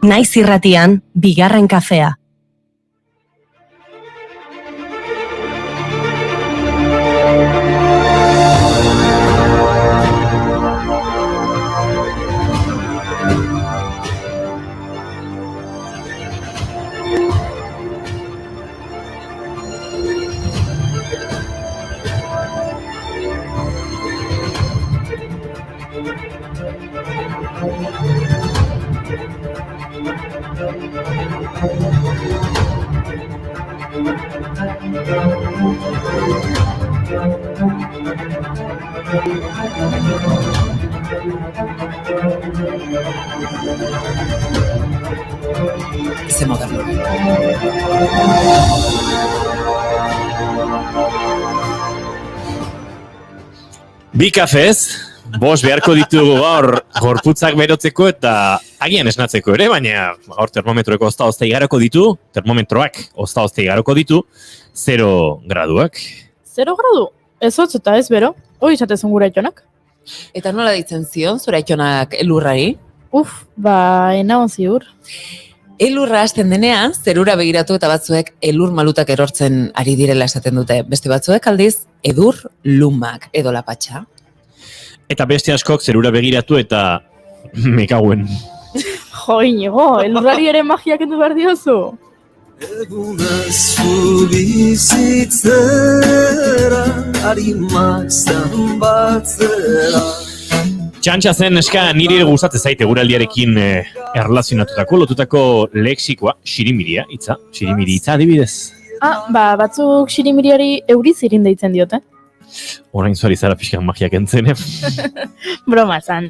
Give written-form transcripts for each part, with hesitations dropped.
Naiz irratian, bigarren kafea. Ze moderno. Bi kafez, bost beharko ditugu gaur gorputzak berotzeko eta agian esnatzeko ere, baina gaur termometroeko ozta-ozta igaroko ditu, termometroak ozta-ozta igaroko ditu, 0 graduak. 0 gradu? Ez hotz eta ez bero, hori izatezun gure aitonak. Eta nola ditzen zion, zure aitonak elurrari? Enagon ziur. Elurra hasten denean, zerura begiratu eta batzuek elur malutak erortzen ari direla esaten dute. Beste batzuek aldiz, edur lumak edo lapatxa. Eta beste askok zerura begiratu eta mekaguen. Jo, Inigo, elurrari ere magia kendu behar diozu. Egunazu bizitzera, harimak zanbatzera. Txantxa zen eska niri gustatzen zaite guraldiarekin erlazionatutako, lotutako lexikoa, xirimiria hitza adibidez. Batzuk xirimiriari euriz irin deitzen diote. Orain zuari zara pixkan magiak entzen, Broma zan.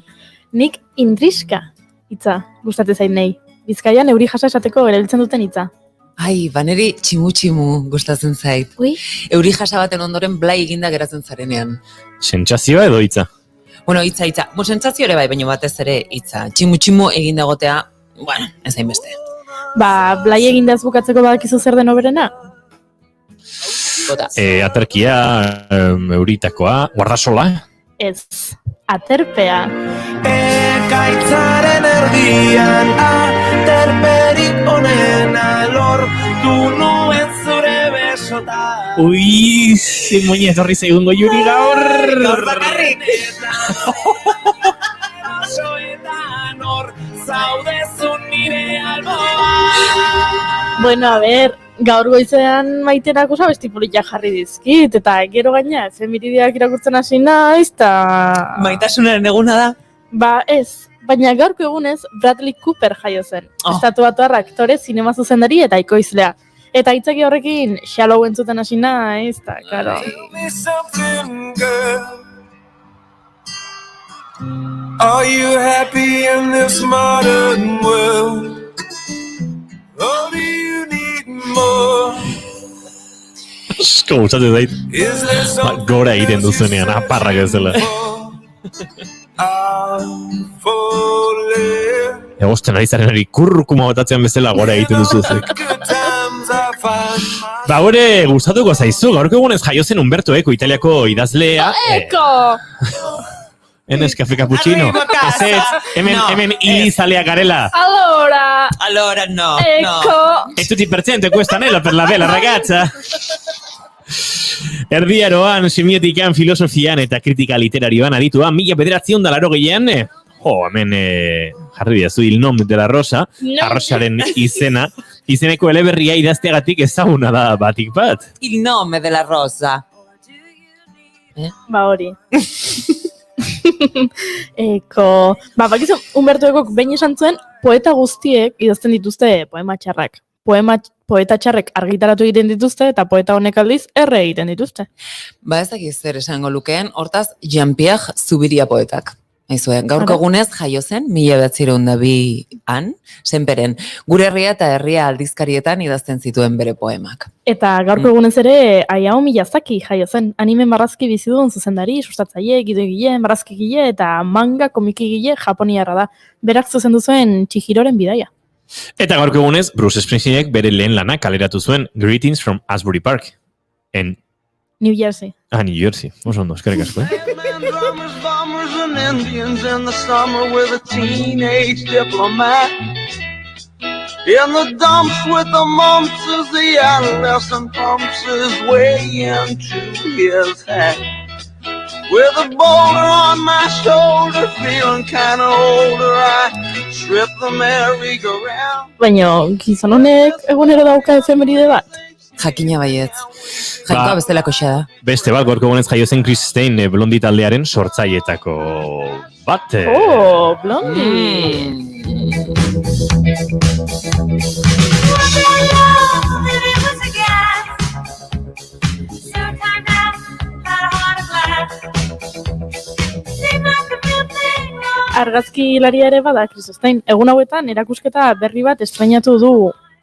Nik intriska hitza gustatzen zait nei. Bizkaian euri jasa esateko erabiltzen duten hitza. Ai, baneri tximu-tximu gustatzen zait. Ui? Euri jasa baten ondoren blai eginda geratzen zarenean. Sentsazioa edo hitza? Bueno, hitza. Sentsazio ere bai, baina batez ere hitza. Tximu-tximu eginda egotea, ez hainbeste. Blai eginda ez bukatzeko badakizu zer den oberena? Aterkia, euritakoa, guardasola? Ez, aterpea. Ekaitzaren erdian, aterperik onena lortu nuen zure besotan. Ui, zemoina etorri zaigungo Juri gaur! Gaur bakarrik! Soetan hor zaudezun nire alboa. Bueno, a ver, gaur goizean maiterako sabesti politak jarri dizkit, eta gero gaina, efemerideak irakurtzen hasi naiz, eta... Maitasunaren eguna da? Ez, baina gaurko egunez Bradley Cooper jaio zen. Estatuatuar aktore, zinema zuzendari eta ekoizlea. Eta hitzaki horrekin Shallow entzuten hasi naiz, eta, karo... Are you happy in this modern world? Or do you need more? Esko gustatzen zait. Gora egiten duzunean, aparrak ez dela. Egosten ari zaren ari kurrukuma botatzean bezala gora egiten duzuzek. Hore gustatuko zaizu, gaurko egunez jaio zen Umberto Eco, Italiako idazlea. Eko! Enes kafe cappuccino. Hemen ilizalea garela. Allora, no. Eko! E tutti % questa anello per la bella ragazza. Erdiaroan, semiotikan, filosofian eta kritika literarioan aditua, 1980an, hemen jarri diazu Il nom de la rosa, arrosaren izena, izeneko eleberria idazteagatik ezaguna da batik bat. Il nome de la rosa. Hori. Eko... Bakizu, Umberto Ecok behin esan zuen, poeta guztiek idazten dituzte poema txarrak. Poeta txarrek argitaratu egiten dituzte eta poeta honek aldiz erre egiten dituzte. Ez dakiz zer esango lukeen, hortaz Jean-Pierre Zubiria poetak. Gaurko egunez jaio zen, 1902an, Senperen, gure herria eta herria aldizkarietan idazten zituen bere poemak. Eta gaurko egunez ere, Hayao Miyazaki jaio zen, anime marrazki bizidun zuzendari, sustatzaile, gidoigile, marrazkigile eta manga komikigile japoniarra da. Berak zuzendu zuen Chihiroren bidaia. Eta gaurko egunez, Bruce Springsteenek bere lehen lana kaleratu zuen Greetings from Asbury Park, en New Jersey. New Jersey. Oso ondo, eskerrik asko, Indians in the summer with a teenage diplomat. In the dumps with the mumps as the adolescent pumps his way into his hat. With a boulder on my shoulder, feeling kinda older, I strip the merry-go-round. Baina, gizon honek egunero dauka efemeride bat. Jakina baietz. Jainkoa bestelako xa da. Beste bat, gorko gonez jaio zen Chris Stein Blondi taldearen sortzaietako bat. Oh, Blondie. Argazkilaria ere bada, Chris Stein. Egun hauetan erakusketa berri bat estrainatu du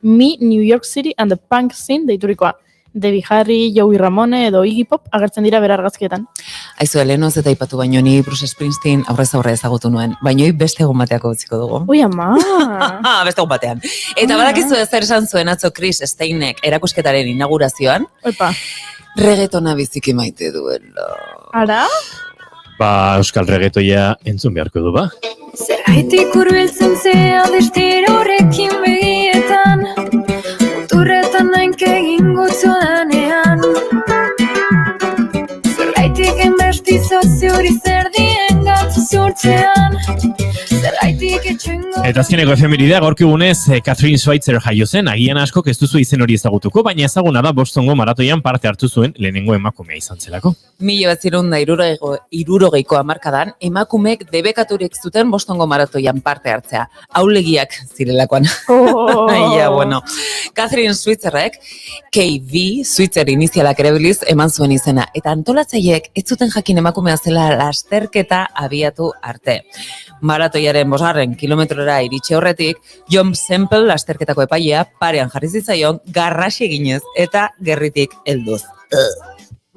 Me, New York City and the Punk Scene deiturikoa. Debbie Harry, Joey Ramone edo Iggy Pop agertzen dira bere argazkietan. Aizu, lehenoz eta ipatu baino ni Bruce Springsteen aurrez aurre ezagutu nuen. Baina beste egun bateako utziko dugu. Ui, ama! Beste egun batean. Eta badakizu zer esan zuen atzo Chris Steinek erakusketaren inaugurazioan. Oipa. Reggaetona biziki maite duela. Ara? Ba, euskal reggaetoia entzun beharko du, ba? Zergaitik urbiltzen zea destino horrekin begietan, muturretan nainke egingo zudanean. Zergaitik enbestizazio hori zer dien gatzu zurtzean, zergaitik etxengo... Eta azkeneko efemeridea gaurkigunez Catherine Schweitzer jaio zen, agian askok ez duzu izen hori ezagutuko, baina ezaguna da Bostongo maratoian parte hartu zuen lehenengo emakumea izan zelako. 1960ko hamarkadan, emakumeek debekaturik zuten Bostongo maratoian parte hartzea. Aulegiak zirelakoan. Oh. Ja, bueno. Catherine Schweitzerrek, KV, Schweitzer inizialak erabiliz eman zuen izena. Eta antolatzaileek ez zuten jakin emakumea zela lasterketa abiatu arte. Maratoiaren 5. kilometrora iritsi horretik, John Semple lasterketako epailea parean jarri zitzaion garrasi eginez eta gerritik helduz.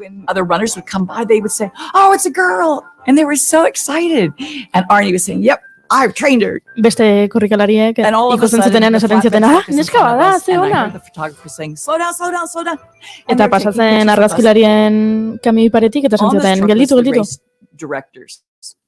When other runners would come by, they would say, "Oh, it's a girl," and they were so excited. And Arnie was saying, "Yep, I've trained her." Beste korrikalariek And all of a ikusten sudden, zutenean the esaten flatbed zioten, truck is in neska front of bada, us, ze and I ona. heard the photographer saying, "Slow down, slow down, slow down." And Eta they're taking pasatzen pictures of us. argazkilarien kamioi paretik eta esan On this zioten, truck was gelditu, the gelditu. race directors.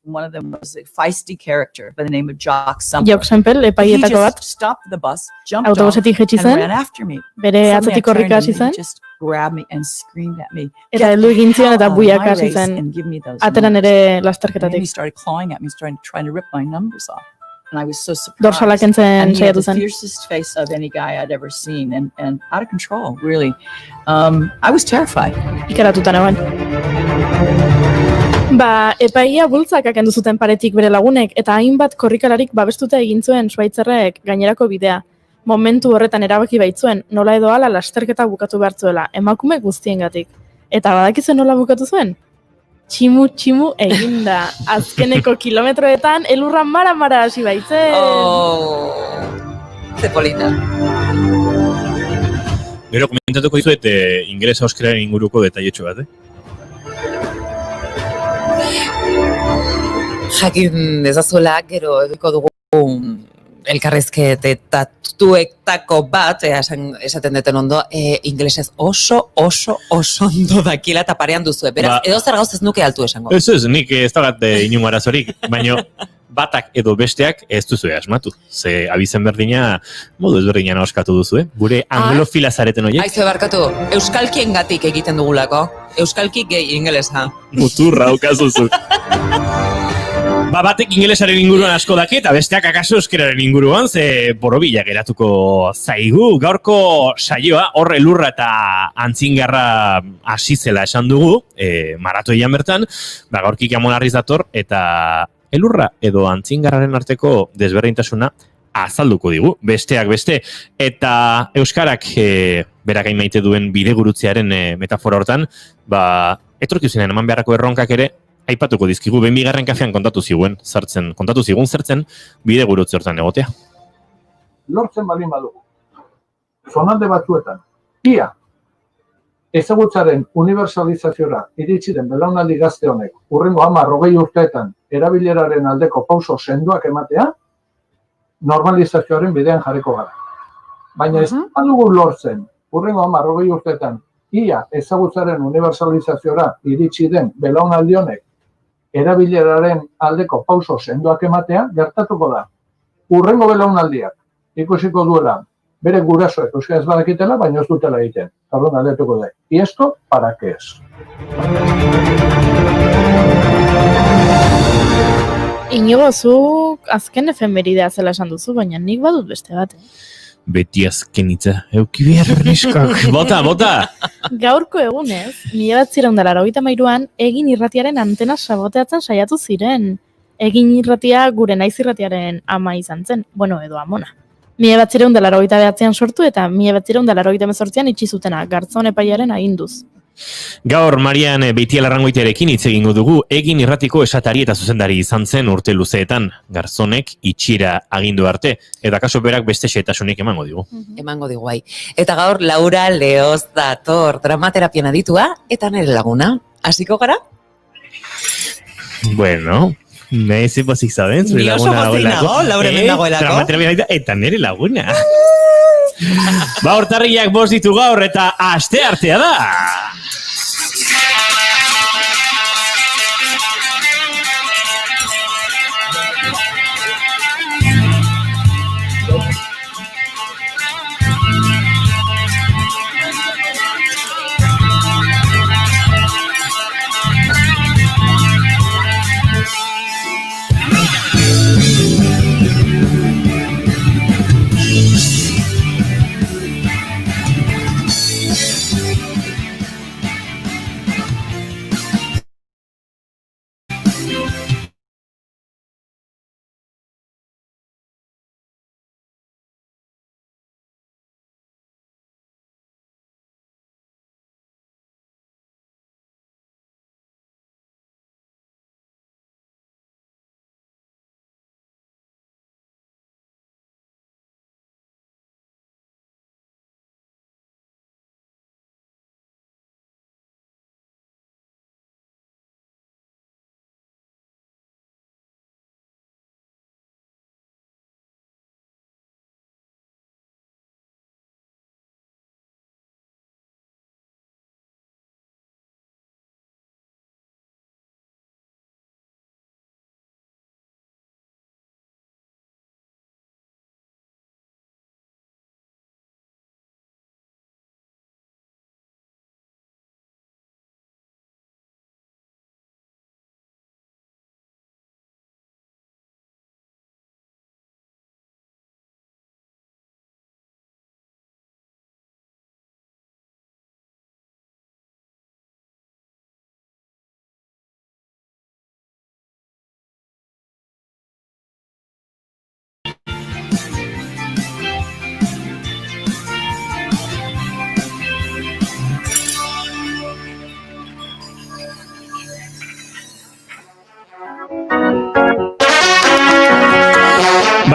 One of them was a feisty character by the name of Jock Semple. Jok Semple, He epaietako bat, just stopped the bus, jumped off, autobusetik jetxi and zen, ran after me. bere Suddenly I atzetik turned korrika hasi and zen, he just grabbed me and screamed at me. eta "Get heldu egin zion eta out of buiak my hasi race zen, and give me those ateran numbers." ere And then he lasterketatik. started clawing at me, trying to rip my numbers off. And I was so surprised. Dorsalak entzen And he had saiatu the zen. fiercest face of any guy I'd ever seen, and out of control, really. I was terrified. Ikaratutan eban. Ba, epaia bultzak akendu zuten paretik bere lagunek, eta hainbat korrikalarik babestuta egin zuen Schweitzerrek gainerako bidea. Momentu horretan erabaki baitzuen, nola edo hala lasterketa bukatu behartzuela, emakume guztiengatik. Eta badakizu nola bukatu zuen? Tximu eginda. Azkeneko kilometroetan elurra mara hasi baitzen. Oh, ze polita. Gero komentatuko dizuet ingelesa euskararen inguruko detailetxo bat, Jakin dezazuela, gero ediko dugu elkarrizket eta tuektako bat, esaten duten ondo, ingelesez oso ondo dakila eta parean duzue. Beraz, Ba. edo zer gauz ez nuke altu esango. Ez, nik ez dagat inun arazorik, baina batak edo besteak ez duzu asmatu. Ze abizen berdina, modu ezberdina oskatu duzu, Gure anglofila zareten horiek. Aizu barkatu, euskalkien gatik egiten dugulako. Euskalki gehi ingelesa. Muturra okazuzuk. Batek ingelesaren inguruan asko daki eta besteak akaso euskeraren inguruan, ze borobila geratuko zaigu. Gaurko saioa, hor elurra eta antzingarra hasi zela esan dugu, maratoian bertan, gaurkik amonarriz dator, eta elurra edo antzingarraren arteko desberdintasuna azalduko digu, besteak beste. Eta euskarak berak hain maite duen bidegurutzearen metafora hortan, etorkizunean eman beharrako erronkak ere, aipatuko dizkigu, bigarren kafean kontatu zigun zertzen bidegurutze hortan egotea. Lortzen baldin badugu. Zonalde batzuetan, ia, ezagutzaren universalizaziora iritsi den belaunaldi gazte honek hurrengo 10-20 urteetan erabileraren aldeko pauso sendoak ematea, normalizazioaren bidean jarriko gara. Baina ez badugu lortzen hurrengo 10-20 urteetan ia ezagutzaren universalizaziora iritsi den belaunaldi honek erabileraren aldeko pauso sendoak ematea, gertatuko da. Hurrengo belaunaldiak ikusiko duela, bere gurasoek euskaraz badakitela, baina ez dutela egiten. Orduan galdetuko da. ¿Y esto para qué es? Inigo, zu azken efemeridea zela esan duzu, baina nik badut beste bat. Beti azken hitza, euki behar neskak. Bota! Gaurko egunez, 1983an Egin Irratiaren antena saboteatzen saiatu ziren. Egin Irratia gure Naiz Irratiaren ama izan zen, edo amona. 1989an sortu eta 1988an itxi zutena, Garzón epaiaren aginduz. Gaur, Marian Beitialarrangoitearekin hitz egingo dugu, Egin Irratiko esatari eta zuzendari izan zen urte luzeetan, Garzonek itxira agindu arte, eta kaso berak beste xetasunik emango digu. Emango digu bai. Eta gaur Laura Leoz dator, dramaterapian aditua, eta nire laguna. Hasiko gara? Bueno, nahi ze pozik zaben, zure Ni oso laguna pozik nago, Laura hemen dagoelako. Dramaterapian aditua, eta nire laguna. Urtarrilak 5 ditu gaur, eta aste artea da!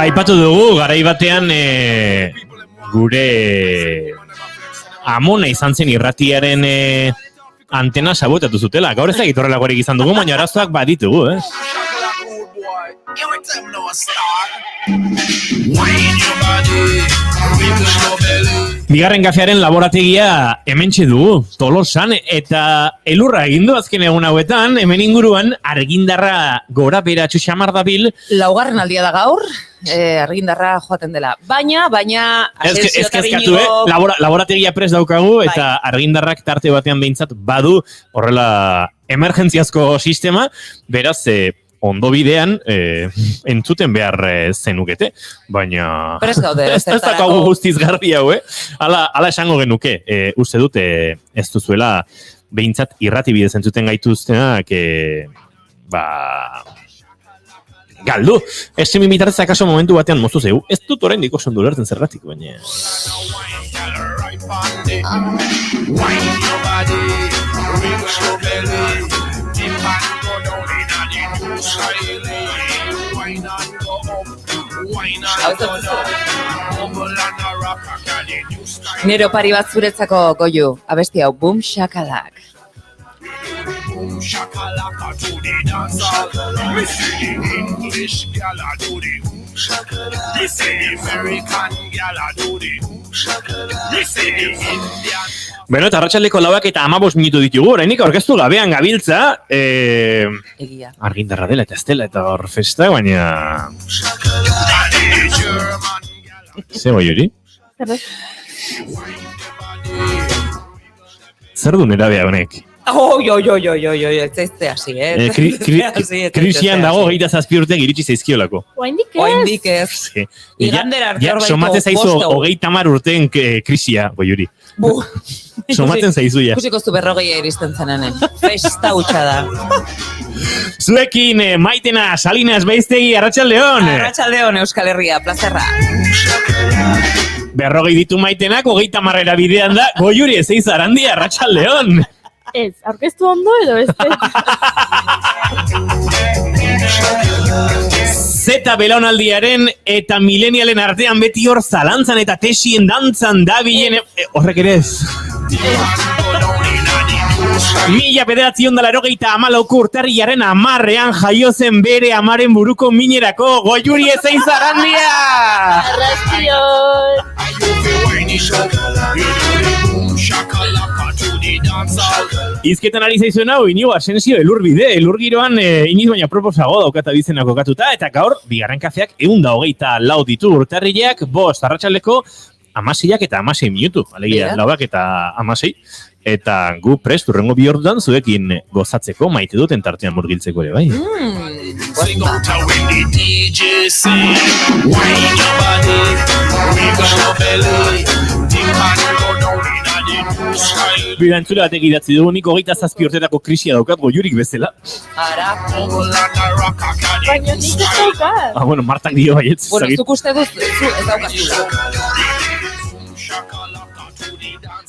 Aipatu dugu, garai batean gure amona izan zen irratiaren antena saboteatu zutela. Gaur ez da horrelakorik izan dugu, baina arazoak baditugu, Bigarren kafearen laborategia hementxe dugu, Tolosan, eta elurra egin du azken egun hauetan, hemen inguruan argindarra gora bera txuxamar dabil. Laugarren aldia da gaur, argindarra joaten dela. Baina, eskatu, laborategia prest daukagu, eta argindarrak tarte batean behintzat badu horrela emergentziazko sistema, beraz, ondo bidean entzuten behar zenukete, baina... Prest gaude, ez dakagu guztiz garbi hau, Ala esango genuke, uste dute ez duzuela behintzat irrati bidez entzuten gaituztenak, galdu. Streaming bitartez akaso momentu batean moztu zeu. Ez dut oraindik oso ondo ulertzen zergatik, baina... Nero pari bat zuretzako goiu, abesti hau, Boom Shakalak. Boom shakalaka to the dance hall. We see the English gala do the boom shakalaka. We see the American gala do the boom shakalaka. We see the Indian. Bueno, eta arratsaldeko 4 eta 15 minutu ditugu, orainik aurkeztu gabean gabiltza. Egia. Argindarra dela eta ez dela eta hor festa, baina... Ze Goiuri? Zer? Zer du nerabea honek? Ez zaizte hasi, Krisian dago 27 urteak iritsi zaizkiolako. Oaindik ez? Oindik ez. Igandera arte hor Somatzen zaizu 30 urteen krisia, Goiuri. Somatzen zaizu ja. Ikusiko zu 40 iristen zenanen. Festa hutsa da. Zuekin Maitena Salinas Beiztegi, Arratsaldeon. Arratsaldeon Euskal Herria, plazerra. 40 ditu Maitenak, 30 bidean da. Goiuri ez eiz Arandia, Arratsaldeon. Ez, aurkeztu ondo edo beste? Zeta belaunaldiaren eta milenialen artean beti hor zalantzan eta tesien dantzan dabilen... Horrek ere ez. 1984 urtarrilaren 10ean jaio zen bere amaren buruko minerako Goiuri ez eiz Arandia! Arratxion! Izketan ari zaizuen hau, Inigo Asensio Elurbide, Elurgiroan iniz baina proposago daukata bizena kokatuta, eta gaur, bigarren kafeak 124 ditu urtarrileak, 5 arratsaldeko 16 eta 16 minutu, alegia, 4 eta 16, eta gu prest urrengo bi orduan zuekin gozatzeko maite duten tartean murgiltzeko ere, bai? Bidantzura batek idatzi dugu, nik 27 urtetako krisia daukat Goiurik bezala. Baina nik ez daukat. Bueno, Martak dio baietz. Bueno, zuk uste duz, ez daukazula.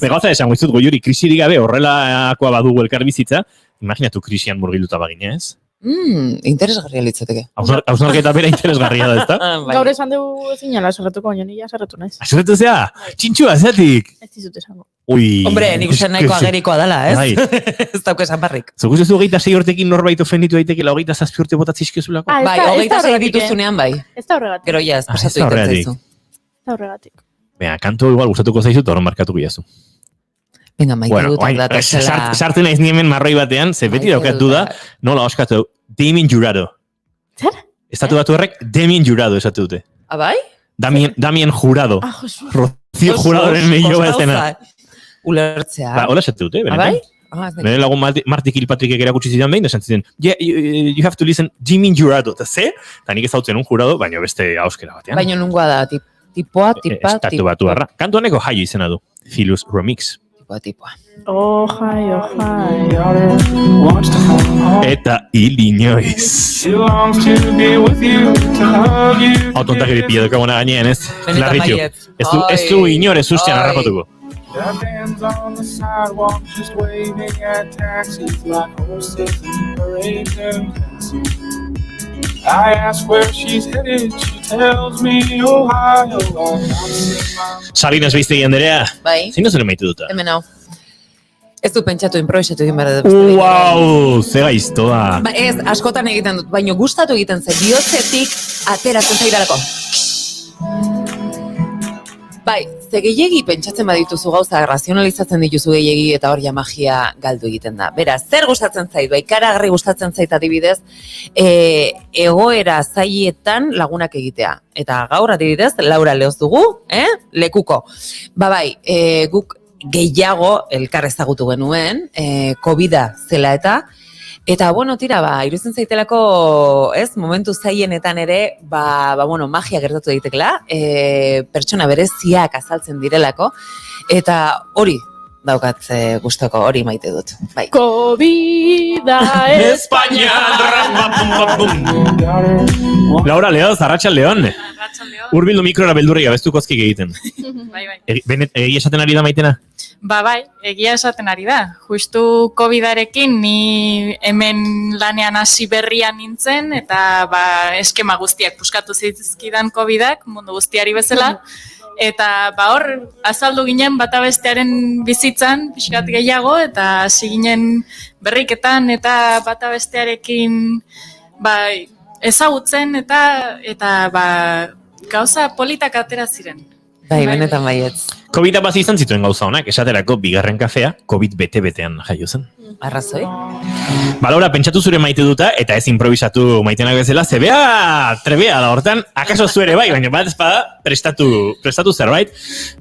Begauza esango izut, Goiuri krisirik gabe horrelakoa badugu elkarbizitza, imaginatu krisian murgilduta bagina, ez? Interesgarria litzateke. Hausnarketa bera interesgarria da, ezta? Gaur esan dugu ezin jala sarretuko, baina nila sarretu naiz. Aserretu zea? Txintxua, zeatik? Ez dizut esango. Ui. Hombre, nik uste nahiko agerikoa dela, ez? Ez dauke esan barrik. Zuk uste zu 26 urtekin norbait ofenditu daitekela 27 urte botatzizkezulako? Bai, 26 dituzunean bai. Ez da horregatik. Gero ja, ez pasatu egiten zaizu. Ez da horregatik. Bea, kanto igual gustatuko zaizu eta horren markatuko jazu. Venga, maite dutak datozela. Sartzen naiz ni hemen marroi batean, ze beti daukat duda, nola oskatu, Damien Jurado. Zer? Estatu batu horrek, Damien Jurado esatu dute. Abai? Damien Jurado. Jesus. Rocío Juradoren meio bazena. Ulertzea. Ba, hola esatu dute, benetan. Abai? Nire lagun Marti Kilpatrikek erakutsi zidan behin, esan ziren, you have to listen Damien Jurado, eta ze? Eta nik ezautzen un jurado, baina beste hauskera batean. Baina nungoa da, tipoa. Estatu batu harra. Kantu honeko jaio izena du, Philus Remix. Tipoa. Ohai. Eta Illinois. Hau tontak ere pila dukaguna gainean, ez? Larritu. Ez du inor ez ustean harrapatuko. on the sidewalk, just waving at taxis like horses in parades and fancies. I ask where she's headed, she tells me Ohio. Salinas Beiztegi Anderea. Bai. Zein da zure maitu duta? Hemen hau. Ez du pentsatu, improvisatu egin behar dut. Wow, ze gaiztoa. Ba, ez, askotan egiten dut, baina gustatu egiten zen, bihotzetik ateratzen zaidalako. Bai, ze gehiegi pentsatzen badituzu gauza, razionalizatzen dituzu gehiegi eta hor ja magia galdu egiten da. Beraz, zer gustatzen zait, bai, ikaragarri gustatzen zait adibidez, egoera zaietan lagunak egitea. Eta gaur adibidez, Laura Leoz dugu, lekuko. Ba bai, guk gehiago elkar ezagutu genuen, COVID-a zela eta bueno, tira, iruditzen zaitelako, ez, momentu zaienetan ere, bueno, magia gertatu daitekela, pertsona bereziak azaltzen direlako, eta hori daukat gustoko, hori maite dut. Bai. COVID-a Laura Leoz, Arratsaldeon. Urbildu mikrora beldurri gabestu kozkik egiten. Bai. Egia esaten ari da Maitena? Bai, egia esaten ari da. Justu COVID-arekin ni hemen lanean hasi berrian nintzen, eta eskema guztiak puskatu zizkidan COVID-ak, mundu guztiari bezala. Eta hor, azaldu ginen bata bestearen bizitzan, pixkat gehiago, eta hasi ginen berriketan eta bata bestearekin ezagutzen eta gauza politak atera ziren. Bai, benetan baietz. COVID-a bazi izan zituen gauza honak, esaterako bigarren kafea, COVID bete-betean jaio zen. Arrazoi? Ba, Laura, pentsatu zure maite duta, eta ez improvisatu maitenak bezala, zebea, trebea da hortan, akaso zuere bai, baina bat ezpada prestatu zerbait.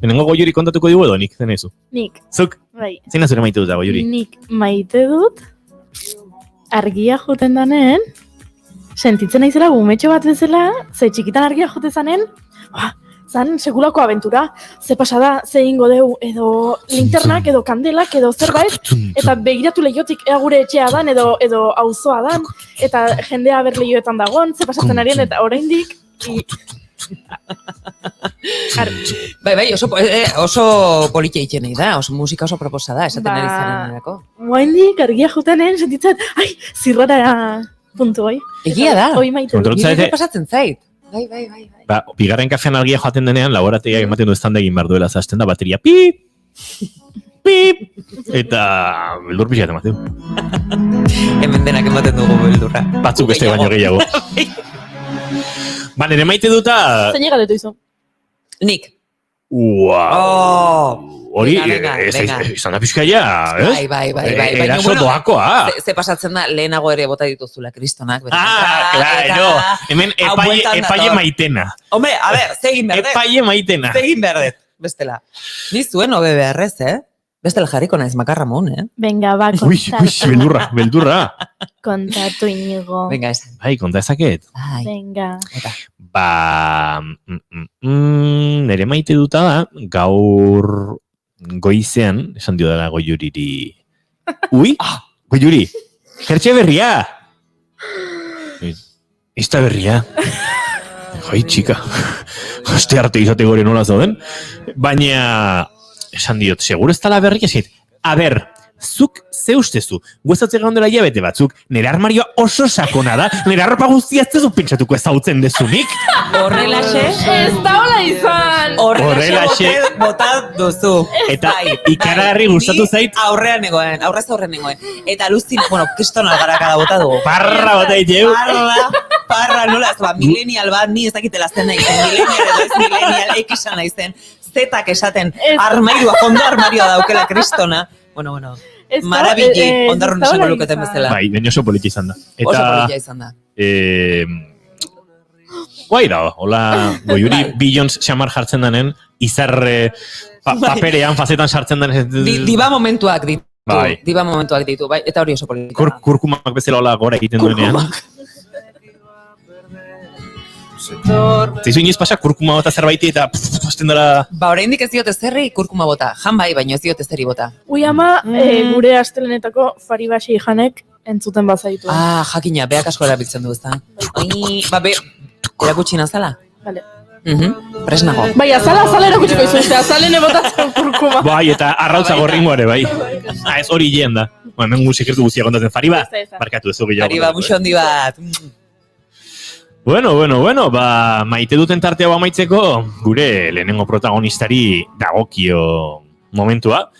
Benengo Goiuri kontatuko digu edo, nik, zenezu? Nik, Zuk, bai. zein da zure maite duta, Goiuri? Nik maite dut, argia joten danen, sentitzen naizela gumetxo bat bezala, ze txikitan argia jote zanen, zan sekulako abentura, ze pasada, ze ingo deu, edo linternak, edo kandelak, edo zerbait, eta begiratu lehiotik ea gure etxea dan, edo auzoa dan, eta jendea ber lehioetan dagoen, ze pasatzen arien, eta oraindik Bai, oso politia itxenei da, oso musika oso proposa da, esaten ari zaren erako. Oraindik argia jotanen, sentitzen, zirrara puntu, oi? Egia da. Oi maite dut. Nire pasatzen zait. Bai. Ba, bigarren kafean argia joaten denean, laborategiak ematen du estanda egin behar duela, zazten da bateria, pip, eta beldur pixat ematen du. Hemen denak ematen dugu beldurra. Batzuk beste baino gehiago. Ba, nire maite duta... Zein egatetu izu? Nik. Wow. Hori, izan da pixkaia, ez? Bai. Eraso doakoa. Ze pasatzen da, lehenago ere bota dituzula kristonak. Claro. Hemen epaile maitena. Hombre, a ver, zegin berdet. Epaile maitena. Zegin berdet, bestela. Ni zuen hobe beharrez, Bestela jarriko naiz makarramon, Venga, ba, kontatu. Beldurra. Kontatu inigo. Venga, esan. Bai, konta ezaket. Venga. Ba, nire maite duta da, gaur goizean, esan dio dela Goiuriri. Ui, Goiuri, jertxe berria. Ez da berria. Jai, txika. Aste arte izate gore nola zauden. Baina, esan diot, seguro ez dala berria, esit. A ber, zuk ze ustezu, guestatzea gaundela hilabete batzuk, nire armarioa oso sakona da, nire arropa guztia ez duzu pentsatuko ezautzen dezunik. Horrelaxe. Ez da hola izan. Horrelaxe botat duzu. Eta ikaragarri gustatu zait. Aurrean negoen. Eta luztin, kriston algarakada bota dugu. Parra bota iteu. Parra, nola, ez millennial bat, ni ez dakitela zen nahi zen, millennial edo ez millennial, ekizan nahi zen, zetak esaten, fondo armarioa daukela kristona. Bueno, marabili, ondarrun esango luketen bezala. Bai, baina oso politia izan da. Oso politia izan da. Guai da, hola, Goiuri Billions xamar jartzen danen, izarre paperean, fazetan sartzen danen. Diba momentuak ditu. Bai. Bai, eta hori oso politia. Kurkumak bezala hola gora egiten duenean. Zeizu inoiz pasa, kurkuma bota zerbaiti eta posten dara... Ba, oraindik ez diote zerri kurkuma bota. Jan bai, baina ez diote zerri bota. Ui ama, gure astelenetako faribasi janek entzuten bazaitu. Jakina, beak asko erabiltzen du, ezta? Ba, erakutsi nazala? Vale. Presnago. Bai, azala erakutsiko izu, azalen ebotatzen kurkuma. Bai, eta arrautza gorringo ere, bai. Ez hori hien da. Hemen sekretu guztia kontatzen. Fariba, barkatu ez gehiago. Fariba, muxo handi bat. Bueno, ba, maite duten tarte hau amaitzeko, gure lehenengo protagonistari dagokio momentua.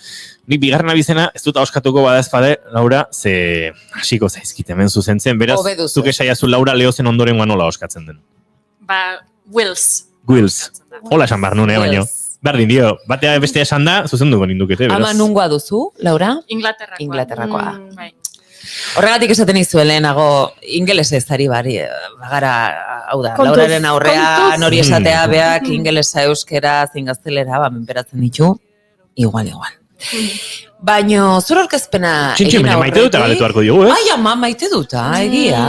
Nik bigarren abizena, ez dut auskatuko badazpade, Laura, ze hasiko zaizkit hemen zuzentzen, beraz, zuk esaiazu Laura Leozen ondorengoa nola auskatzen den. Ba, Wills. Hola esan behar nune, baino. Berdin dio, batea bestea esan da, zuzenduko nindukete, beraz. Ama nungoa duzu, Laura? Inglaterrakoa. Bai. Horregatik esaten izuen lehenago ingelesez ari bagara, hau da, Lauraren aurrean hori esatea beak ingelesa, euskera, zein gaztelera, menperatzen ditu, igual. Baina, zure orkezpena egin aurretik... maite duta galetu harko diogu, Ai, ama, maite duta, egia,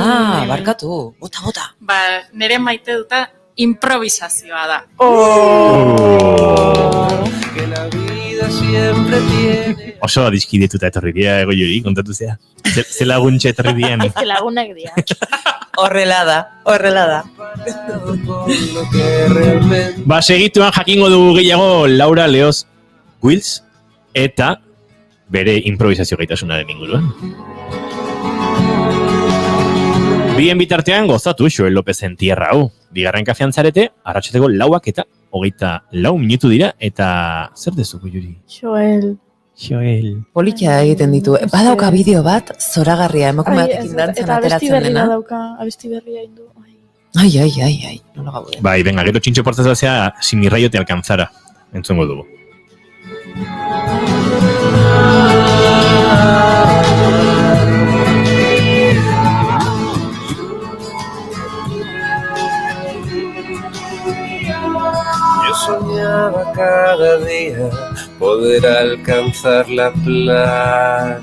barkatu, bota. Ba, nire maite duta improvisazioa da. Oso adiskidetuta etorri dira, Goiuri, kontatu zea. Ze laguntxe etorri dian. Ez lagunak dira. Horrela da. Ba, segituan jakingo dugu gehiago Laura Leoz Wills eta bere improvisazio gaitasunaren inguruan. Bien bitartean gozatu Joel Lopezen tierra hau. Bigarren kafean zarete, arratseteko 4 eta 24 minutu dira, eta zer dezu, Goiuri? Joel. Politia egiten ditu. Badauka bideo bat, zoragarria, emakume batekin dantzan ateratzen dena. Eta abesti berria indu. Ai, nola gaude. Bai, venga, gero txintxo portaz bazea, sin mi rayo te alcanzara. entzungo dugu. Yo soñaba cada día poder alcanzar la playa.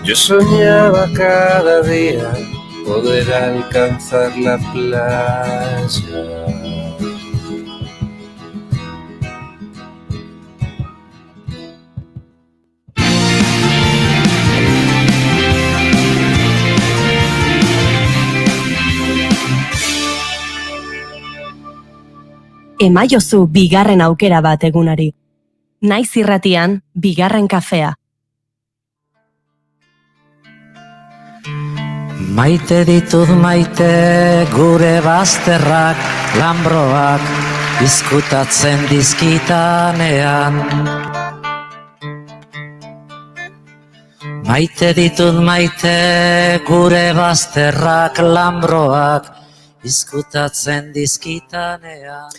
Yo soñaba cada día poder alcanzar la playa. Emaiozu bigarren aukera bat egunari. Naiz irratian, bigarren kafea. Maite ditut maite gure bazterrak, lambroak, izkutatzen dizkitanean. Maite ditut maite gure bazterrak, lambroak, izkutatzen dizkitanean.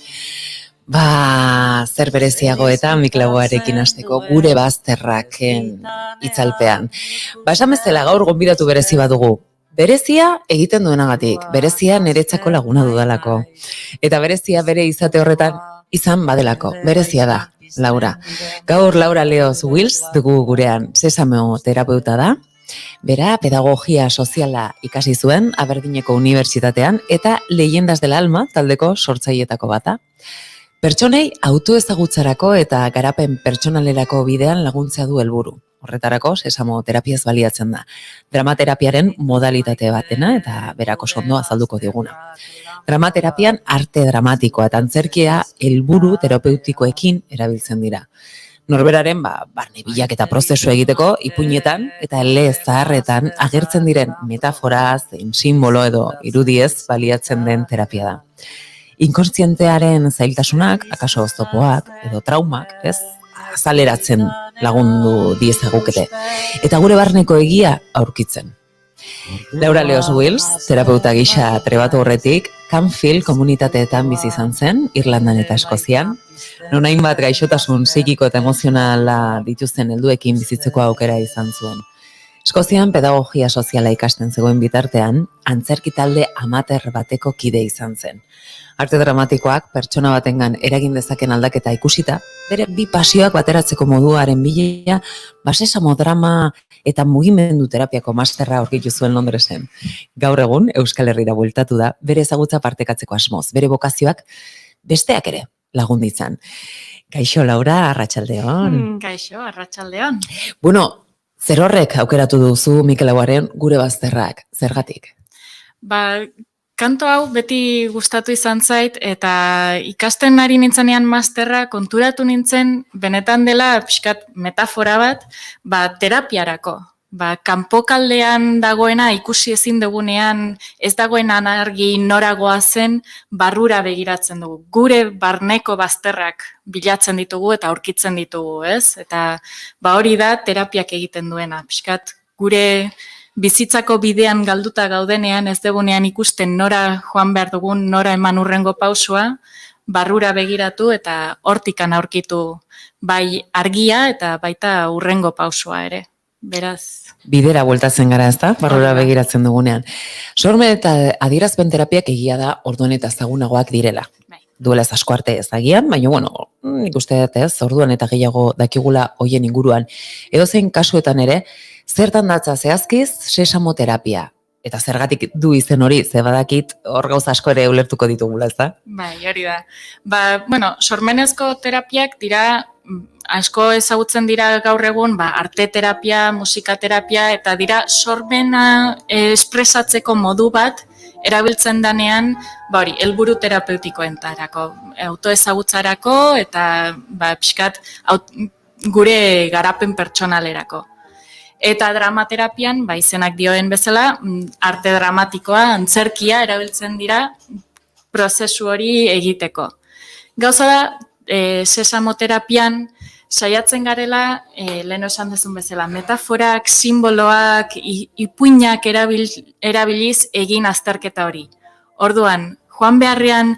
Zer bereziago eta Miklagoarekin hasteko gure bazterraken itzalpean. Esan bezala gaur gonbidatu berezi badugu. Berezia egiten duenagatik, berezia niretzako laguna dudalako. Eta berezia bere izate horretan izan badelako, berezia da, Laura. Gaur Laura Leoz Wills dugu gurean, Sesamo terapeuta da. Bera, pedagogia soziala ikasi zuen Aberdeeneko Unibertsitatean eta Leyendas del Alma taldeko sortzailetako bata. Pertsonei autoezagutzarako eta garapen pertsonalerako bidean laguntzea du helburu. Horretarako, Sesamo terapiaz baliatzen da. Dramaterapiaren modalitate batena eta berako ondo azalduko diguna. Dramaterapian arte dramatikoa eta antzerkia helburu terapeutikoekin erabiltzen dira. Norberaren barne bilaketa prozesu egiteko ipuinetan eta ele zaharretan agertzen diren metafora, zein simbolo edo irudiez baliatzen den terapia da. Inkontzientearen zailtasunak, akaso oztopoak edo traumak, azaleratzen lagundu diezagukete. Eta gure barneko egia aurkitzen. Laura Leoz Wills, terapeuta gisa trebatu horretik, Canfield komunitateetan bizi izan zen, Irlandan eta Eskozian. Non hainbat gaixotasun psikiko eta emozionala dituzten helduekin bizitzeko aukera izan zuen. Eskozian pedagogia soziala ikasten zegoen bitartean, antzerki talde amateur bateko kide izan zen. Arte dramatikoak pertsona batengan eragin dezaken aldaketa ikusita, bere bi pasioak bateratzeko moduaren bila, Sesamo drama eta mugimendu terapiako masterra aurkitu zuen Londresen. Gaur egun Euskal Herrira bueltatu da, bere ezagutza partekatzeko asmoz, bere bokazioak besteak ere lagun ditzan. Kaixo Laura, arratsaldeon. Kaixo, arratsaldeon. Bueno, zer horrek aukeratu duzu Miklagoaren gure bazterrak, zergatik? Kanto hau beti gustatu izan zait eta ikasten ari nintzenean masterra konturatu nintzen benetan dela pixkat metafora bat, terapiarako. Kanpokaldean dagoena ikusi ezin dugunean ez dagoen argi noragoa zen barrura begiratzen dugu. Gure barneko bazterrak bilatzen ditugu eta aurkitzen ditugu, ez? Eta hori da terapiak egiten duena. Pixkat gure bizitzako bidean galduta gaudenean ez dugunean ikusten nora joan behar dugun, nora eman urrengo pausua, barrura begiratu eta hortikan aurkitu bai argia eta baita urrengo pausua ere. Beraz. Bidera bueltatzen gara, ez da? Barrura begiratzen dugunean. Sormen eta adierazpen terapiak egia da orduan eta ezagunagoak direla. Duela ez asko arte ezagian, baina nik uste dut ez, orduan eta gehiago dakigula hoien inguruan. Edozein kasuetan ere, zertan datza zehazkiz Sesamo terapia. Eta zergatik du izen hori, ze badakit hor gauza asko ere ulertuko ditugula, ez da? Hori da. Sormenezko terapiak dira, asko ezagutzen dira gaur egun, arte terapia, musika terapia, eta dira sormena espresatzeko modu bat, erabiltzen danean, helburu terapeutikoentarako, autoezagutzarako eta pixkat gure garapen pertsonalerako. Eta dramaterapian, izenak dioen bezala, arte dramatikoa, antzerkia erabiltzen dira prozesu hori egiteko. Gauza da, Sesamo terapian saiatzen garela, lehen esan dezun bezala, metaforak, simboloak, ipuinak erabiliz egin azterketa hori. Orduan, joan beharrean,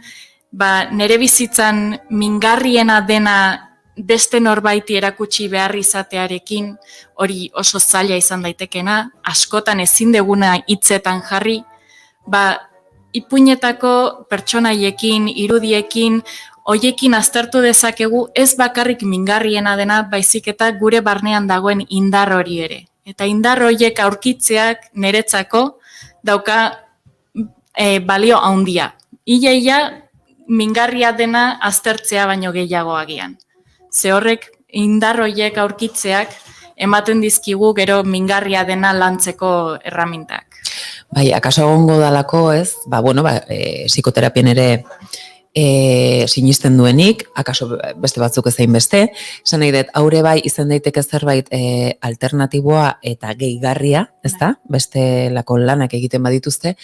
nere bizitzan mingarriena dena beste norbaiti erakutsi behar izatearekin, hori oso zaila izan daitekena, askotan ezin deguna hitzetan jarri, ipuinetako pertsonaiekin, irudiekin, hoiekin aztertu dezakegu ez bakarrik mingarriena dena, baizik eta gure barnean dagoen indar hori ere. Eta indar horiek aurkitzeak niretzako dauka balio handia. Ia mingarria dena aztertzea baino gehiago agian. Ze horrek indar horiek aurkitzeak ematen dizkigu gero mingarria dena lantzeko erramintak. Bai, akaso egongo dalako, ez? Psikoterapian ere sinisten duenik, akaso beste batzuk ezein beste, esan nahi dut, haure bai izan daiteke zerbait alternatiboa eta gehigarria, ezta? Bestelako lanak egiten badituzte,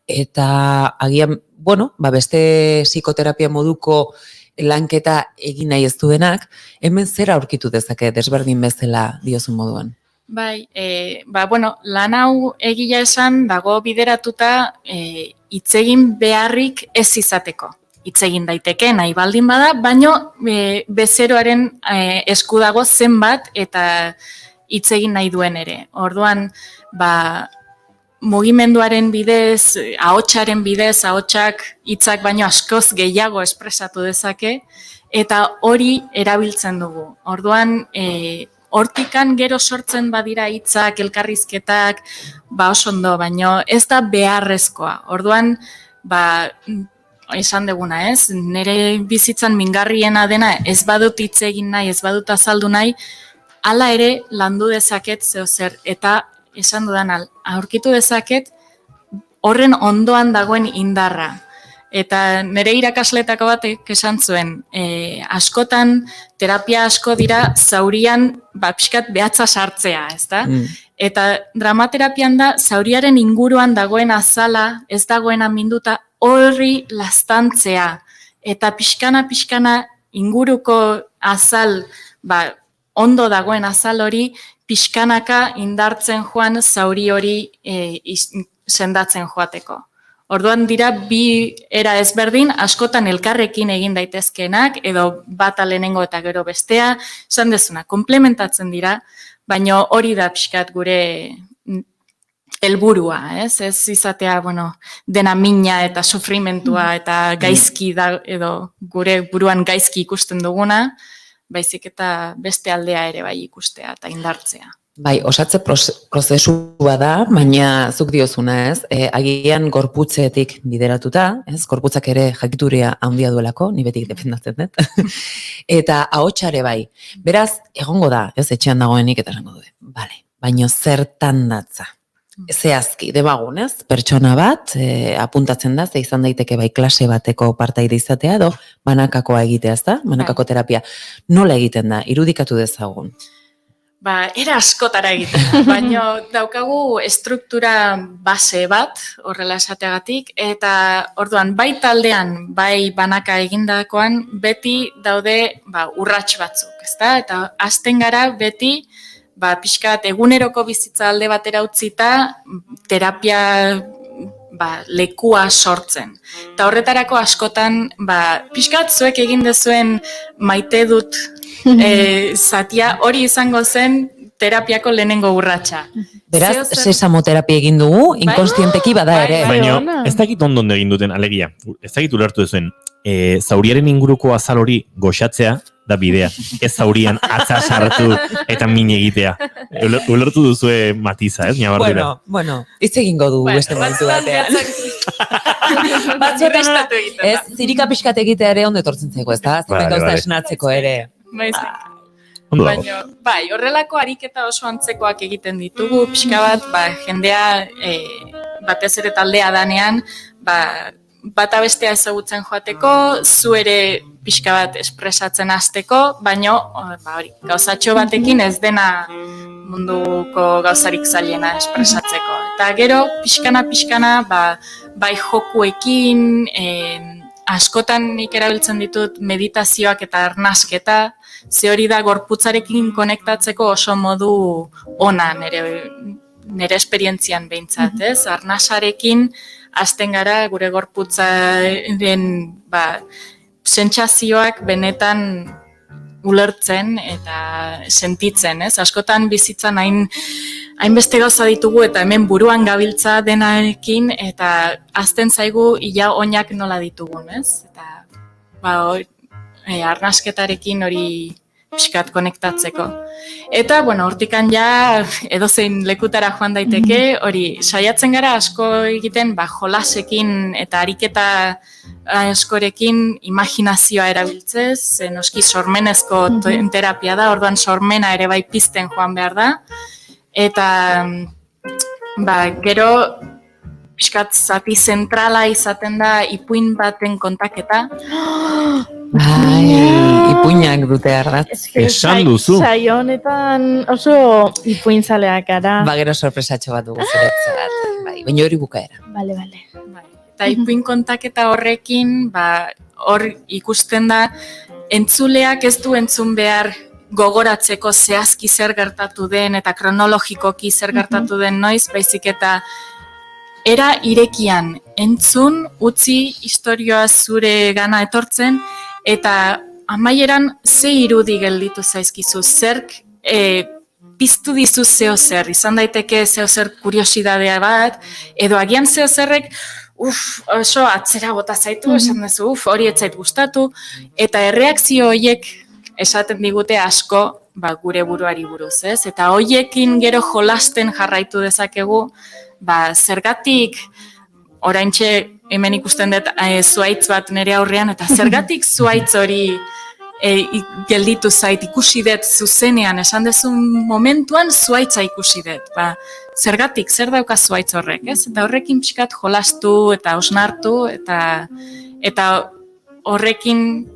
eta agian, beste psikoterapia moduko lanketa egin nahi ez duenak, hemen zera aurkitu dezake desberdin bezala diozun moduan? Bai, lan hau egia esan dago bideratuta hitzegin beharrik ez izateko. Hitzegin daiteke nahi baldin bada, baino bezeroaren esku dago zenbat eta hitzegin nahi duen ere. Orduan, mugimenduaren bidez, ahotsaren bidez, ahotsak hitzak baino askoz gehiago espresatu dezake, eta hori erabiltzen dugu. Orduan, hortikan gero sortzen badira hitzak, elkarrizketak, oso ondo, baino ez da beharrezkoa. Orduan, esan deguna, ez? Nere bizitzan mingarriena dena ez badut hitz egin nahi, ez badut azaldu nahi, hala ere landu dezaket zeozer, eta esan dudan aurkitu dezaket horren ondoan dagoen indarra. Eta nire irakasletako batek esan zuen, askotan terapia asko dira zaurian pixkat behatza sartzea, ezta? Eta dramaterapian da zauriaren inguruan dagoen azala, ez dagoena minduta horri laztantzea. Eta pixkana inguruko azal, ondo dagoen azal hori, pixkanaka indartzen joan zauri hori sendatzen joateko. Orduan dira bi era ezberdin, askotan elkarrekin egin daitezkeenak, edo bata lehenengo eta gero bestea, esan dezuna, komplementatzen dira, baina hori da pixkat gure helburua, ez izatea, dena mina eta sufrimentua eta gaizki da, edo gure buruan gaizki ikusten duguna, baizik eta beste aldea ere bai ikustea eta indartzea. Bai, osatze prozesua da, baina zuk diozuna, ez? Agian gorputzetik bideratuta, ez? Gorputzak ere jakituria handia duelako, ni betik defendatzen dut. Eta ahotsare bai. Beraz, egongo da, ez etxean dagoenik eta esango du. Bale, baina zertan datza? Zehazki, demagun, ez? Pertsona bat, apuntatzen da, ze izan daiteke bai klase bateko partaide izatea, edo banakakoa egitea, ez da? Banakako terapia. Nola egiten da? Irudikatu dezagun. Era askotara egiten, baina daukagu estruktura base bat, horrela esateagatik, eta orduan bai taldean, bai banaka egindakoan, beti daude urrats batzuk, ezta? Eta hasten gara beti, pixkat eguneroko bizitza alde batera utzita, terapia lekua sortzen. Eta horretarako askotan, pixkat zuek egin dezuen maite dut zatia hori izango zen terapiako lehenengo urratsa. Beraz, sesamoterapia egin dugu, inkonstienteki bada ere. Baina, ez dakit ondo egin duten, alegia, ez dakit ulertu duzuen, zauriaren inguruko azal hori goxatzea da bidea, ez zaurian atza sartu eta min egitea. Ulertu duzue matiza, ez? Bueno, hitz egingo du beste momentu batean. Ez, zirika pixkat egitea ere ondo etortzen zego, ez da? Zemen gauza esnatzeko ere. Bai, horrelako ariketa oso antzekoak egiten ditugu, pixka bat, jendea batez ere taldea danean, bata bestea ezagutzen joateko, zu ere pixka bat espresatzen hasteko, baino gauzatxo batekin ez dena munduko gauzarik zailena espresatzeko. Eta gero, pixkana, bai jokuekin, askotan nik erabiltzen ditut meditazioak eta arnasketa, ze hori da gorputzarekin konektatzeko oso modu ona nire nire esperientzian behintzat, ez? Arnasarekin hasten gara gure gorputzaren sentsazioak benetan ulertzen eta sentitzen, ez? Askotan bizitzan hainbeste gauza ditugu eta hemen buruan gabiltza denarekin eta azten zaigu ia oinak nola ditugun, ez? Eta arnasketarekin hori pixkat konektatzeko. Eta, hortikan ja edozein lekutara joan daiteke, hori saiatzen gara asko egiten jolasekin eta ariketa askorekin imaginazioa erabiltzez, noski sormenezko terapia da, orduan sormena ere bai pizten joan behar da. Eta, gero pixkat zati zentrala izaten da ipuin baten kontaketa. Ipuinak dute ardatz. Esan duzu. Saio honetan oso ipuinzaleak gara. Gero sorpresatxo bat dugu zuretzat. Baina hori bukaera. Bale. Eta ipuin kontaketa horrekin, hor ikusten da, entzuleak ez du entzun behar gogoratzeko zehazki zer gertatu den eta kronologikoki zer gertatu den noiz, baizik eta era irekian entzun, utzi istorioa zure gana etortzen, eta amaieran ze irudi gelditu zaizkizu, zerk piztu dizu zeo zer, izan daiteke zeo zer kuriosidadea bat, edo agian zeo zerrek, oso atzera bota zaitu, esan duzu, hori ez zait gustatu, eta erreakzio horiek esaten digute asko gure buruari buruz, ez? Eta hoiekin gero jolasten jarraitu dezakegu, zergatik, oraintxe hemen ikusten dut zuaitz bat nire aurrean, eta zergatik zuaitz hori gelditu zait, ikusi dut zuzenean, esan dezun momentuan zuaitza ikusi dut. Zergatik, zer dauka zuaitz horrek, ez? Eta horrekin pixkat jolastu eta osnartu, eta horrekin,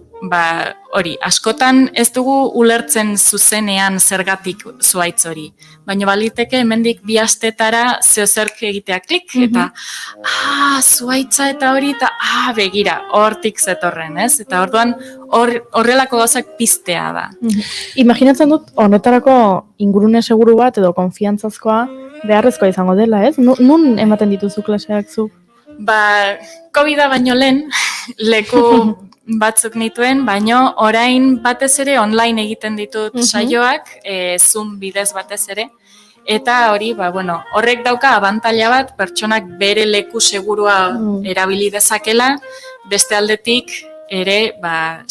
hori, askotan ez dugu ulertzen zuzenean zergatik zuaitz hori. Baina baliteke hemendik 2 astetara zerk egitea klik, eta zuaitza eta hori, eta begira, hortik zetorren, ez? Eta orduan horrelako gauzak piztea da. Imaginatzen dut, honetarako ingurune seguru bat edo konfiantzazkoa beharrezkoa izango dela, ez? Nun ematen dituzu klaseak zu? COVID-a baino lehen, leku batzuk nituen, baino orain batez ere online egiten ditut saioak, Zoom bidez batez ere, eta hori, horrek dauka abantaila bat, pertsonak bere leku segurua erabili dezakela, beste aldetik ere,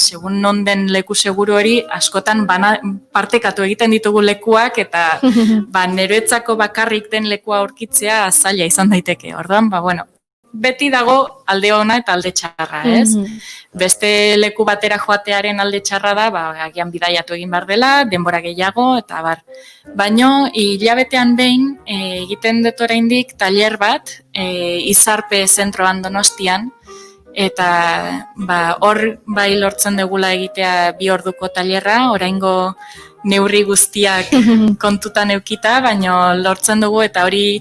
segun non den leku seguru hori, askotan partekatu egiten ditugu lekuak, eta niretzako bakarrik den lekua aurkitzea zaila izan daiteke. Orduan, beti dago alde ona eta alde txarra, ez? Beste leku batera joatearen alde txarra da, agian bidaiatu egin behar dela, denbora gehiago, eta Baino, hilabetean behin, egiten dut oraindik tailer bat, Izarpe zentroan Donostian, eta hor lortzen dugula egitea 2 orduko tailerra, oraingo neurri guztiak kontutan eukita, baino lortzen dugu, eta hori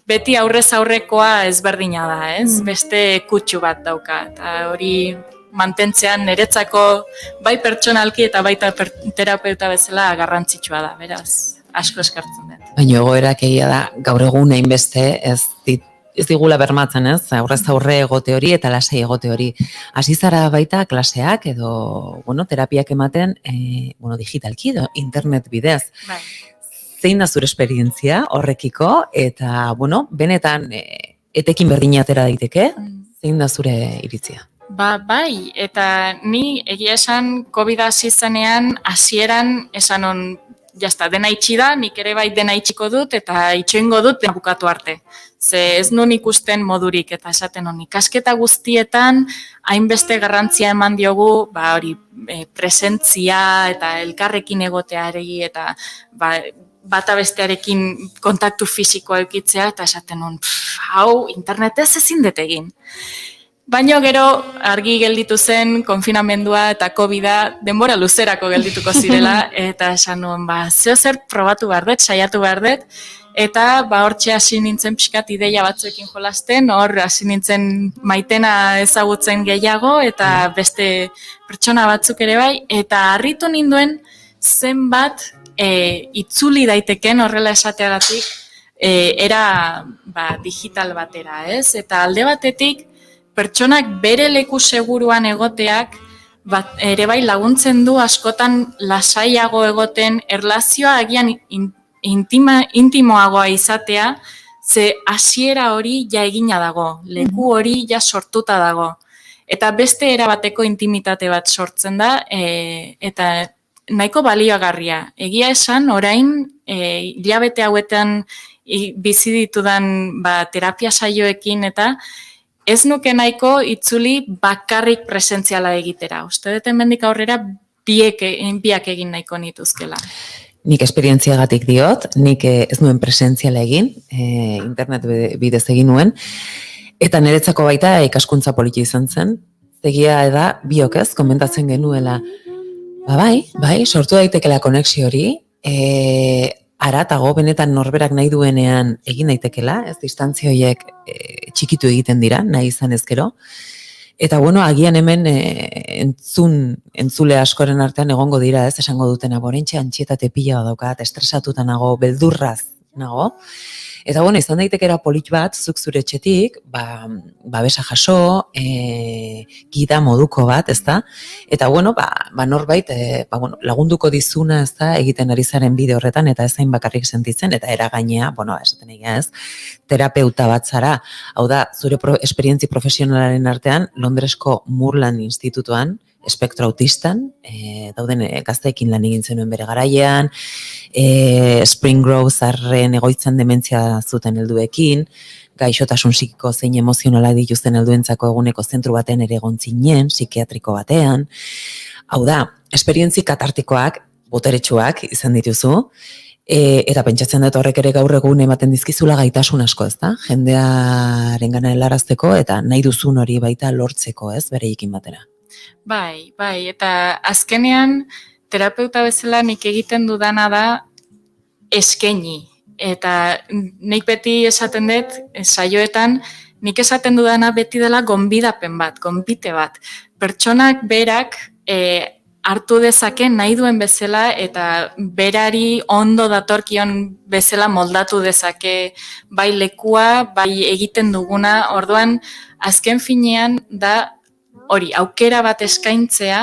beti aurrez aurrekoa ezberdina da, ez? Beste kutsu bat dauka, eta hori mantentzean niretzako bai pertsonalki eta baita terapeuta bezala garrantzitsua da, beraz, asko eskartzen dut. Baina egoerak egia da, gaur egun hainbeste ez digula bermatzen, ez? Aurrez aurre egote hori eta lasai egote hori. Hasi zara baita klaseak edo, terapiak ematen, digitalki edo internet bidez. Zein da zure esperientzia horrekiko, eta, benetan etekin berdina atera daiteke, zein da zure iritzia? Bai, eta ni egia esan COVID hasi zenean, hasieran esan on, jazta, dena itxi da, nik ere bai dena itxiko dut, eta itxoingo dut dena bukatu arte. Ze ez nun ikusten modurik, eta esaten on, ikasketa guztietan, hainbeste garrantzia eman diogu, hori, presentzia eta elkarrekin egoteari, eta bata bestearekin kontaktu fisikoa eukitzea, eta esaten nun, hau, internetez ezin dut egin. Baina gero argi gelditu zen konfinamendua eta COVID-a denbora luzerako geldituko zirela, eta esan nuen, zeo zer probatu behar dut, saiatu behar dut, eta hortxe hasi nintzen pixkat ideia batzuekin jolasten, hor hasi nintzen Maitena ezagutzen gehiago, eta beste pertsona batzuk ere bai, eta harritu ninduen zenbat itzuli daiteken horrela esateagatik, era digital batera, ez? Eta alde batetik, pertsonak bere leku seguruan egoteak, ere bai laguntzen du askotan lasaiago egoten, erlazioa agian intimoagoa izatea, ze hasiera hori ja egina dago, leku hori ja sortuta dago. Eta beste erabateko intimitate bat sortzen da, eta nahiko balioagarria. Egia esan, orain, hilabete hauetan bizi ditudan terapia saioekin eta ez nuke nahiko itzuli bakarrik presentziala egitera. Uste dut hemendik aurrera biak egin nahiko nituzkela. Nik esperientziagatik diot, nik ez nuen presentziala egin, internet bidez egin nuen, eta niretzako baita ikaskuntza poliki izan zen, egia da biok ez, komentatzen genuela, bai, sortu daitekela konexio hori, aratago benetan norberak nahi duenean egin daitekela, ez distantzia horiek txikitu egiten dira, nahi izan ezkero. Eta bueno, agian hemen entzule askoren artean egongo dira, ez esango dutena, borentxe antxietate pila daukat, estresatuta nago, beldurraz nago. Eta bueno, izan daitekera polit bat, zuk zure etxetik, babesa jaso, gida moduko bat, ezta? Eta bueno, norbait, lagunduko dizuna, ezta, egiten ari zaren bide horretan, eta ezain bakarrik sentitzen, eta eragainea, esaten egia ez, terapeuta bat zara, hau da, zure esperientzi profesionalaren artean, Londresko Moorland Institutuan, espektro autistan, dauden gazteekin lan egin zenuen bere garaian, Spring Grove zarren egoitzan dementzia zuten helduekin, gaixotasun psikiko zein emozionala dituzten helduentzako eguneko zentru baten ere egon zinen, psikiatriko batean. Hau da, esperientzi katartikoak, boteretsuak izan dituzu, eta pentsatzen dut horrek ere gaur egun ematen dizkizula gaitasun asko, ezta? Jendearen gana helarazteko eta nahi duzun hori baita lortzeko, ez, bereikin batera. Bai, eta azkenean terapeuta bezala nik egiten dudana da eskaini. Eta nik beti esaten dut, saioetan, nik esaten dudana beti dela gonbidapen bat, gonbite bat. Pertsonak berak hartu dezake nahi duen bezala eta berari ondo datorkion bezala moldatu dezake bai lekua, bai egiten duguna. Orduan, azken finean da hori, aukera bat eskaintzea,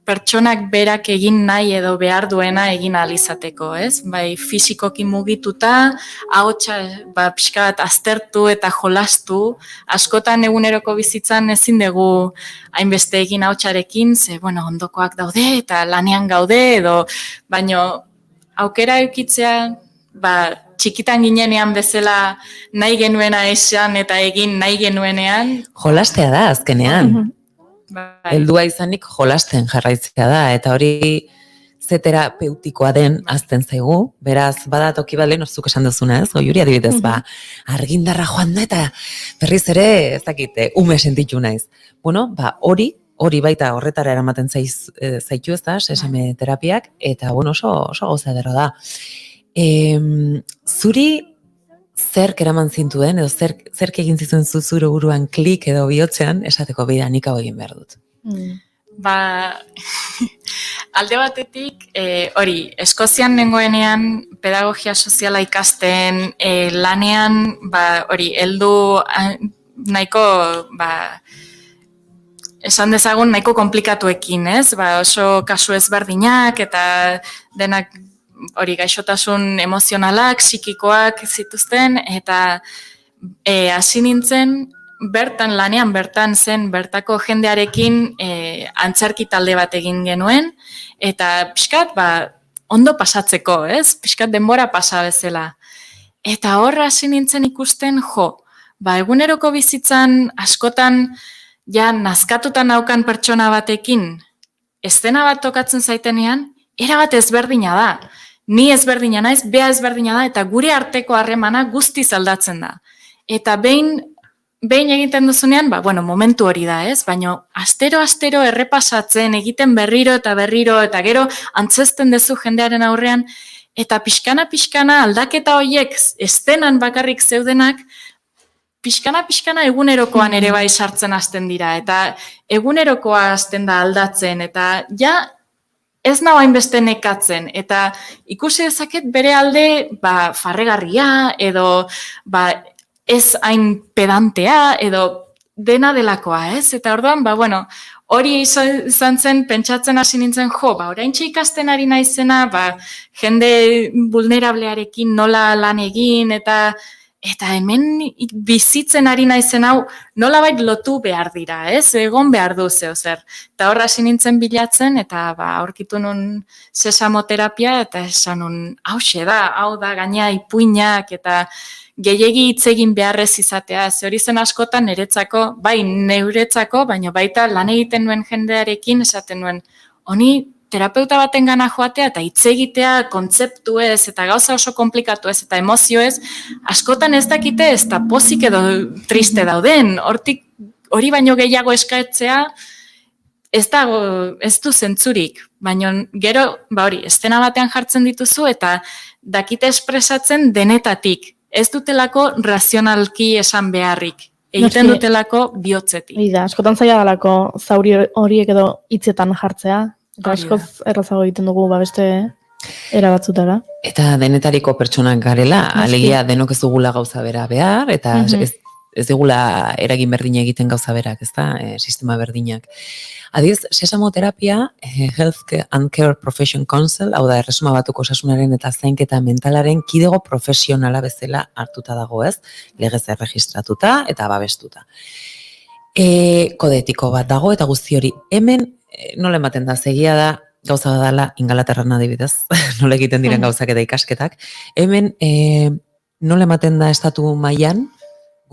pertsonak berak egin nahi edo behar duena egin ahal izateko, ez? Bai, fisikoki mugituta, ahotsa pixka bat aztertu eta jolastu, askotan eguneroko bizitzan ezin dugu hainbeste egin ahotsarekin, ze, ondokoak daude eta lanean gaude edo, baino aukera eukitzea, txikitan ginenean bezala nahi genuena esan eta egin nahi genuenean. Jolastea da, azkenean. Heldua izanik jolasten jarraitzea da, eta hori ze terapeutikoa den azten zaigu, beraz, badatoki bat lehen orzuk esan duzuna, ez? Goiuri adibidez, argindarra joan da, eta berriz ere, ez dakite, ume sentitu naiz. Hori baita horretara eramaten zaitu, ez da, sesame terapiak, eta oso gauza ederra da. Zuri zerk eraman zintuen, edo zerk egin zizuen zure buruan klik edo bihotzean, esateko bida nik hau egin behar dut. Alde batetik, Eskozian nengoenean pedagogia soziala ikasten, lanean, heldu nahiko, esan dezagun nahiko komplikatuekin, ez? Oso kasu ezberdinak eta denak gaixotasun emozionalak, psikikoak zituzten, eta hasi nintzen, lanean bertan zen, bertako jendearekin antzerki talde bat egin genuen, eta pixkat, ondo pasatzeko, ez? Pixkat denbora pasa bezala. Eta horra hasi nintzen ikusten, eguneroko bizitzan askotan, nazkatuta naukan pertsona batekin, eszena bat tokatzen zaitenean, erabat ezberdina da. Ni ezberdina naiz, bea ezberdina da, eta gure arteko harremana guztiz aldatzen da. Eta behin egiten duzunean, momentu hori da, ez? Baina astero errepasatzen, egiten berriro, eta gero antzesten dezu jendearen aurrean, eta pixkana aldaketa horiek eszenen bakarrik zeudenak, pixkana egunerokoan ere bai sartzen hasten dira, eta egunerokoa hasten da aldatzen, eta ez nau hainbeste nekatzen, eta ikusi dezaket bere alde farregarria, edo ez hain pedantea, edo dena delakoa, ez? Eta orduan, hori izan zen, pentsatzen hasi nintzen, oraintxe ikasten ari naizena, jende vulnerablearekin nola lan egin, eta hemen bizitzen ari naizen hau nolabait lotu behar dira, ez? Egon behar du zer. Eta horra hasi nintzen bilatzen, eta aurkitu nun sesamoterapia, eta esan nun, hau da, gaina ipuinak, eta gehiegi hitz egin beharrez izatea, ze hori zen askotan niretzako, bai neuretzako, baina baita lan egiten nuen jendearekin esaten nuen, honi terapeuta baten gana joatea eta hitz egitea kontzeptu ez, eta gauza oso komplikatu ez, eta emozio ez, askotan ez dakite ez da pozik edo triste dauden, hori baino gehiago eskatzea, ez du zentzurik, baina gero, hori, estena batean jartzen dituzu, eta dakite espresatzen denetatik, ez dutelako razionalki esan beharrik, egiten dutelako bihotzetik. Askotan zaila dalako zauri horiek edo hitzetan jartzea, eta askoz errazago egiten dugu beste erabatzutara. Eta denetariko pertsonak garela, alegia denok ez dugula gauza bera behar, eta ez dugula eragin berdina egiten gauza berak, ez da, sistema berdinak. Adiz, sesamoterapia, Health and Care Profession Council, hau da, Erresuma Batuko Osasunaren eta Zainketa Mentalaren kidego profesionala bezala hartuta dago, ez? Legez erregistratuta eta babestuta. Kode etiko bat dago, eta guzti hori hemen, nola ematen da, segia da, gauza dela Ingalaterran adibidez, nola egiten diren gauzak eta ikasketak, hemen nola ematen da estatu mailan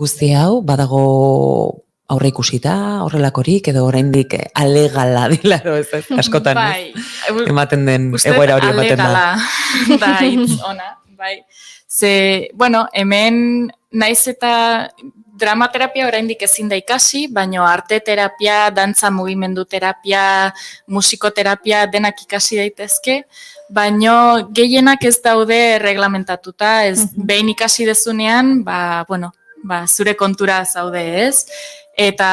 guzti hau, badago aurre ikusita, horrelakorik, edo oraindik alegala dilaro, ez askotan, ematen den egoera hori ematen da. Alegala, da, hitz ona, bai. Ze, hemen naiz eta dramaterapia oraindik ezin da ikasi, baina arte terapia, dantza mugimendu terapia, musikoterapia denak ikasi daitezke, baina gehienak ez daude reglamentatuta, ez behin ikasi dezunean, zure kontura zaude ez. Eta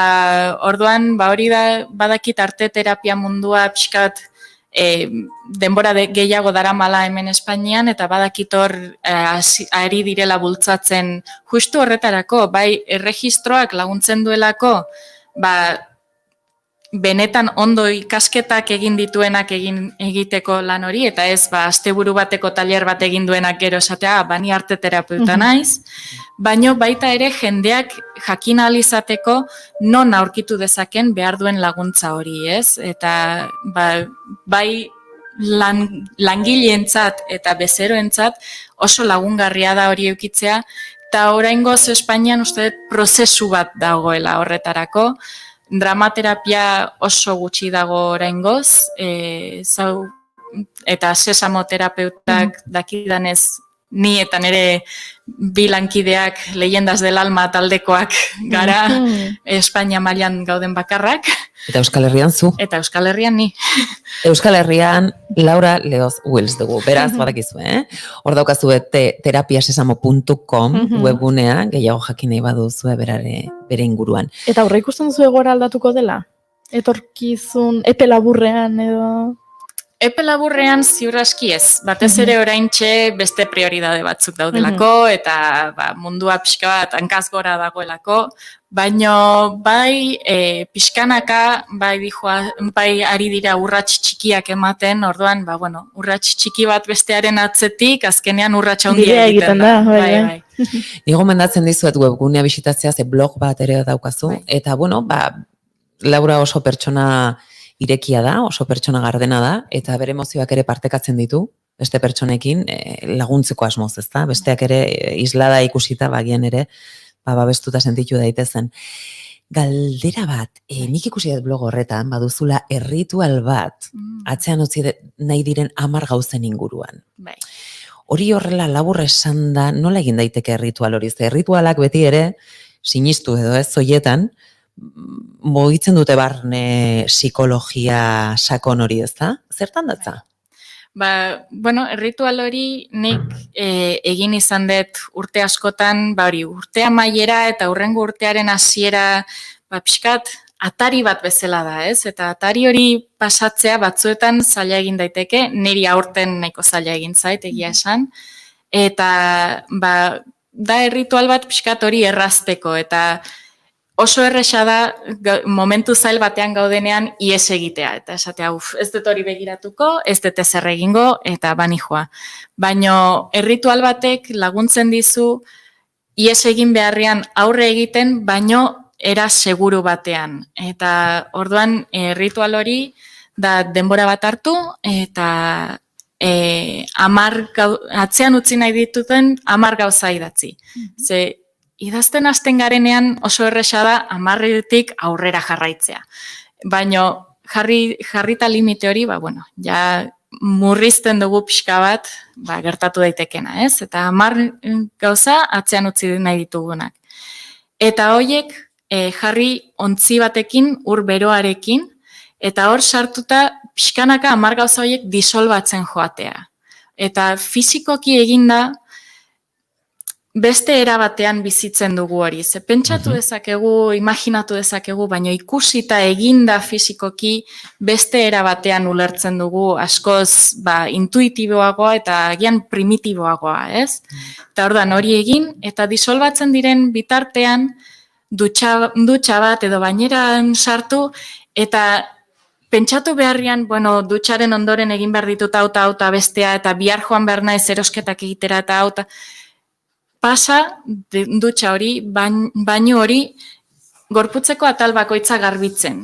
orduan, hori da, badakit arte terapia mundua pixkat denbora gehiago daramala hemen Espainian, eta badakit hor ari direla bultzatzen justu horretarako, bai erregistroak laguntzen duelako, benetan ondo ikasketak egin dituenak egiteko lan hori, eta ez asteburu bateko tailer bat egin duenak gero esatea, bani arte terapeuta naiz, baino baita ere jendeak jakin ahal izateko non aurkitu dezaken behar duen laguntza hori, ez? Eta bai langileentzat eta bezeroentzat oso lagungarria da hori eukitzea, eta oraingoz Espainian uste prozesu bat dagoela horretarako, dramaterapia oso gutxi dago oraingoz, eta sesamoterapeutak dakidanez ni eta nire bi lankideak Leyendas del Alma taldekoak gara, Espainia mailan gauden bakarrak. Eta Euskal Herrian zu. Eta Euskal Herrian ni. Euskal Herrian Laura Leoz Wills dugu, beraz badakizu, Hor daukazu terapiasesamo.com webgunea, gehiago jakin nahi baduzu bere inguruan. Eta aurre ikusten duzu egora aldatuko dela? Etorkizun, epe laburrean edo... Epe laburrean ziur aski ez, batez ere oraintxe beste prioridade batzuk daudelako, eta mundua pixka bat hankaz gora dagoelako, baino bai pixkanaka bai ari dira urrats txikiak ematen, orduan, urrats txiki bat bestearen atzetik, azkenean urrats handia egiten da. Bai. Ni gomendatzen dizuet webgunea bisitatzea, ze blog bat ere daukazu, eta Laura oso pertsona irekia da, oso pertsona gardena da, eta bere emozioak ere partekatzen ditu, beste pertsonekin laguntzeko asmoz, ezta? Besteak ere islada ikusita, bagian ere, babestuta sentitu daitezen. Galdera bat, nik ikusi dut blog horretan, baduzula erritual bat, atzean utzi nahi diren 10 gauzen inguruan. Hori horrela labur esan da, nola egin daiteke erritual hori? Erritualak beti ere, sinistu edo ez zoietan, mugitzen dute barne psikologia sakon hori, ez da? Zertan datza? Erritual hori nik egin izan dut urte askotan, urte amaiera eta hurrengo urtearen hasiera pixkat atari bat bezala da, ez? Eta atari hori pasatzea batzuetan zaila egin daiteke, niri aurten nahiko zaila egin zait, egia esan. Eta da erritual bat pixkat hori errazteko, eta oso erresa da momentu zail batean gaudenean ies egitea. Eta esatea, ez dut hori begiratuko, ez dut ezer egingo, eta banijoa. Baina erritual batek laguntzen dizu ies egin beharrean aurre egiten, baino era seguru batean. Eta orduan ritual hori da denbora bat hartu eta atzean utzi nahi dituten 10 gauza idatzi. Ze idazten hasten garenean oso erresa da 10-tik aurrera jarraitzea. Baina jarrita limite hori, ja murrizten dugu pixka bat, gertatu daitekena, ez? Eta 10 gauza atzean utzi nahi ditugunak. Eta horiek jarri ontzi batekin, ur beroarekin, eta hor sartuta pixkanaka 10 gauza horiek disolbatzen joatea. Eta fizikoki eginda beste era batean bizitzen dugu hori. Ze pentsatu dezakegu, imaginatu dezakegu, baina ikusita eginda fizikoki beste era batean ulertzen dugu askoz intuitiboagoa eta agian primitiboagoa, ez? Eta orduan hori egin, eta disolbatzen diren bitartean dutxa bat edo baineran sartu, eta pentsatu beharrian, dutxaren ondoren egin behar ditut hauta bestea, eta bihar joan behar naiz erosketak egitera eta hauta. Pasa dutxa hori, baino hori, gorputzeko atal bakoitza garbitzen.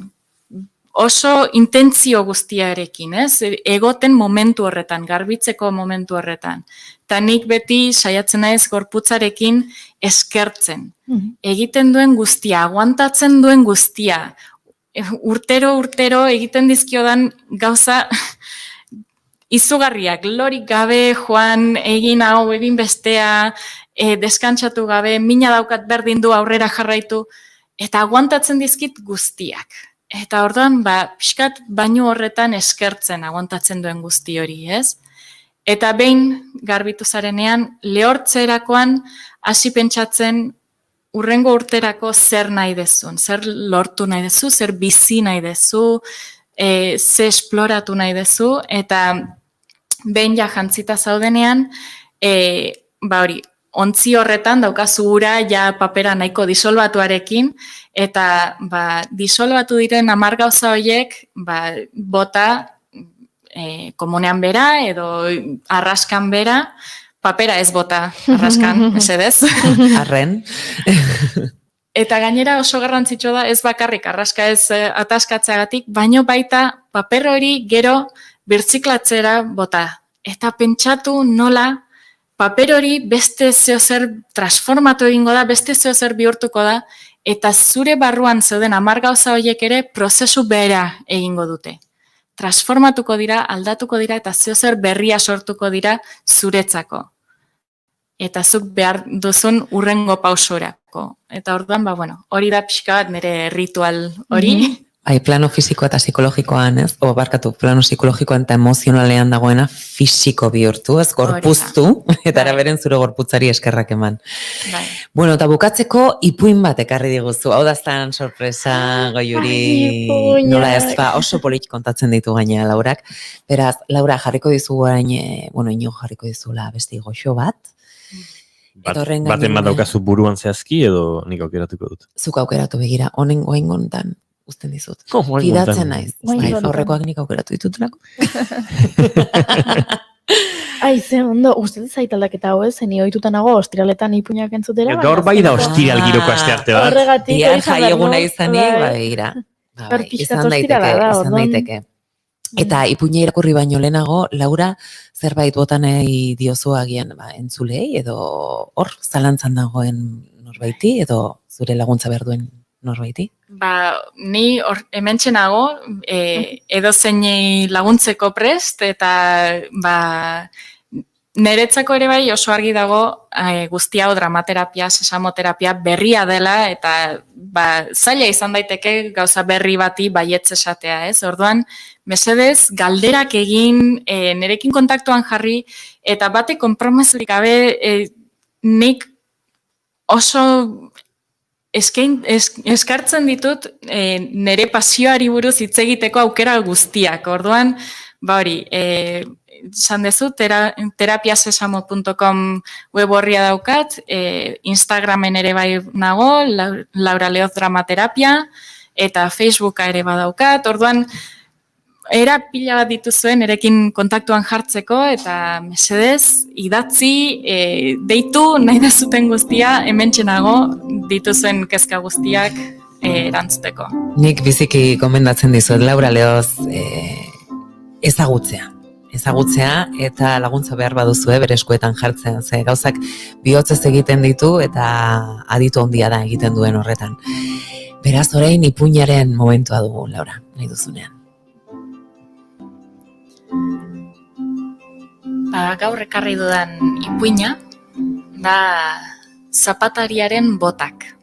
Oso intentzio guztiarekin, ez? Egoten momentu horretan, garbitzeko momentu horretan. Eta nik beti saiatzen naiz gorputzarekin eskertzen. Egiten duen guztia, aguantatzen duen guztia. Urtero egiten dizkiodan gauza izugarriak, lorik gabe, joan, egin hau, egin bestea, deskantsatu gabe, mina daukat berdin du aurrera jarraitu, eta aguantatzen dizkit guztiak. Eta orduan, pixkat baino horretan eskertzen aguantatzen duen guzti hori, ez? Eta behin garbitu zarenean, lehortzerakoan hasi pentsatzen urrengo urterako zer nahi dezun, zer lortu nahi dezu, zer bizi nahi dezu, ze esploratu nahi dezu, eta behin ja jantzita zaudenean, hori, ontzi horretan daukazu ura ja papera nahiko disolbatuarekin, eta disolbatu diren 10 gauza horiek bota komunean bera edo arraskan bera, papera ez bota arraskan, mesedez. Arren. Eta gainera oso garrantzitsua da ez bakarrik arraska ez ataskatzeagatik, baino baita paper hori gero birtziklatzera bota. Eta pentsatu nola paper hori beste zeozer transformatu egingo da, beste zeozer bihurtuko da, eta zure barruan zeuden 10 gauza horiek ere prozesu bera egingo dute. Transformatuko dira, aldatuko dira, eta zeozer berria sortuko dira zuretzako. Eta zuk behar duzun urrengo pausorako. Eta orduan, hori da pixka bat nire ritual hori. Plano fisiko eta psikologikoan, ez? Plano psikologikoan eta emozionalean dagoena fisiko bihurtu, ez? Gorpuztu, eta araberen zure gorputzari eskerrak eman. Bueno, eta bukatzeko ipuin bat ekarri diguzu. Hau daztan sorpresa, Goiuri, nola ez, oso polit kontatzen ditu gaina Laurak. Beraz, Laura, jarriko dizu orain, ino jarriko dizula beste goxo bat. Baten bat daukazu buruan zehazki edo nik aukeratuko dut? Zuk aukeratu begira, honen goingontan. Usten dizut. Fidatzen naiz. Horrekoak nik aukeratu ditutelako. Ze ondo, uste zait aldaketa hau ez, zeni ohituta nago ostiraletan ipuinak entzutera. Gaur bai da ostiral giroko astearte bat. Horregatik. Ian jaieguna izanik, izan daiteke. Eta ipuina irakurri baino lehenago, Laura, zerbait bota nahi diozu agian entzulei, edo hor zalantzan dagoen norbaiti, edo zure laguntza behar duen norbaiti? Ni hementxenago edo zeinei laguntzeko prest, eta niretzako ere bai oso argi dago guzti hau dramaterapia, sesamoterapia berria dela, eta zaila izan daiteke gauza berri bati baietz esatea, ez? Orduan, mesedez, galderak egin, nirekin kontaktuan jarri, eta bate konpromesurik gabe nik oso eskartzen ditut nire pasioari buruz hitz egiteko aukera guztiak. Orduan, hori, esan dezu, terapiasesamo.com web horria daukat, Instagramen ere bai nago, Laura Leoz Dramaterapia, eta Facebooka ere badaukat. Orduan, era pila bat dituzuen erekin kontaktuan jartzeko, eta mesedez, idatzi, deitu nahi dezuten guztia, hementxenago dituzuen kezka guztiak erantzuteko. Nik biziki gomendatzen dizuet, Laura Leoz, ezagutzea eta laguntza behar baduzue bere eskuetan jartzea. Ze gauzak bihotzez egiten ditu eta aditu handia da egiten duen horretan. Beraz, orain ipuinaren momentua dugu, Laura, nahi duzunean. Gaur ekarri dudan ipuina da zapatariaren botak.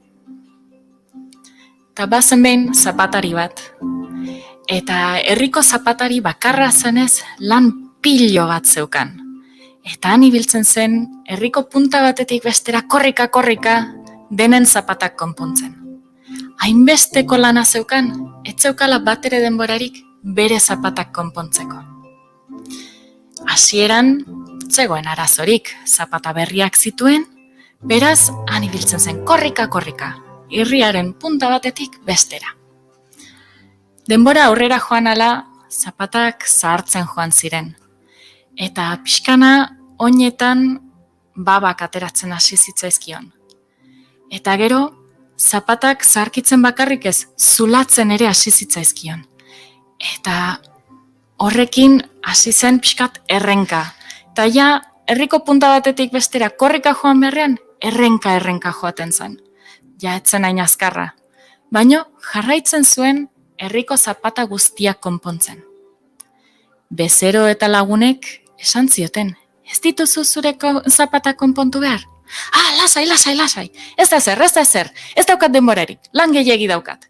Eta bazen behin zapatari bat. Eta herriko zapatari bakarra zenez lan pilo bat zeukan. Eta han ibiltzen zen herriko punta batetik bestera korrika denen zapatak konpontzen. Hainbesteko lana zeukan, ez zeukala batere denborarik bere zapatak konpontzeko. Hasieran zegoen arazorik, zapata berriak zituen, beraz han ibiltzen zen korrika, irriaren punta batetik bestera. Denbora aurrera joan ala, zapatak zahartzen joan ziren. Eta pixkana oinetan babak ateratzen hasi zitzaizkion. Eta gero, zapatak zaharkitzen bakarrik ez, zulatzen ere hasi zitzaizkion. Eta horrekin hasi zen pixkat errenka. Eta ja, herriko punta batetik bestera korrika joan beharrean, errenka joaten zen. Ja, etzen hain azkarra. Baino, jarraitzen zuen herriko zapata guztiak konpontzen. Bezero eta lagunek esan zioten, ez dituzu zureko zapata konpontu behar? Lasai, ez da ezer, ez daukat denborarik, lan gehiegi daukat.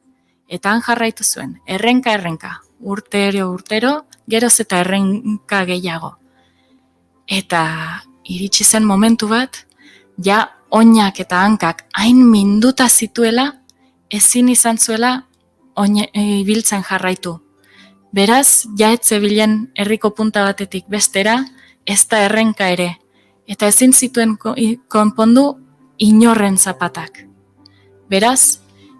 Eta han jarraitu zuen, errenka, urtero, geroz eta errenka gehiago. Eta iritsi zen momentu bat, ja oinak eta hankak hain minduta zituela, ezin izan zuela ibiltzen jarraitu. Beraz, ja ez zebilen herriko punta batetik bestera, ez da errenka ere, eta ezin zituen konpondu inorren zapatak. Beraz,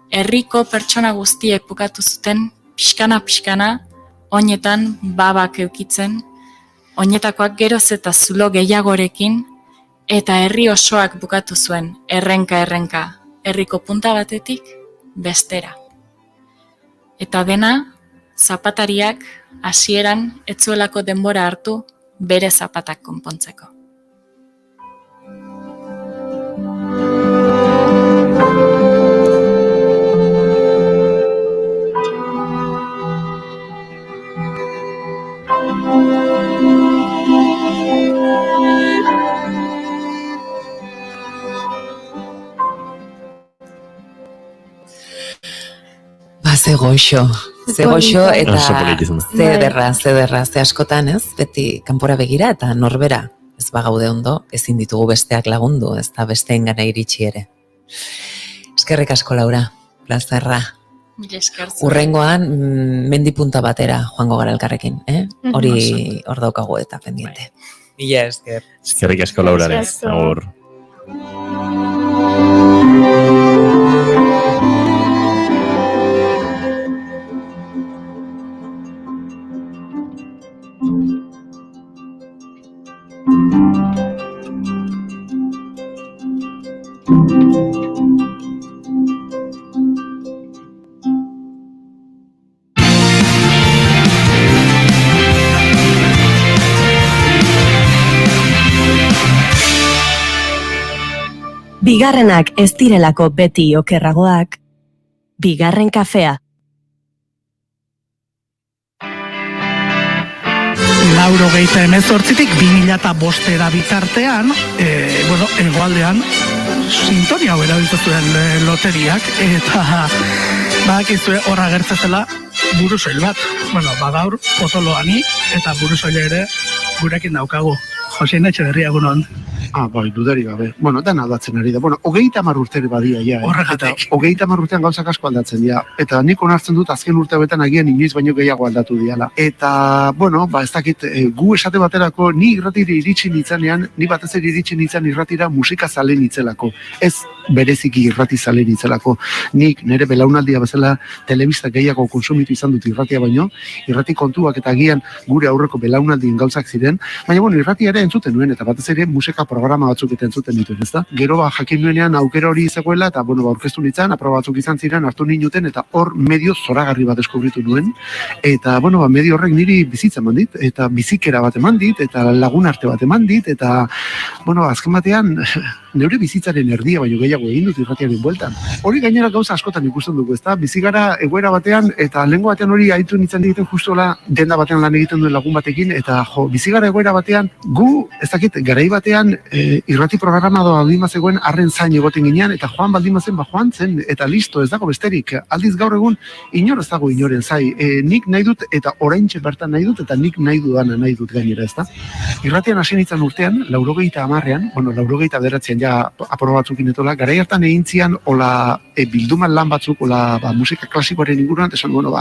herriko pertsona guztiek bukatu zuten pixkana, oinetan babak eukitzen, oinetakoak geroz eta zulo gehiagorekin, eta herri osoak bukatu zuen errenka, herriko punta batetik bestera. Eta dena, zapatariak hasieran ez zuelako denbora hartu bere zapatak konpontzeko. Ze goxo eta Oso polita izan da. ze ederra, ze askotan ez, beti kanpora begira eta norbera. Ez bagaude ondo, ezin ditugu besteak lagundu, ez da besteengana iritsi ere. Eskerrik asko, Laura, plazerra. Mila esker. Urrengoan, mendipunta batera joango gara elkarrekin, Hori hor daukagu eta pendiente. Mila esker. Eskerrik asko Lauraren. Agur. Bigarrenak ez direlako beti okerragoak, bigarren kafea. Lauro geita 2005 bitartean, hegoaldean, sintonia hau erabiltu zuen loteriak, eta badakizue horra gertzezela burusoil bat. Gaur potoloani eta burusoile ere gurekin daukagu. Josein Etxeberria, egunon. Bai, dudari gabe. Bueno, dena aldatzen ari da. Bueno, 30 urte badia, ja. Horregatik. 30 urtean gauzak asko aldatzen dira. Eta nik onartzen dut azken urte betan agian inoiz baino gehiago aldatu diala. Eta, bueno, ez dakit, gu esate baterako, ni irratira iritsi nitzanean, ni batez ere iritsi nitzan irratira musika zale nitzelako. Ez bereziki irrati zale nitzelako. Nik nire belaunaldia bezala telebista gehiago konsumitu izan dut irratia baino, irrati kontuak eta agian gure aurreko belaunaldien gauzak ziren, baina bueno, irratia ere entzuten nuen, eta batez ere musika programa batzuk eta entzuten dituen, ezta? Gero jakin nuenean aukera hori zegoela, eta bueno, aurkeztu nintzen, aproba batzuk izan ziren, hartu ninuten, eta hor medio zoragarri bat deskubritu nuen, eta bueno, medio horrek niri bizitza eman dit, eta bizikera bat eman dit, eta lagun arte bat eman dit, eta bueno, azken batean, neure bizitzaren erdia baino gehiago egin dut irratiaren bueltan. Hori gainera gauza askotan ikusten dugu, ezta? Bizigara egoera batean, eta lehengo batean hori aitu nintzen egiten justola, denda batean lan egiten duen lagun batekin, eta bizigara egoera batean, gu, ez dakit, garai batean, irrati programa baldin bazegoen arren zain egoten ginean, eta joan baldin bazen, joan zen, eta listo, ez dago besterik. Aldiz gaur egun, inor ez dago inoren zai. Nik nahi dut, eta oraintxe bertan nahi dut, eta nik nahi dudana nahi dut gainera, ezta? Irratian hasi nintzen urtean, 90an, bueno, 90 ja aporo batzukin etola, garai hartan egin zian, hola bilduman lan batzuk, hola musika klasikoaren inguruan, esan, bueno,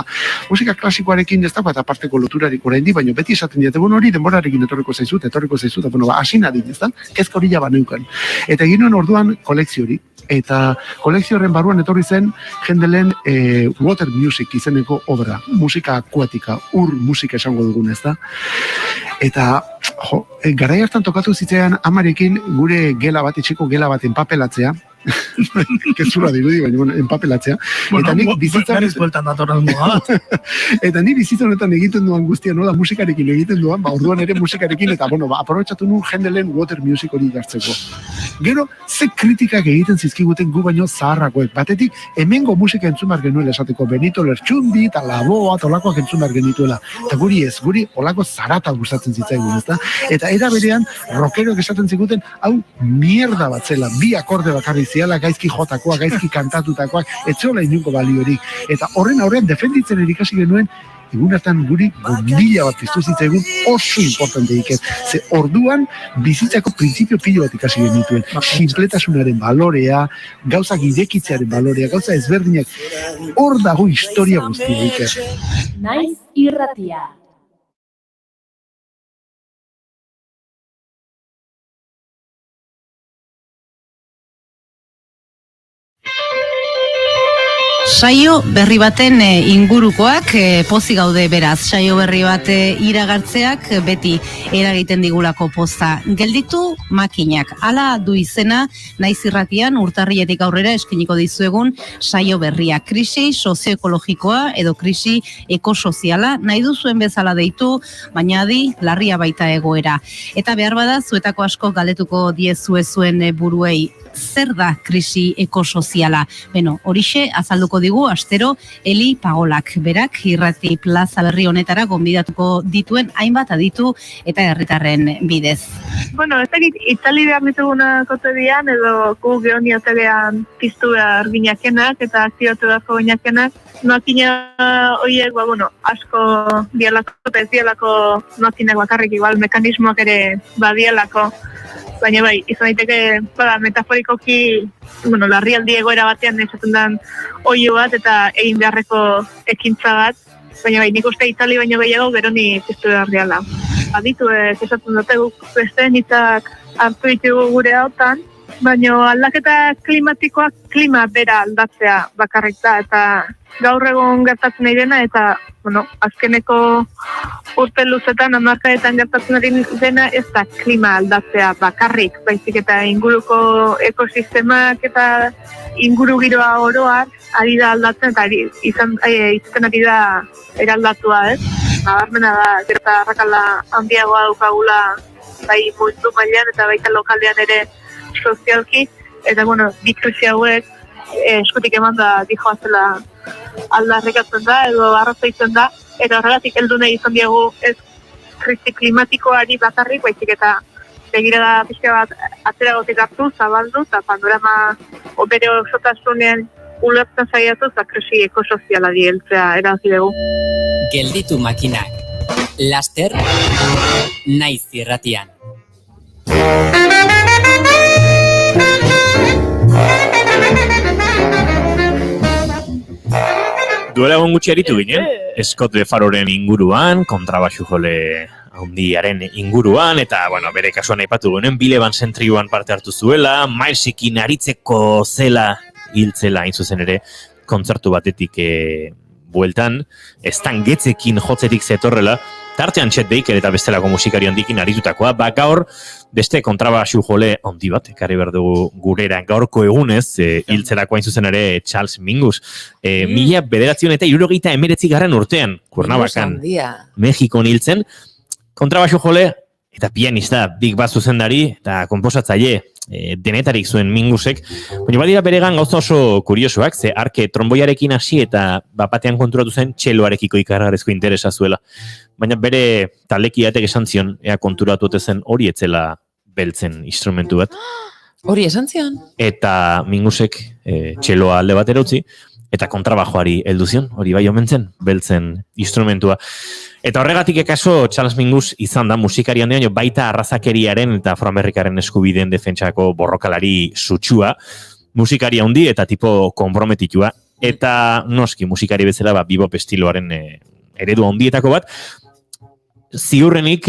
musika klasikoarekin ez dago eta parteko loturarik oraindik, baina beti esaten diate, bueno, hori denborarekin etorriko zaizut, eta bueno, hasi nadin, ez da? Kezka hori jaba neukan. Eta egin nuen orduan kolekzio hori, eta kolekzio horren barruan etorri zen jendelen water music izeneko obra, musika akuatika, ur musika esango dugun, ez da? Eta, garai hartan tokatu zitzaidan amarekin gure gela bat, etxeko gela bat enpapelatzea, kezura dirudi, baina enpapelatzea. Eta nik bizitzan... Eta nik bizitzan honetan egiten duan guztia, nola musikarekin egiten duan, orduan ere musikarekin, eta bueno, aprobetxatu nuen jendelen water music hori jartzeko. Gero, ze kritikak egiten zizkiguten gu baino zaharrakoek. Batetik, hemengo musika entzumar genuela esateko, Benito Lertxundi, eta Laboa, eta olakoak entzumar genituela. Eta guri ez, guri olako zarata gustatzen zitzaigun, ezta? Eta era berean, rockeroek esaten ziguten, hau mierda bat zela, bi akorde bakarri ziala, gaizki jotakoak, gaizki kantatutakoak, etxola inungo baliorik. Eta horren aurrean defenditzen erikasi genuen, egun hartan guri gondila bat piztu zitzaigun oso importante iket. Ze orduan bizitzako printzipio pilo bat ikasi genituen. Sinpletasunaren balorea, gauzak irekitzearen balorea, gauza ezberdinak. Hor dago historia guztia iket. Naiz irratia. Saio berri baten ingurukoak pozik gaude beraz. Saio berri bat iragartzeak beti eragiten digulako poza. Gelditu makinak. Hala du izena Naiz irratian urtarriletik aurrera eskiniko dizuegun saio berria. Krisi sozioekologikoa edo krisi ekosoziala nahi duzuen bezala deitu, baina adi larria baita egoera. Eta behar bada zuetako asko galdetuko diezue zuen buruei. Zer da krisi ekosoziala? Beno, horixe azalduko digu astero Eli Pagolak. Berak irrati plaza berri honetara gonbidatuko dituen hainbat aditu eta herritarren bidez. Bueno, ez dakit itzali behar dituguna kotedian edo gu geoni hotelean piztu behar ginakenak eta aktibatu beharko ginakenak. Makina horiek, asko dialako eta ez dialako makinak bakarrik igual mekanismoak ere badialako. Baina bai, izan daiteke metaforikoki, larrialdi egoera batean esaten den oihu bat eta egin beharreko ekintza bat. Baina bai, nik uste itzali baino gehiago geroni piztu behar diala. Aditu esaten dute guk beste nitzak hartu ditugu gure hautan, baina aldaketa klimatikoak klima bera aldatzea bakarrik da eta gaur egun gertatzen nahi dena eta azkeneko urte luzetan hamarkadetan gertatzen ari dena ez da klima aldatzea bakarrik, baizik eta inguruko ekosistemak eta inguru giroa oroar ari da aldatzen eta izaten ari da eraldatua, ez? Nabarmena da, gerta arrakala handiagoa daukagula bai mundu mailan eta baita lokalean ere sozialki, eta bi krisi hauek eskutik eman da dijoazela aldarrikatzen da edo arrazoitzen da, eta horregatik heldu nahi izan diegu ez krisi klimatikoari bakarrik, baizik eta begirada pixka bat atzeragotik hartu, zabaldu, eta panorama bere osotasunean ulertzen saiatu, eta krisi ekosozialari heltzea erabaki dugu. Gelditu makinak. Laster, Naiz irratian. Duela egon gutxi aritu ginen, Scott DeFaroren inguruan, kontrabaxu jole handiaren inguruan, eta, bueno, bere kasuan aipatu genen, Bill Evans trioan parte hartu zuela, Milesekin aritzeko zela, hiltzela hain zuzen ere, kontzertu batetik bueltan, Stan Getzekin jotzetik zetorrela, tartean Chet Baker eta bestelako musikari handikin aritutakoa, gaur beste kontrabaxu jole handi bat, ekarri behar dugu gurera gaurko egunez, hiltzerako hain zuzen ere Charles Mingus. 1979 urtean, Cuernavacan, Mexikon hiltzen, kontrabaxu jole eta pianista, Big Bass zuzendari eta konposatzaile denetarik zuen Mingusek. Baina badira beregan gauza oso kuriosoak, ze arke tromboiarekin hasi eta bapatean konturatu zen txeloarekiko ikargarezko interesa zuela. Baina bere taldekiatek esan zion, ea konturatu zen hori etzela beltzen instrumentu bat. Hori esan zion? Eta Mingusek txeloa alde batera utzi, eta kontrabajoari heldu zion, hori bai omen zen, beltzen instrumentua. Eta horregatik ekaso Charles Mingus izan da musikari handian, baita arrazakeriaren eta afroamerikaren eskubideen defentsako borrokalari sutsua, musikari handi eta tipo konprometitua, eta noski musikari bezala bebop estiloaren eredu handietako bat, ziurrenik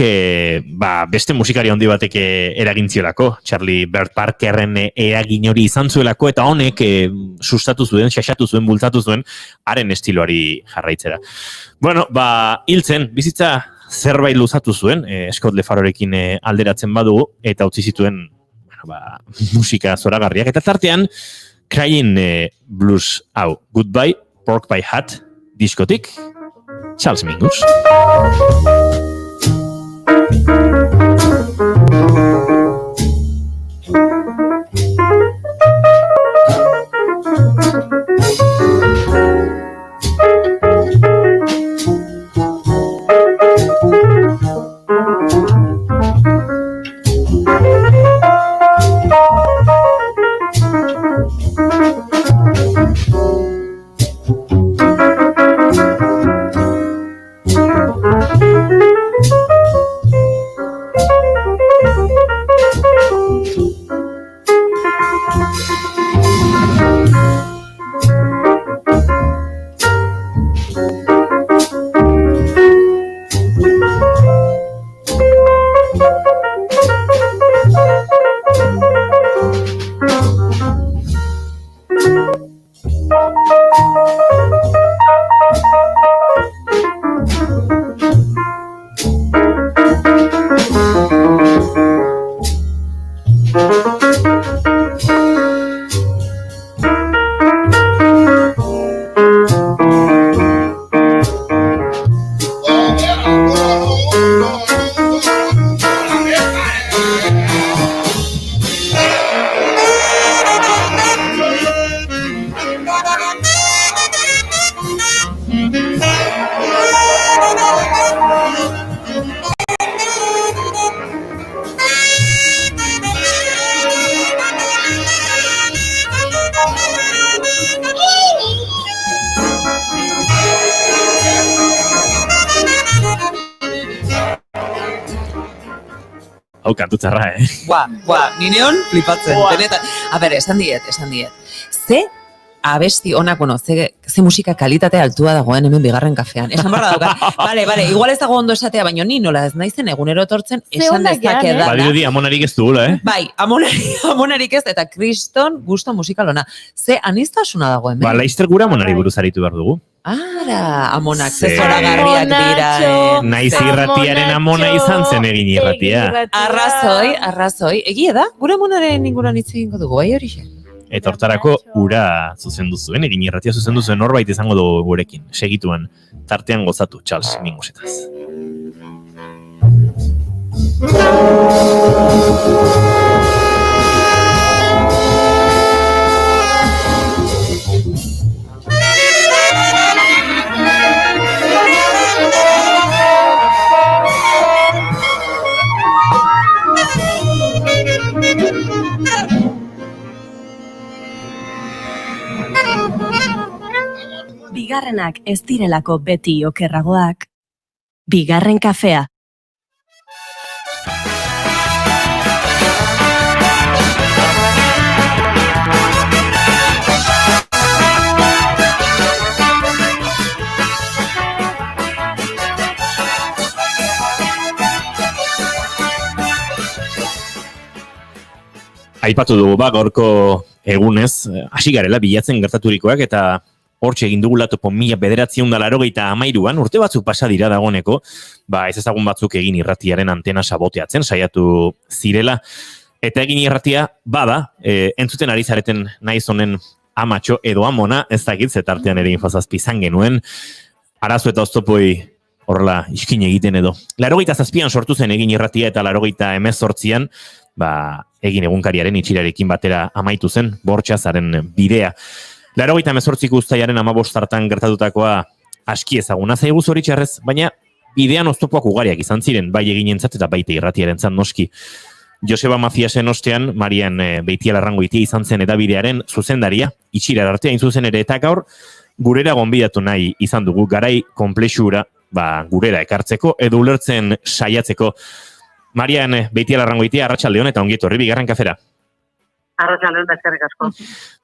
beste musikari handi batek eragintziolako, Charlie Bird Parkerren eragin hori izan zuelako, eta honek sustatu zuen, xaxatu zuen, bultzatu zuen, haren estiloari jarraitzera. Bueno, hiltzen, bizitza zerbait luzatu zuen, Scott DeFarorekin alderatzen badugu, eta utzi zituen musika zoragarriak, eta tartean, Crying Blues hau, Goodbye, Pork Pie Hat, diskotik, Charles Mingus. Hau kantutzarra, Nineon flipatzen. A ber, esan diet. Ze abesti honak, ze musika kalitate altua dagoen hemen bigarren kafean. Esan barra daukat. Bale, igual ez dago ondo esatea, baina ni nola ez naizen egunero etortzen, esan dezake da. Badirudi amonarik ez dugula, Bai, amonarik ez, eta kriston gusto musikalona. Ze anistasuna dago hemen. Laizter gura amonari buruz aritu behar dugu. Ara, amonak, ze zoragarriak dira. Naiz irratiaren amona izan zen egin irratia. Arrazoi. Egia da, gure amonaren inguruan hitz egingo dugu, bai hori xe. Eta hortarako ura zuzendu zuen, egin irratia zuzendu zuen norbait izango dugu gurekin. Segituan, tartean gozatu, Charles Mingusetaz. Bigarrenak ez direlako beti okerragoak. Bigarren kafea. Aipatu dugu gaurko egunez, hasi garela bilatzen gertaturikoak eta hortxe egin dugula topo 1983an, urte batzuk pasa dira dagoeneko, ez ezagun batzuk egin irratiaren antena saboteatzen, saiatu zirela, eta egin irratia bada, entzuten ari zareten naiz honen amatxo edo amona, ez dakit, zetartean ere infozazpi izan genuen, arazo eta oztopoi horrela iskin egiten edo. 87an sortu zen egin irratia eta 88an, egin egunkariaren itxirarekin batera amaitu zen, Bortxazaren bidea. 88ko uztailaren 15 hartan gertatutakoa aski ezaguna zaigu zoritxarrez, baina bidean oztopoak ugariak izan ziren, bai eginentzat eta baite irratiarentzat noski. Joseba Maciasen ostean, Marian Beitialarrangoitia izan zen edabidearen zuzendaria, itxirar artea hain zuzen ere, eta gaur gurera gonbidatu nahi izan dugu, garai konplexura, gurera ekartzeko, edo ulertzen saiatzeko. Marian Beitialarrangoitia, arratsaldeon eta ongi etorri bigarren kafera. Arratsaldeon da eskerrik asko.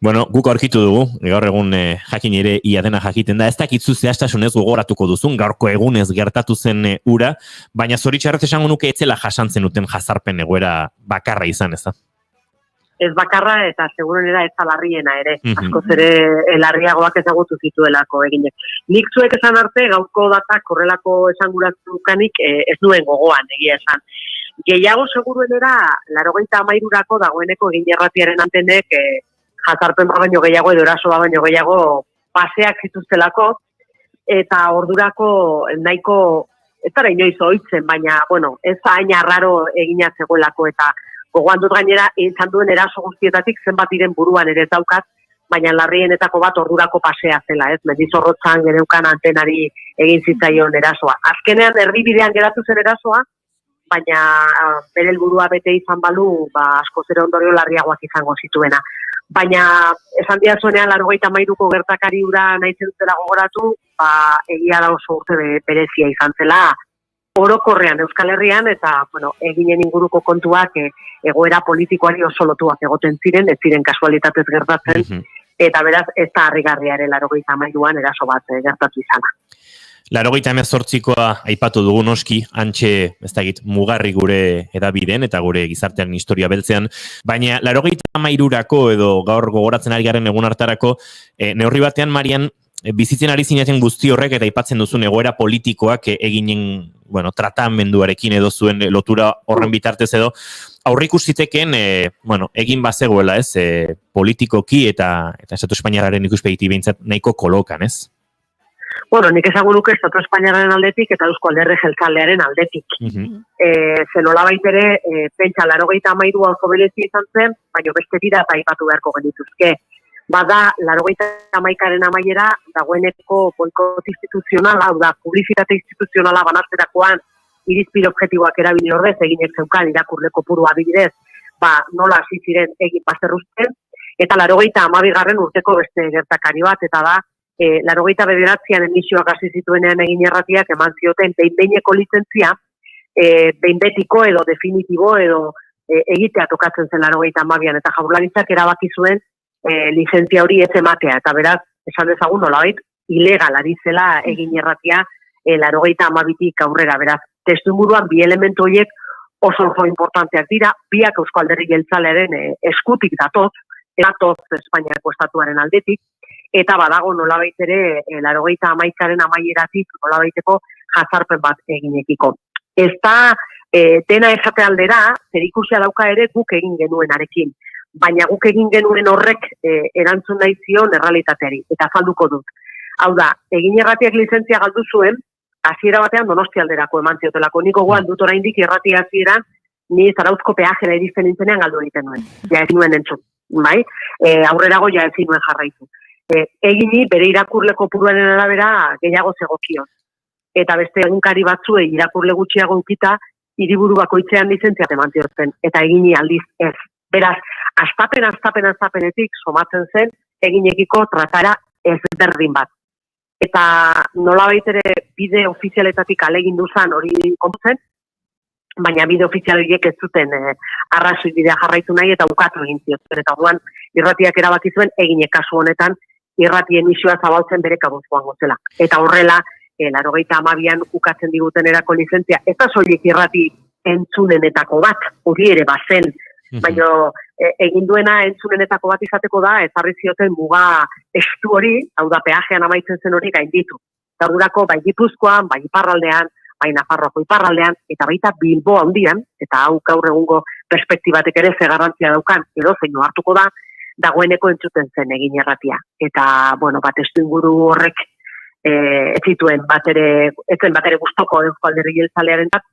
Bueno, guk aurkitu dugu, gaur egun jakin ere ia dena jakiten da, ez dakitzu zehaztasunez gogoratuko duzun, gaurko egunez gertatu zen ura, baina zoritxarrez esango nuke etzela jasantzen duten jazarpen egoera bakarra izan, ez da? Ez bakarra eta seguruenera ez larriena ere, askoz ere larriagoak ezagutu zituelako eginek. Nik zuek esan arte, gaurko datak horrelako esanguratzukanik ez duen gogoan egia esan. Gehiago seguruenera, 83rako dagoeneko egin irratiaren antenek jazarpen baino gehiago edo eraso baino gehiago paseak zituztelako, eta ordurako nahiko, ez dara inoiz ohitzen, baina, ez hain arraro egina zegoelako eta gogoan dut gainera, izan duen eraso guztietatik zenbat diren buruan ere ez daukat, baina larrienetako bat ordurako pasea zela, ez? Mendizorrotzan geneukan antenari egin zitzaion erasoa. Azkenean erdibidean geratu zen erasoa, baina bere helburua bete izan balu, askoz ere ondorio larriagoak izango zituena. Baina esan diazuenean 83ko gertakari hura nahi zenutela gogoratu, egia da oso urte berezia izan zela, orokorrean Euskal Herrian eta eginen inguruko kontuak egoera politikoari oso lotuak egoten ziren, ez ziren kasualitatez gertatzen, eta beraz ez da harrigarria ere 83an eraso bat gertatu izana. 88koa aipatu dugu noski, antxe, ez dakit, mugarri gure edabideen eta gure gizartean historia beltzean, baina 83ko edo gaur gogoratzen ari garen egun hartarako, neurri batean, Marian, bizitzen ari zinaten guzti horrek eta aipatzen duzun egoera politikoak eginen, tratamenduarekin edo zuen lotura horren bitartez edo, aurrikus zitekeen, egin bazegoela, ez, politikoki eta Estatu Espainiarraren ikuspegiti behintzat nahiko kolokan, ez? Nik esango nuke Estatu Espainiarraren aldetik eta Eusko Alderdi Jeltzalearen aldetik. Zenolabait ere, pentsa 83 oso berezi izan zen, baina beste dira eta aipatu beharko genituzke. Bada, 81aren amaiera, dagoeneko boikot instituzionala, publizitate instituzionala banatzerakoan irizpide objektiboak erabili ordez, eginek zeukan irakurle kopuru adibidez, nola hasi ziren egin bazterruzten, eta 82garren urteko beste gertakari bat, eta da, 89an emisioak hasi zituenean egin irratiak eman zioten behin-behineko lizentzia, behin-betiko edo definitibo edo egitea tokatzen zen 82an, eta Jaurlaritzak erabaki zuen lizentzia hori ez ematea, eta beraz, esan dezagun nolabait, ilegal ari zela egin irratia 82tik aurrera, beraz, testuinguruan bi elementu horiek oso importanteak dira, biak Eusko Alderdi Jeltzalearen eskutik datoz Espainiako estatuaren aldetik, eta badago nolabait ere 81aren amaieratik nolabaiteko jazarpen bat eginekiko. Ez da, dena esate aldera, zerikusia dauka ere guk egin genuenarekin. Baina guk egin genuen horrek erantzun nahi zion errealitateari, eta azalduko dut. Hau da, egin irratiak lizentzia galdu zuen, hasiera batean Donostia alderako eman ziotelako. Niko goan dut oraindik irratia hasieran, ni Zarauzko peajera iristen nintzenean galdu egiten nuen. Ja ez nuen entzun, bai? Aurrerago ja ez nuen jarraitu. Egini bere irakurle kopuruaren arabera gehiago zegokion. Eta beste egunkari batzuei irakurle gutxiago ukita, hiriburu bakoitzean lizentzia eman zioten, eta egini aldiz ez. Beraz, astapenetik somatzen zen eginekiko tratara ezberdin bat. Eta nolabait ere bide ofizialetatik alegin duzan hori kontutzen, baina bide ofizialiek ez zuten arrazoi bidea jarraitu nahi eta ukatu egin zioten. Eta orduan irratiak erabaki zuen eginek kasu honetan irrati emisioa zabaltzen bere kabuz joango zela. Eta horrela, 82an ukatzen diguten erako lizentzia, eta soilik irrati entzunenetako bat, hori ere bazen Baina egin duena entzunenetako bat izateko da, ezarri zioten muga estu hori, hau da peajean amaitzen zen hori gainditu. Eta gurako bai Gipuzkoan, bai iparraldean, bai Nafarroako iparraldean, eta baita Bilbo handian, eta hau gaur egungo perspektibatek ere ze garrantzia daukan, edo zein hartuko da, dagoeneko entzuten zen egin irratia. Eta, bueno, testu inguru horrek ez zen batere gustoko Eusko Alderdi Jeltzalearentzat,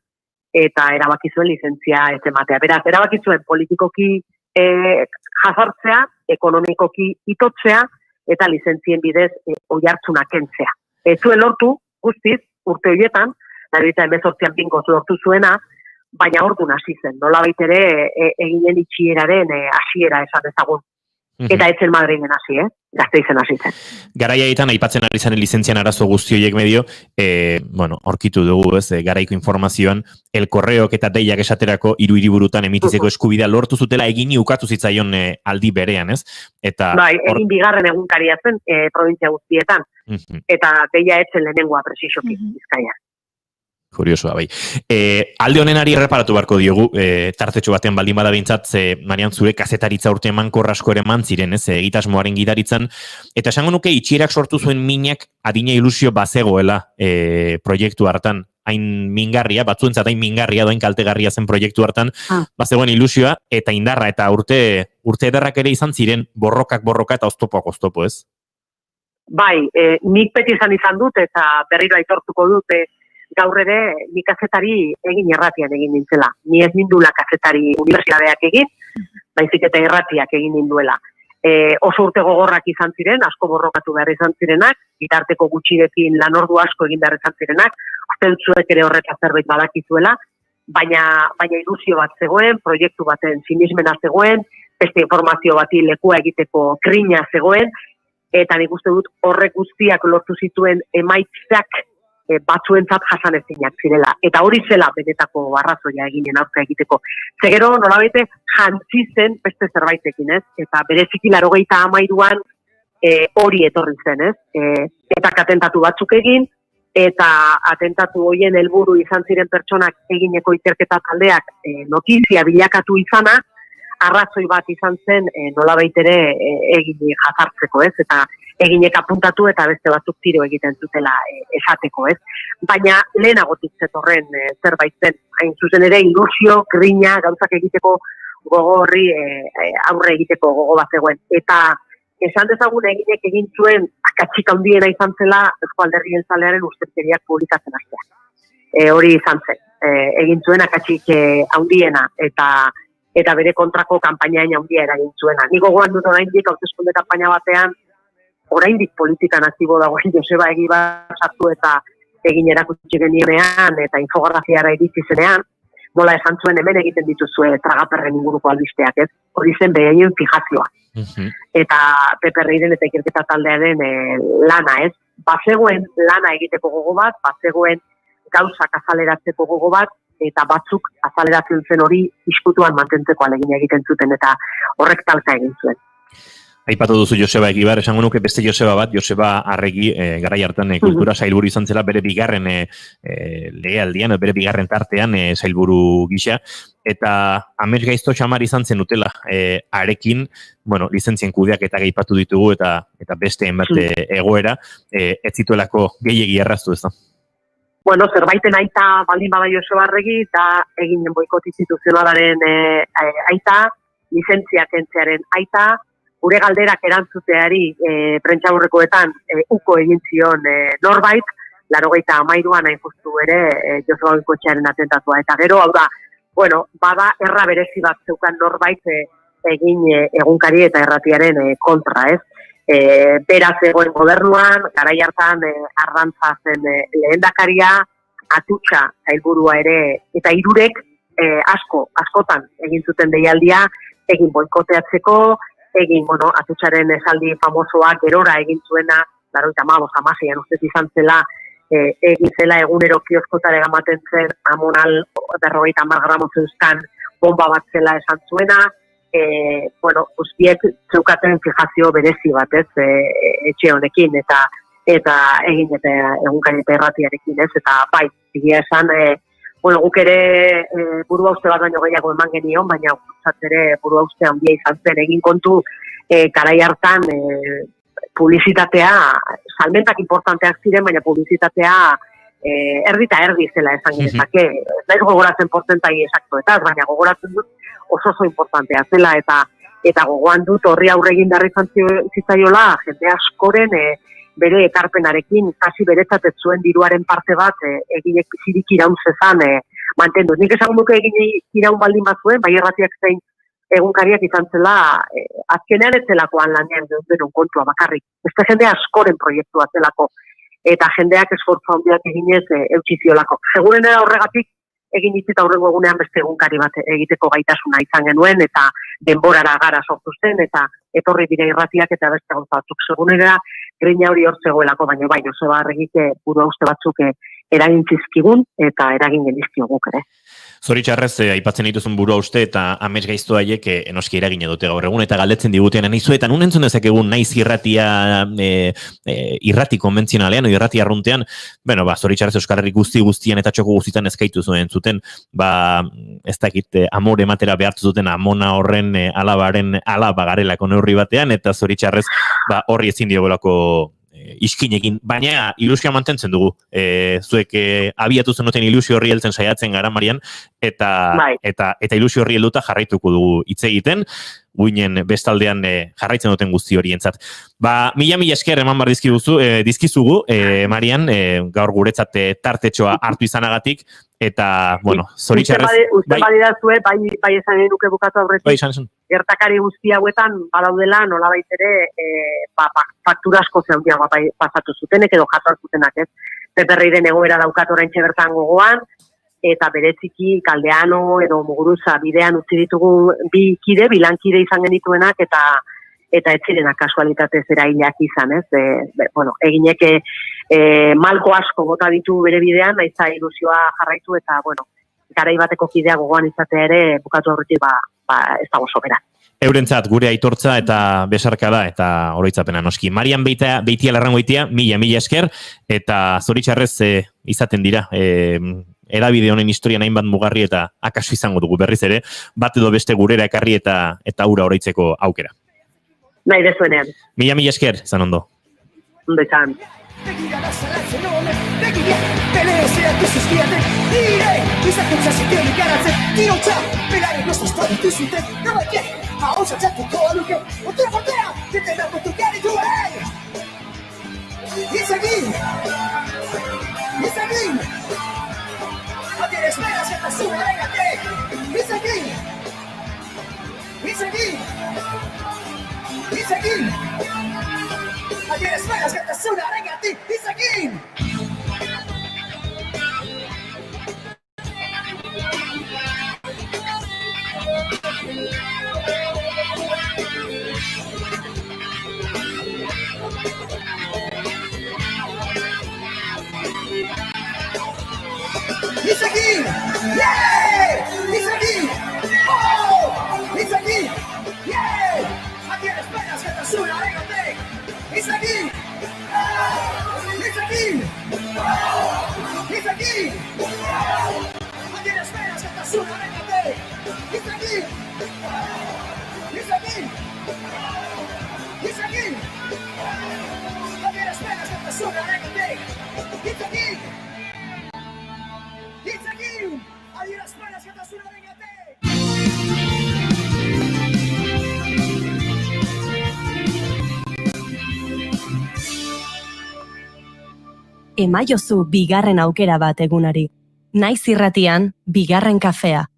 eta erabaki zuen lizentzia ez ematea. Beraz, erabaki zuen politikoki jazartzea, ekonomikoki itotzea, eta lizentzien bidez oihartzuna kentzea. Ez zuen lortu, guztiz, urte horietan, 2018an bingoz lortu zuena, baina ordun hasi zen, nolabait ere eginen itxieraren hasiera esan ezagun. Eta etzen Madrilen hasi, Gasteizen hasi zen. Garaiaetan aipatzen ari zaren lizentzian arazo guzti horiek medio, aurkitu dugu, garaiko informazioan, El Correok eta deiak esaterako hiru hiriburutan emititzeko eskubidea lortu zutela egini ukatu zitzaion aldi berean, ez? Eta bai, egin bigarren egunkaria zen provintzia guztietan. Eta deia etzen lehenengoa presisoki Bizkaian. Kuriosoa, bai. Alde honenari erreparatu beharko diogu, tartetxo batean baldin bada bintzat, Marian, zure kazetaritza urte emankorra asko ere ziren, egitasmoaren gidaritzan, eta esango nuke itxierak sortu zuen minak adina ilusio bazegoela proiektu hartan, hain mingarria, batzuentzat hain mingarria, doain kaltegarria zen proiektu hartan, bazegoen ilusioa, eta indarra, eta urte ederrak ere izan ziren borrokak eta oztopoak oztopo, ez? Bai, nik beti izan dut, eta berriro aitortuko dute, gaur ere, ni kazetari egin irratian egin nintzela. Ni ez nindula kazetari unibertsitateak egin, baizik eta irratiak egin ninduela. Oso urte gogorrak izan ziren, asko borrokatu behar izan zirenak, bitarteko gutxirekin lan ordu asko egin behar izan zirenak, uste dut zuek ere horreta zerbait badakizuela, baina ilusio bat zegoen, proiektu baten sinismena zegoen, beste informazio bati lekua egiteko krina zegoen, eta nik uste dut horrek guztiak lortu zituen emaitzak batzuentzat jasanezinak zirela. Eta hori zela benetako arrazoia eginen aurka egiteko. Zegero, nolabete, jantzi zen beste zerbaitekin, ez? Eta bereziki 93an hori etorri zen, ez? Eta atentatu batzuk egin, eta atentatu hoien helburu izan ziren pertsonak egineko ikerketa taldeak notizia bilakatu izana, arrazoi bat izan zen nolabait ere egin jazartzeko, ez? Eta eginek apuntatu eta beste batzuk tiro egiten zutela esateko, ez? Baina lehenagotik zetorren zerbait zen, hain zuzen ere ilusio, grina, gauzak egiteko gogo horri aurre egiteko gogo bat zegoen. Eta esan dezagun eginek egin zuen akatsik handiena izan zela Eusko Alderdi Jeltzalearen ustelkeriak publikatzen hastea. Hori izan zen, egin zuen akatsik handiena eta bere kontrako kanpainain handia eragin zuena. Ni gogoan dut oraindik hauteskunde kanpaina batean oraindik politikan aktibo dagoen Joseba Egibar sartu eta egin erakutsi genionean eta infografiara iritsi zenean, nola esan zuen hemen egiten dituzue tragaperren inguruko albisteak, ez? Hori zen behaien fijazioa. Eta peperreiren eta ikerketa taldearen lana, ez? Bazegoen lana egiteko gogo bat, bazegoen gauzak azaleratzeko gogo bat, eta batzuk azaleratzen zen hori iskutuan mantentzeko alegina egiten zuten, eta horrek talka egin zuen. Aipatu duzu Joseba Egibar, esango nuke beste Joseba bat, Joseba Arregi, garai hartan kultura sailburu izan zela bere bigarren legealdian, bere bigarren tartean sailburu gisa, eta amets gaizto xamar izan zen utela arekin, lizentzien kudeak eta gaipatu ditugu eta beste enbate egoera, ez zituelako gehiegi erraztu ez da. Zerbaiten aita baldin bada Joseba Arregi eta egin boikot instituzionalaren aita, lizentzia kentzearen aita, gure galderak erantzuteari prentsaurrekoetan uko egin zion norbait, 93an hain justu ere Joseba Goikotxearen atentatua. Eta gero, hau da, bada erra berezi bat zeukan norbait egin egunkari eta erratiaren kontra, ez? Beraz egoen gobernuan, garai hartan Arrantza zen lehendakaria, Atutxa sailburua ere, eta hirurek askotan egin zuten deialdia, egin boikoteatzeko, egin, Atutxaren esaldi famosoak gerora egin zuena, 95-an ustez izan zela, egin zela egunero kioskotara eramaten zen amonal 50 gramo zeuzkan bomba bat zela esan zuena, guztiek zeukaten fijazio berezi bat, ez, etxe honekin, eta egin eta egunkari eta erratiarekin, ez, eta bai, egia esan, bueno, guk ere burua uste bat baino gehiago eman genion, baina gutzat ere burua uste handia izan zen egin kontu garai hartan publizitatea, salmentak importanteak ziren, baina publizitatea erdi eta erdi zela esan genezake. Naiz gogoratzen porzentai esaktoetaz, baina gogoratzen dut oso importantea zela eta gogoan dut horri aurre egin darri zitzaiola jende askoren bere ekarpenarekin, kasi beretzat ez zuen diruaren parte bat eginek bizirik iraun zezan mantendu. Nik esan duke eginek iraun baldin bat zuen, bai erratiak zein egunkariak izan zela, azkenean ez zelakoan lanean denon kontua bakarrik. Beste jende askoren proiektua zelako, eta jendeak esfortzu handiak eginez eutxiziolako. Segurenera horregatik, egin itzita aurrengo egunean beste egunkari bat egiteko gaitasuna izan genuen, eta denborara gara sortu zen, eta etorri dira irratiak eta beste gauza batzuk. Segurenera, greina hori hor zegoelako, baina bai, oso egite burua uste batzuk eragin zizkigun eta eragin genizkio guk ere. Zoritxarrez, aipatzen dituzun burua uste eta amets gaizto haiek enoski eragin dute gaur egun, eta galdetzen digutean naizuetan, unentzun dezakegun naiz irratia irrati konbentzionalean, irrati arruntean, zoritxarrez Euskal Herri guztian eta txoko guztietan ezkaitu zuen zuten, ez dakit amore ematera behartu zuten amona horren alabaren alaba garelako neurri batean, eta zoritxarrez horri ezin diogolako iskinekin, baina ilusioa mantentzen dugu. Zuek abiatu zenuten ilusio horri heltzen saiatzen gara, Marian, eta ilusio horri helduta jarraituko dugu hitz egiten, guinen bestaldean jarraitzen duten guzti horientzat. Mila esker eman bar dizkizugu, Marian, gaur guretzat tartetxoa hartu izanagatik, eta, zoritxarrez... Uste badidazue, bai esan nuke bukatu aurretik, gertakari guzti hauetan badaudela nolabait ere faktura asko zehandiagoa pasatu zutenek edo jasoan zutenak, ez? Peperreiren egoera daukat oraintxe bertan gogoan, eta bereziki Kaldeano edo Muguruza bidean utzi ditugu bilankide izan genituenak, eta ez zirenak kasualitatez erailak izan, ez? Eginek malko asko bota ditu bere bidean, naiza ilusioa jarraitu, eta, garai bateko kidea gogoan izatea ere bukatu aurretik ez dago sobera. Eurentzat gure aitortza eta besarkada eta oroitzapena noski. Marian Beitia Larrangoitia, mila esker, eta zoritxarrez izaten dira, erabide honen historian hainbat mugarri eta akaso izango dugu berriz ere, bat edo beste gurera ekarri eta ura oroitzeko aukera. Nahi dezuenean. Mila esker, zan ondo. Ondo izan. Ayer esperas que te suene a ti, dice aquí. Dice aquí, yeah, dice aquí, oh, dice aquí, yeah. Ayer esperas que te suene a ti. It's aquí. It's aquí. It's aquí. No tienes penas que te suena, véngate. It's aquí. It's aquí. It's aquí. No tienes penas que te suena, véngate. It's aquí. It's aquí. Hay unas penas que te suena, véngate. Emaiozu bigarren aukera bat egunari. Naiz irratian, bigarren kafea.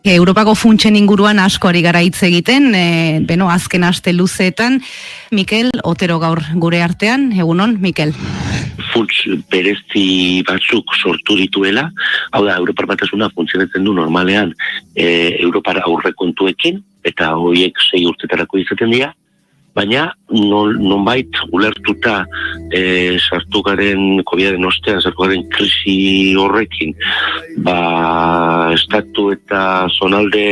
Europako funtsen inguruan asko ari gara hitz egiten, azken aste luzeetan. Mikel Otero gaur gure artean, egunon, Mikel. Funts berezi batzuk sortu dituela, hau da, Europar Batasuna funtzionatzen du normalean Europar aurrekontuekin, eta horiek 6 urtetarako izaten dira, baina nonbait ulertuta sartu garen COVID-aren ostean, sartu garen krisi horrekin, estatu eta zonalde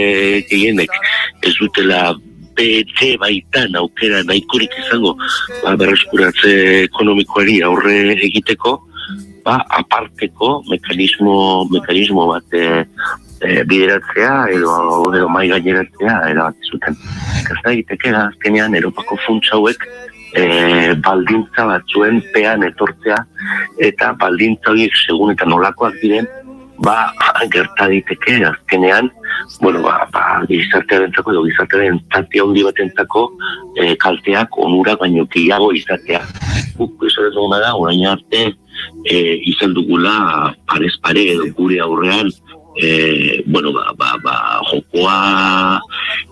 gehienek ez dutela urte baitan aukera nahikorik izango berreskuratze ekonomikoari aurre egiteko, aparteko mekanismo bat bideratzea edo mai gaineratzea erabaki zuten. Gerta egiteke da azkenean Europako funtsa hauek baldintza batzuen pean etortzea eta baldintza horiek segun eta nolakoak diren gerta daiteke azkenean gizartearentzako edo gizartearen zati handi batentzako kalteak onurak baino gehiago izatea. Guk esan duguna da, orain arte izan dugula parez pare edo gure aurrean jokoa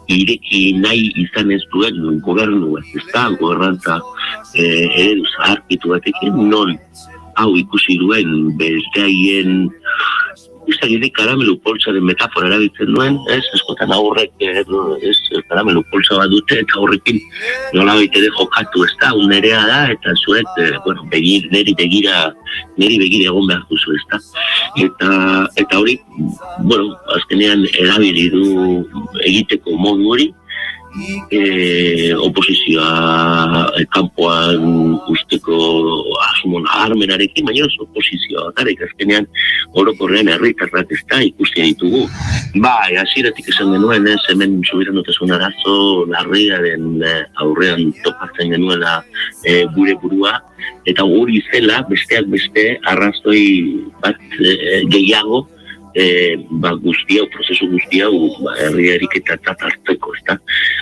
ireki nahi izan ez duen gobernu ez da, gobernantza eredu zaharkitu batekin, non hau ikusi duen besteaien izagirri karamelu poltsaren metafora erabiltzen duen, eskotan aurrek karamelu poltsa bat dute eta horrekin nola baitere jokatu ez da, nerea da eta zuet, neri begira egon behar duzu ez da. Eta hori, azkenean erabili du egiteko modu hori, oposizioa kanpoan usteko asumon armenarekin, baina oposizioa bakarrik azkenean orokorrean herritarrak ez da ikusten ditugu. Hasieratik esan genuen hemen subiranotasun arazo larriaren aurrean topatzen genuela gure burua, eta hori zela besteak beste arrazoi bat gehiago prozesu guztia herri eriketat hartzeko, ezta?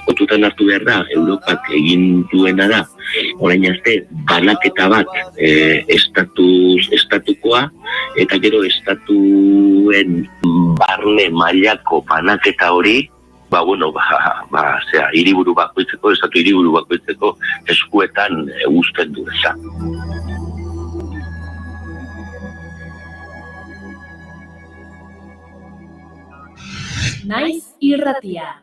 Kontutan hartu behar da, Europak egin duena da, orain arte banaketa bat estatukoa, eta gero estatuen barne mailako banaketa hori, hiriburu bakoitzeko, estatu hiriburu bakoitzeko eskuetan uzten du, ezta? Naiz irratia.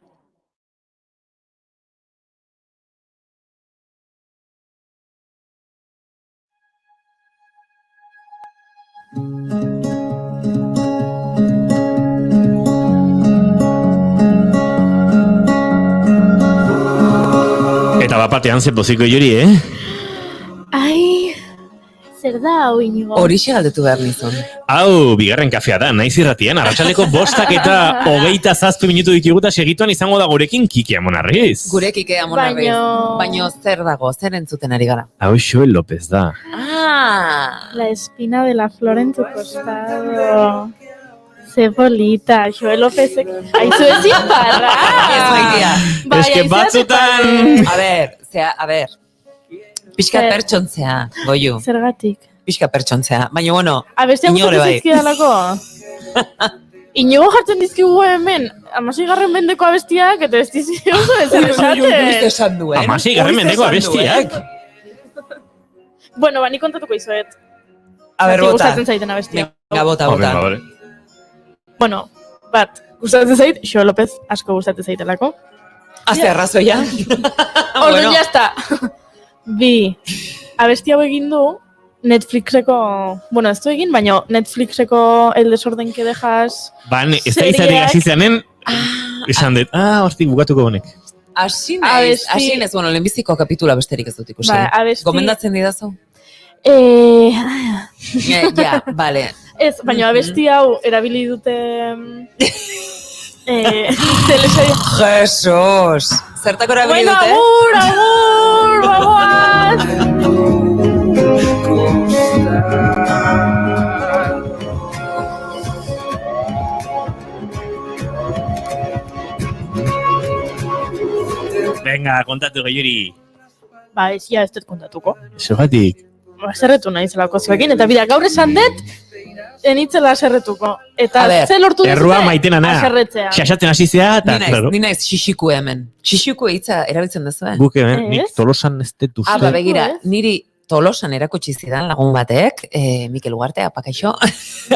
Eta bapatean zepoziko jori, Ai, zer da hau Inigo? Horixe galdetu behar nizun. Hau, bigarren kafea da, naiz irratian, arratsaleko 5:27 minutu ditugu eta segituan izango da gurekin Kike Amonarriz. Gure Kike Amonarriz. Baino zer dago, zer entzuten ari gara? Hau Joel López da. La espina de la flor en tu costado. Ze bolita, Joel López. Aizu ezin barra. Ez que batzutan... A ber, pixka pertsontzea, goiu. Zergatik? Pixka pertsontzea, baina bueno, abestia gustatzen zaizkidalako. Inigo jartzen dizkigu hemen, 16. mendeko abestiak, eta ez dizki oso ezer esaten. 16. mendeko abestiak? Bueno, ni kontatuko izuet. A ber, bota. Gustatzen zaiten abestiak. Bota. Bueno, gustatzen zait, Joel López asko gustatzen zaitelako. Haze arrazoia. Orduan jazta. 2. Abesti hau egin du Netflixeko, ez du egin, baina Netflixeko El desorden que dejas... Ez da izatik asizanen, esan dut, hortik bukatuko honek. Asi naiz, lehenbiziko kapitula besterik ez dut ikusi. Gomendatzen didazu? Ja, bale. Ez, baina abesti hau erabili dute... telesaio... Jesus! Zertako erabili dute? Agur, bagoaz! Venga, kontatu gehiuri. Ez dut kontatuko. Zergatik? Zerretu nahi zelako zuekin, eta bida, gaur esan dut, enitzela zerretuko. Eta ze lortu duzute, errua maitena na. Zerretzea. Xaxatzen hasi-zea, eta... Ni naiz xixiku hemen. Xixiku hitza erabiltzen duzu, Guk hemen, nik Tolosan ez dut uste. Begira, niri Tolosan erakutsi zidan lagun batek, Mikel Ugarte, apakaixo,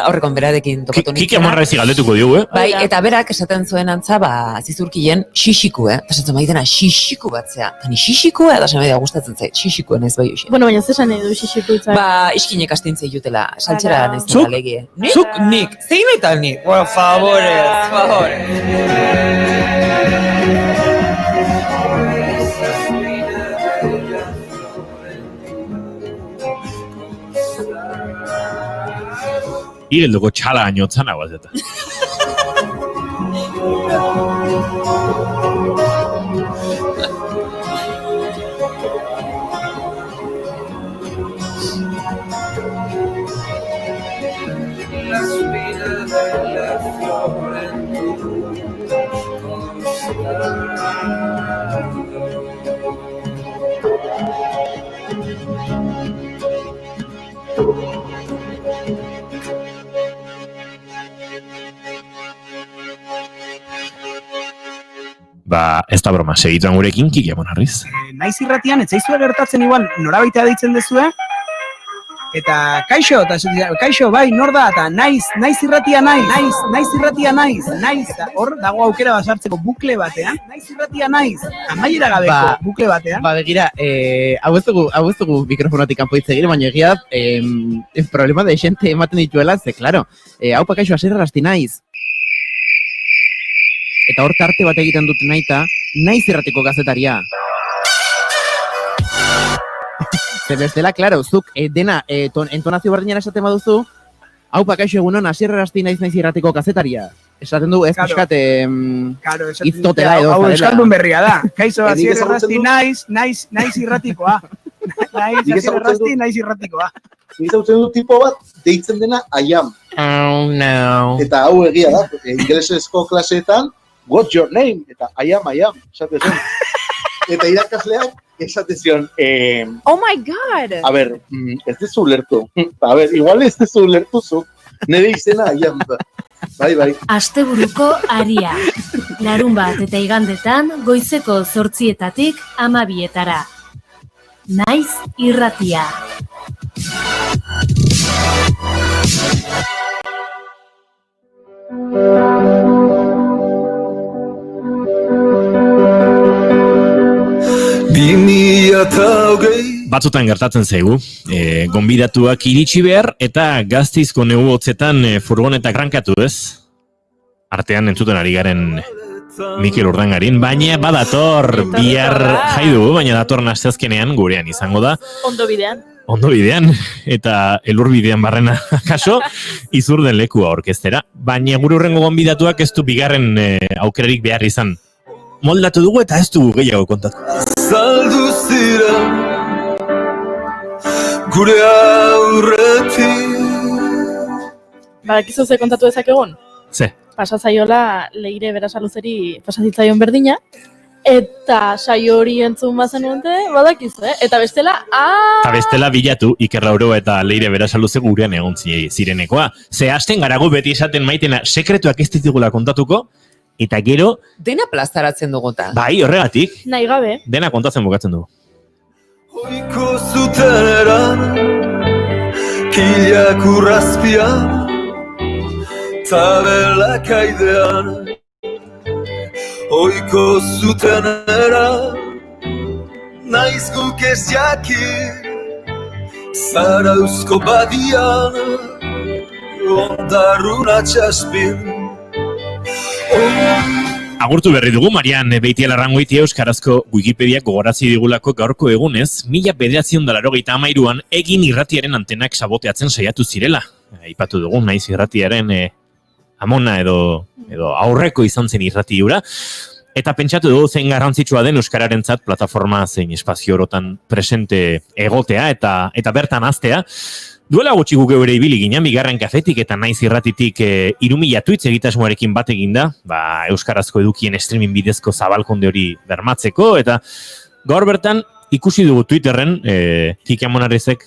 aurrekon berarekin topatu nintzen. Kike Amonarrizi galdetuko diogu, Bai, eta berak esaten zuen antza, zizurkien xixiku, eta esaten maitena xixiku batzea. Tani xixiku, eta esan maidea gustatzen zait, xixikuen ez bai usi. Bueno, baina zesan nahi du xixiku itzak. Iskinek astintzei jutela, saltxera nahiz dela legie. Zuk, nik, zein eta nik? Por favore. Igelduko txala gainotzan hau eta. La spina della fioritura Ba, ez da broma, segituan gurekin, Kiki Amonarriz. Naiz irratian, ez zaizue gertatzen igual, norabaitea deitzen dezue, eta kaixo, bai, nor da, eta naiz irratia naiz irratia naiz, hor dago aukera basartzeko bukle batean, naiz irratia naiz, amaiera gabeko bukle batean. Ba, begira, hau ez dugu mikrofonotik kanpo hitz egin, baina egia da, problema de xente ematen dituela, ze, klaro, hau pa kaixo, aserra rasti naiz. Eta hor tarte bat egiten dut naiz irratiko gazetaria. Ze bestela, klaro, zuk dena entonazio berdinean esaten baduzu, hau pakaixo egunon, asierra rasti naiz irratiko gazetaria. Esaten du, ez pixkat iztotela edo. Hau euskaldun berria da. Kaixo, asierra rasti naiz irratikoa. Naiz irratikoa. Ni zautzen du tipo bat, deitzen dena I am. Oh, no. Eta hau egia da, ingelesezko klaseetan, what's your name? Eta I am, esate zen. Eta irakasleak esate zion. Oh my god! A ver, ez dezu ulertu. A ver, igual ez dezu ulertu zu. Nire izena I am. Bai. Asteburuko aria. Larunbat eta igandetan, goizeko 8:00 12:00. Naiz irratia. Batzutan gertatzen zaigu, gonbidatuak iritsi behar eta Gasteizko negu hotzetan furgonetak rankatu ez? Artean entzuten ari garen Mikel Urdangarin, baina badator bihar jaidu, baina datorren asteazkenean gurean izango da. Ondo bidean, eta elur bidean barrena kaso, Izurden lekua orkestera. Baina gure urrengo gonbidatuak ez du bigarren aukerarik behar izan. Moldatu dugu eta ez dugu gehiago kontatu. Saldu zira gure aurretik. Badakizu ze kontatu ezakegon? Ze? Pasazaiola Leire Berasaluzeri pasazitzaion berdina, eta saio hori entzun bazen nute, badakizu, Eta bestela, Eta bestela bilatu Iker Lauroa eta Leire Berasaluze gurean egon zirenekoa. Ze hasten garagu beti esaten maitena sekretuak ez ditugula kontatuko, eta gero... Dena plazaratzen dugota. Bai, horregatik. Nahi gabe. Dena kontatzen bukatzen dugu. Oiko zuteneran, kilak urrazpian, tabelak aidean. Oiko zuteneran, naiz guk ez jakin, Zarauzko badian, ondarrun atxaspin. Agurtu berri dugu, Marian Beitialarrangoitia Euskarazko Wikipedia gogorazi digulako gaurko egunez, 1983an egin irratiaren antenak saboteatzen saiatu zirela. Aipatu dugu, naiz irratiaren amona edo aurreko izan zen irrati hura. Eta pentsatu dugu zein garrantzitsua den euskararentzat plataforma zein espazio orotan presente egotea eta bertan haztea. Duela gutxi guk ere ibili ginen, bigarren kafetik eta naiz irratitik 3.000 tweets egitasmoarekin bat eginda, euskarazko edukien streaming bidezko zabalkonde hori bermatzeko, eta gaur bertan ikusi dugu Twitterren, Kiki Amonarrizek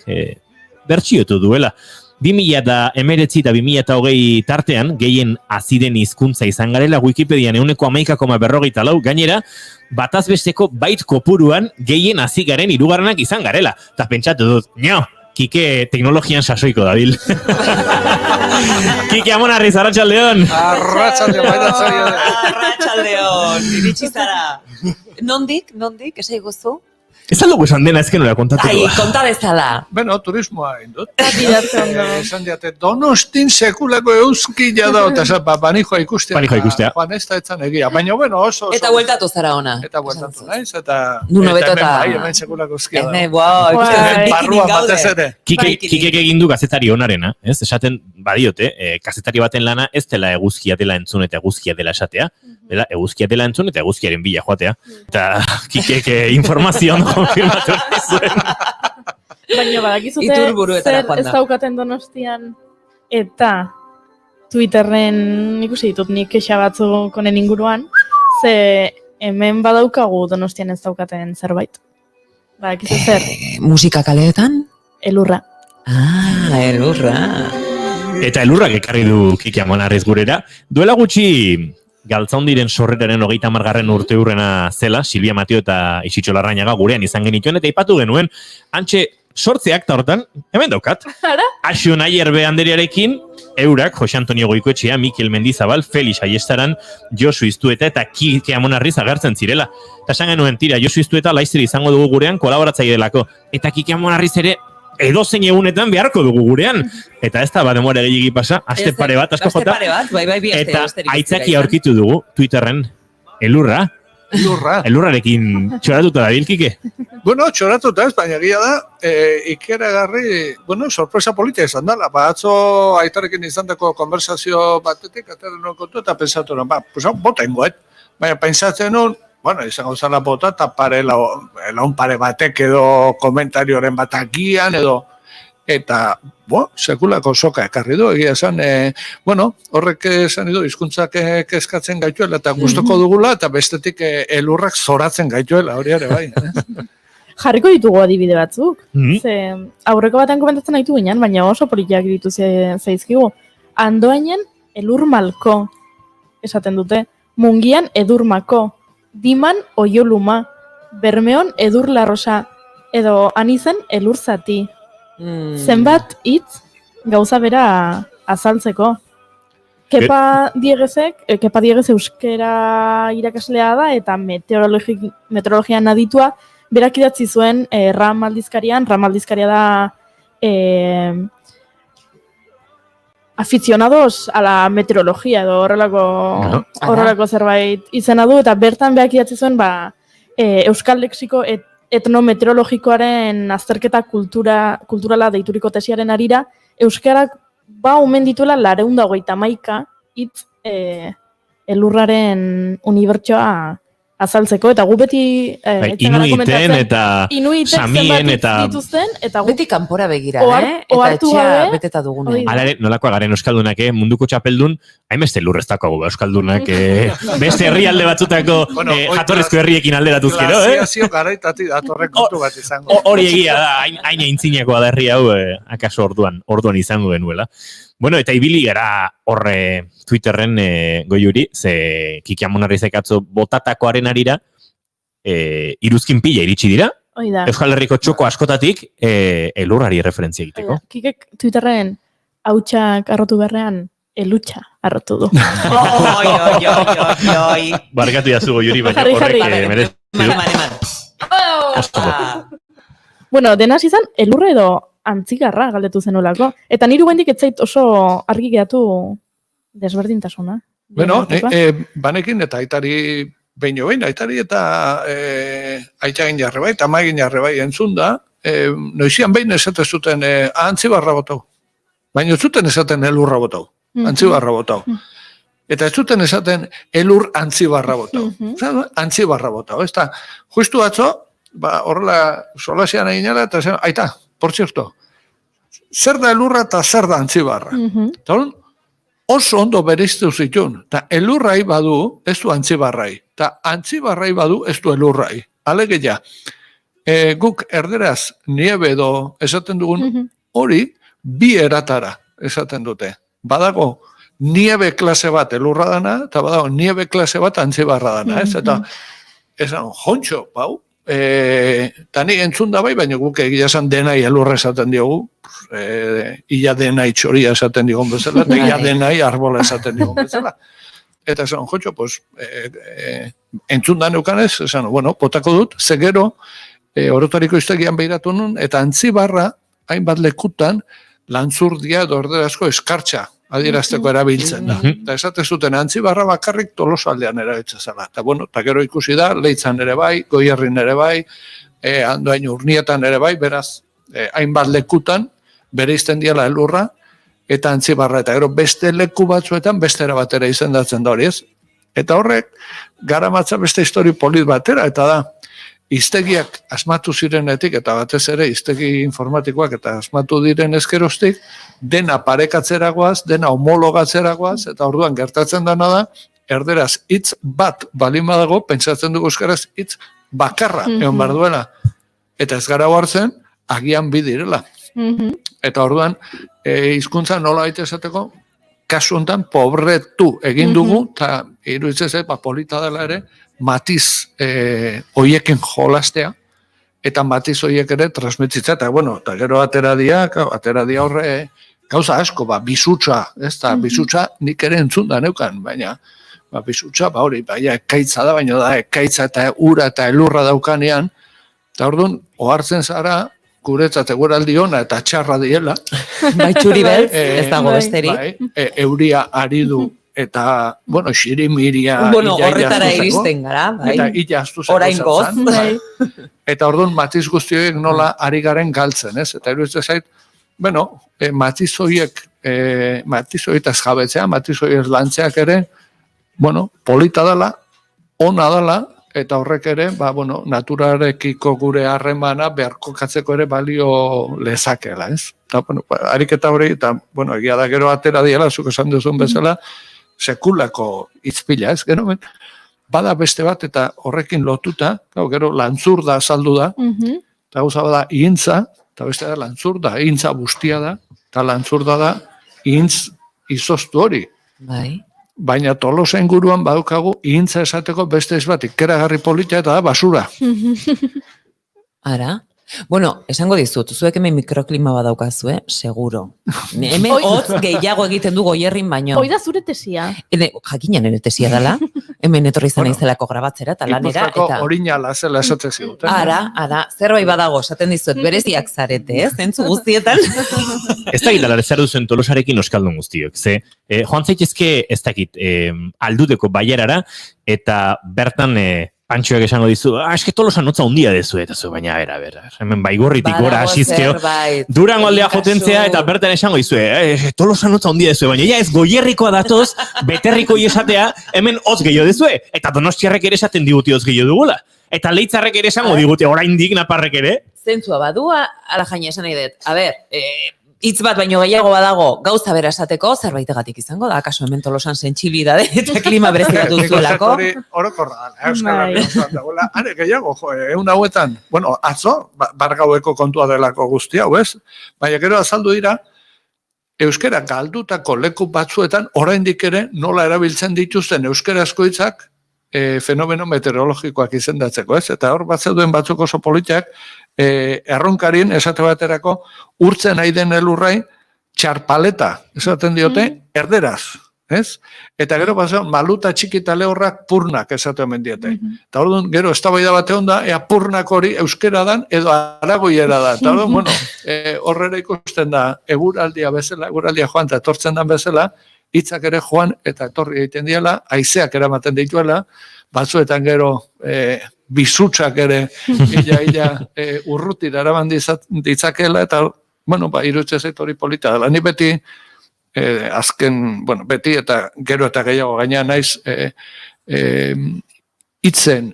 bertsiotu duela. 2019 eta 2020 tartean, gehien aziden hizkuntza izan garela, Wikipedian 1,40,44, gainera, batazbesteko bait kopuruan gehien hazi garen 3. izan garela. Eta pentsatu dut, Kike teknologian sasoiko dabil. Kike Amonarriz, arratsaldeon. Arratsaldeon, iritsi zara. Nondik, esai gozu? Ez aldugu esan dena ezken nola kontatuko. Ai, konta bezala. Bueno, turismoa indut. Esan diate, Donostin sekulako euskila da, eta esan, banijoa ikustea. Banijoa ikustea. Juan ez da etzan egia, baina bueno, oso... Eta bueltatu zara ona. Eta bueltatu naiz, eta... Nuno beto eta... Hemen sekulako euskila da. Barrua batez ere. Kikek egin du gazetari onarena, ez? Esaten badiote, gazetari baten lana ez dela eguzkia dela entzun eta eguzkia dela esatea, dela eguzkia dela entzun eta eguzkiaren bila joatea. Eta Kikek informazioan konfirmatu zuen. Baina badakizute zer ez daukaten Donostian eta Twitterren ikusi ditut nik kexa batzuk honen inguruan, ze hemen badaukagu Donostian ez daukaten zerbait. Badakizu zer? Musika kaleetan? Elurra. Ah, elurra. Eta elurrak ekarri du Kike Amonarriz gurera. Duela gutxi Galtzaundiren sorreraren 30. urte hurrena zela, Silvia Mateo eta Isitxo Larrañaga gurean izan genituen, eta ipatu genuen, antxe 8 akta hortan, hemen daukat. Axio Nayerbe Andrearekin, eurak, Jose Antonio Goikoetxea, Mikel Mendizabal, Felix Aiestaran, Josu Iztueta eta Kike Amonarriz agertzen zirela. Eta esan genuen, tira, Josu Iztueta laizzer izango dugu gurean kolaboratzaile delako. Eta Kike Amonarriz ere, edozein egunetan beharko dugu gurean. Eta ez da, demora gehiagi pasa, aste pare bat, asko jota. Eta aitzaki aurkitu dugu, Twitterren, elurra. Elurrarekin txoratuta da bilkike. Bueno, txoratuta ez, baina gila da, ikeragarri, bueno, sorpresa politia izan dela. Atzo aitarekin izan dako konversazio batetik, ateren kontu eta pensatu nuen, pues bota ingoet. Baina pensatzen nuen, bueno, izango zala bota, eta laun pare batek edo komentarioren bat agian edo, eta, sekulako soka ekarri du, egia esan, bueno, horrek esan du, hizkuntzak kezkatzen gaituela, eta gustoko dugula, eta bestetik elurrak zoratzen gaituela, hori ere bai. Jarriko ditugu adibide batzuk. Ze, aurreko batean komentatzen nahitu ginen, baina oso polikiak ditu zaizkigu. Andoainen elurmalko, esaten dute, Mungian edurmako, Diman oioluma, Bermeon edurlarrosa, edo anizen elurzati. Zenbat hitz gauza bera azaltzeko. Kepa Diegez euskera irakaslea da eta meteorologian aditua, berak idatzi zuen RAM aldizkaria da aficionados a la meteorología edo horrelako zerbait izena du, eta bertan berak idatzi zuen euskal lexiko etnometeorologikoaren azterketa kulturala deituriko tesiaren arira, euskarak omen dituela 231 hitz elurraren unibertsoa azaltzeko, eta gu beti Inuiten eta Samien eta beti kanpora begira, eta etxea beteta dugunen. Hala ere, nolakoa garen euskaldunak, munduko txapeldun, hainbeste lurreztako euskaldunak, beste herrialde batzutako jatorrezko herriekin alderatuz gero, Glaziazio garaitati datorren kontu bat izango. Hori egia da, hain aintzinekoa da herri hau, akaso orduan izango genuela. Bueno, eta ibili gara horre Twitterren goiuri, ze Kike Amonarrizek atzo botatakoaren arira, iruzkin pila iritsi dira. Euskal Herriko txoko askotatik elurrari referentzia egiteko. Kikek Twitterren hautsak arrotu berrean, elutxa arrotu du. Barkatu jazu goiuri, baina horrek merezi. Bueno, denaz izan, elurre edo antzigarra galdetu zenolako. Eta niru gaindik etzait oso argi geratu desberdintasuna. Bueno, banekin eta aitari behin aitari eta aitagin jarre bai, eta maigin jarre bai entzun da, noizian behin esate zuten antzibarra botau. Baina ez zuten esaten elurra botau, antzibarra botau. Eta ez zuten esaten elur antzibarra botau. Antzibarra botau. Ez da, justu atzo, horrela solasian egin gara, eta zen, aita, por cierto, zer da elurra eta zer da antzibarra. Eta oso ondo bereiztu zituen. Eta elurrai badu, ez du antzibarrai. Eta antzibarrai badu, ez du elurrai. Alegeia, guk erderaz niebe edo esaten dugun hori bi eratara esaten dute. Badago niebe klase bat elurra dana, eta badago niebe klase bat antzibarra dana. Eta esan, jontxo, bau, eta ni entzun da bai, baina guk egia esan denai elurra esaten diogu, ia denai txoria esaten digun bezala, eta ia denai arbola esaten digun bezala. Eta esan, jotxo, pues, entzun da neukanez, esan, bueno, potako dut, zegero, Orotariko iztegian behiratu nun, eta Antzibarra, hainbat lekutan, lantzurdia edo orderazko eskartxa adierazteko erabiltzen da. Eta esate zuten, Antzibarra bakarrik Tolosaldean erabiltzen zela. Eta bueno, eta gero ikusi da, Leitzan ere bai, Goierrin ere bai, Andoain Urnietan ere bai, beraz, hainbat lekutan, bere izten diala elurra, eta Antzibarra, eta gero beste leku batzuetan bestera batera izendatzen da hori ez. Eta horrek, garamatza beste histori polit batera, eta da, iztegiak asmatu zirenetik, eta batez ere iztegi informatikoak eta asmatu diren ezkeroztik, dena parekatzeragoaz, dena homologatzeragoaz, eta orduan gertatzen dena da, erderaz hitz bat balin badago, pentsatzen dugu euskaraz hitz bakarra egon behar duela. Eta ez gara hartzen, agian bi direla. Eta orduan, hizkuntza nola baita esateko, kasu honetan pobretu egin dugu, eta iruditzen zait, polita dela ere, matiz hoiekin jolastea, eta matiz hoiek ere transmititzea, eta bueno, eta gero atera dia horre, gauza asko, bizutza, ez da, bizutza nik ere entzun da neukan, baina, bizutza, hori, baina ekaitza da, baina da, ekaitza eta ura eta elurra daukanean, eta orduan, ohartzen zara, guretzat eguraldi ona eta txarra diela. Bai, txuri beltz, ez dago besteri. Euria ari du, eta, bueno, xirimiria... Bueno, horretara iristen gara, bai. Eta illa astu zeko zertzen. Eta orduan, matiz guztioek nola ari garen galtzen, ez? Eta iruditzen zait, bueno, matiz horiek jabetzea, matiz horiek lantzeak ere, bueno, polita dela, ona dela, eta horrek ere, bueno, naturarekiko gure harremana beharko katzeko ere balio lezakela, ez? Eta, bueno, ariketa hori, eta, bueno, egia da gero atera diela, zuk esan duzun bezala, sekulako itzpila, ez? Gero, bada beste bat, eta horrekin lotuta, gero lantzurda azaldu da, eta gauza bada ihintza, eta beste da lantzurda, ihintza bustia da, eta lantzurda da ihintz izoztu hori. Bai. Baina Tolosa inguruan badukagu ihintza esateko beste ez bat ikeragarri polita eta da basura. Ara? Bueno, esango dizut, zuek hemen mikroklima badaukazue, seguro. Hemen hotz gehiago egiten du Goierrin baino. Hoi da zure tesia. Jakina nire tesia dela, hemen etorri izan naizelako grabatzera eta lanera. Gipuzkoako orinala zela esatzen ziguten. Ara, zerbait badago, esaten dizuet, bereziak zarete, zentzu guztietan. Ez da gitara, ez duzen Tolosarekin oskaldun guztiok, ze joan zaitezke ez dakit aldudeko baiarara, eta bertan Pantxoak esango dizu, eske Tolosa notza hundia dezu, eta zu, baina, hemen baigorritik gora asizkeo, Durango aldea jotentzea, eta bertan esango dizu, Tolosa notza hundia dezu, baina, ez Goierrikoa datoz, beterriko esatea, hemen hotz gehiago dezu, eta Donostiarrek ere esaten diguti hotz gehiago dugula. Eta Leitzarrek ere esango digute, oraindik Naparrek ere. Zentzua badua, ala jaina esan nahi dut. A ber, hitz bat baino gehiago badago gauza bera esateko, zerbaitegatik izango da, akaso hemen Tolosan sentsibilidade eta klima berezia duzuelako. Hori orokorra da, Euskal Herrian dagoela. Are gehiago, egun hauetan, bueno, atzo, bargaueko kontua delako guzti hau, ez? Baina gero azaldu dira, euskera galdutako leku batzuetan, oraindik ere nola erabiltzen dituzten euskarazko hitzak fenomeno meteorologikoak izendatzeko, ez? Eta hor bat zeuden batzuk oso politiak, erronkarien esate baterako urtzen nahi den elurrai txarpaleta, esaten diote, erderaz, ez? Eta gero paseo, maluta txikita lehorrak purnak esate omen diote. Eta orduan, gero, eztabaida bate onda, ea purnak hori euskera dan, edo aragoiera da. Eta orduan, bueno, horrela ikusten da, eguraldia joan eta etortzen dan bezala, hitzak ere joan eta etorri egiten diela, haizeak eramaten dituela, batzuetan gero bizutsak ere illa urrutira eraman ditzakela, eta, bueno, iruditzen zait hori polita dela. Ni beti, azken, bueno, beti eta gero eta gehiago gaina naiz, hitzen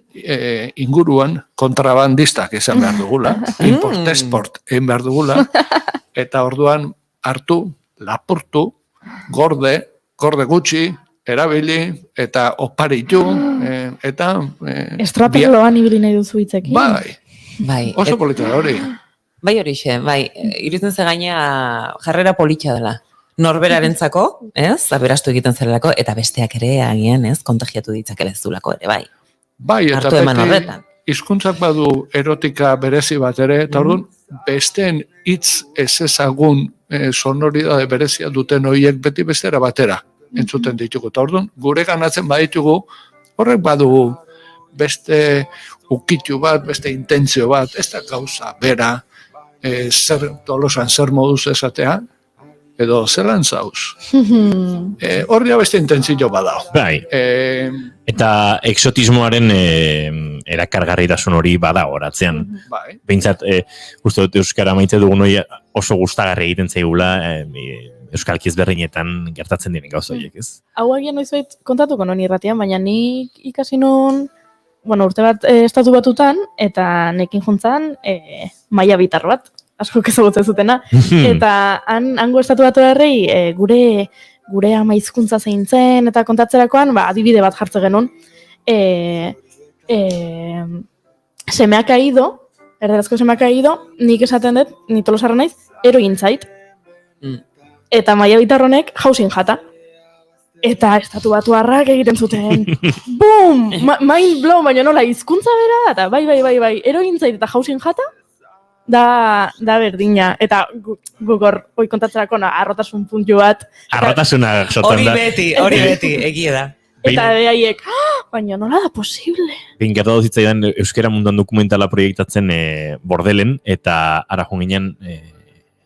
inguruan kontrabandistak izan behar dugula, import-export egin behar dugula, eta orduan hartu, lapurtu, gorde gutxi, erabili, eta oparitu, eta... Estraperloan ibili nahi duzu hitzekin. Bai, oso polita da hori. Bai horixe, iruditzen ze gaina jarrera politxa dela. Norberarentzako, ez, aberastu egiten zelako, eta besteak ere agian, ez, kontagiatu ditzakela ez dulako ere, bai. Bai, eta beti, hizkuntzak badu erotika berezi bat ere, eta orduan, besteen hitz ez ezagun sonoridade berezia duten horiek beti bestera batera entzuten ditugu. Eta orduan, gure ganatzen baditugu, horrek badu beste ukitu bat, beste intentzio bat, ez da gauza bera, Tolosan zer moduz esatea, edo zelan zauz. Horria beste intentzio badao. Bai. Eta exotismoaren erakargarritasun hori bada horatzean. Bai. Behintzat, uste dut Euskara maite dugun hori oso gustagarri egiten zaigula, Euskalki ezberdinetan gertatzen diren gauza horiek, ez? Hau agian noiz kontatuko non irratian, baina nik ikasi nun, urte bat estatu batutan, eta nekin juntzan maila bitar bat, asko ezagutzen zutena. Eta hango estatu batu herrei gure ama hizkuntza zein zen, eta kontatzerakoan, adibide bat jartze genuen. Semeak ido, erderazko semeak ido, nik esaten dut, ni Tolosarra naiz, ero intzait. Eta maila bitarronek jausin jata. Eta estatu batuarrak egiten zuten. Boom! Mind blow, baina nola, hizkuntza bera, eta bai, ero intzait eta jausin jata, da berdina. Eta gugor, hoi kontatzerako, arrotasun puntu bat. Arrotasuna sotan da. Hori beti, egia da. Eta behaiek, baina nola da posible? Behin gertatu zitzaidan Euskara munduan dokumentala proiektatzen Bordelen, eta ara joan ginen,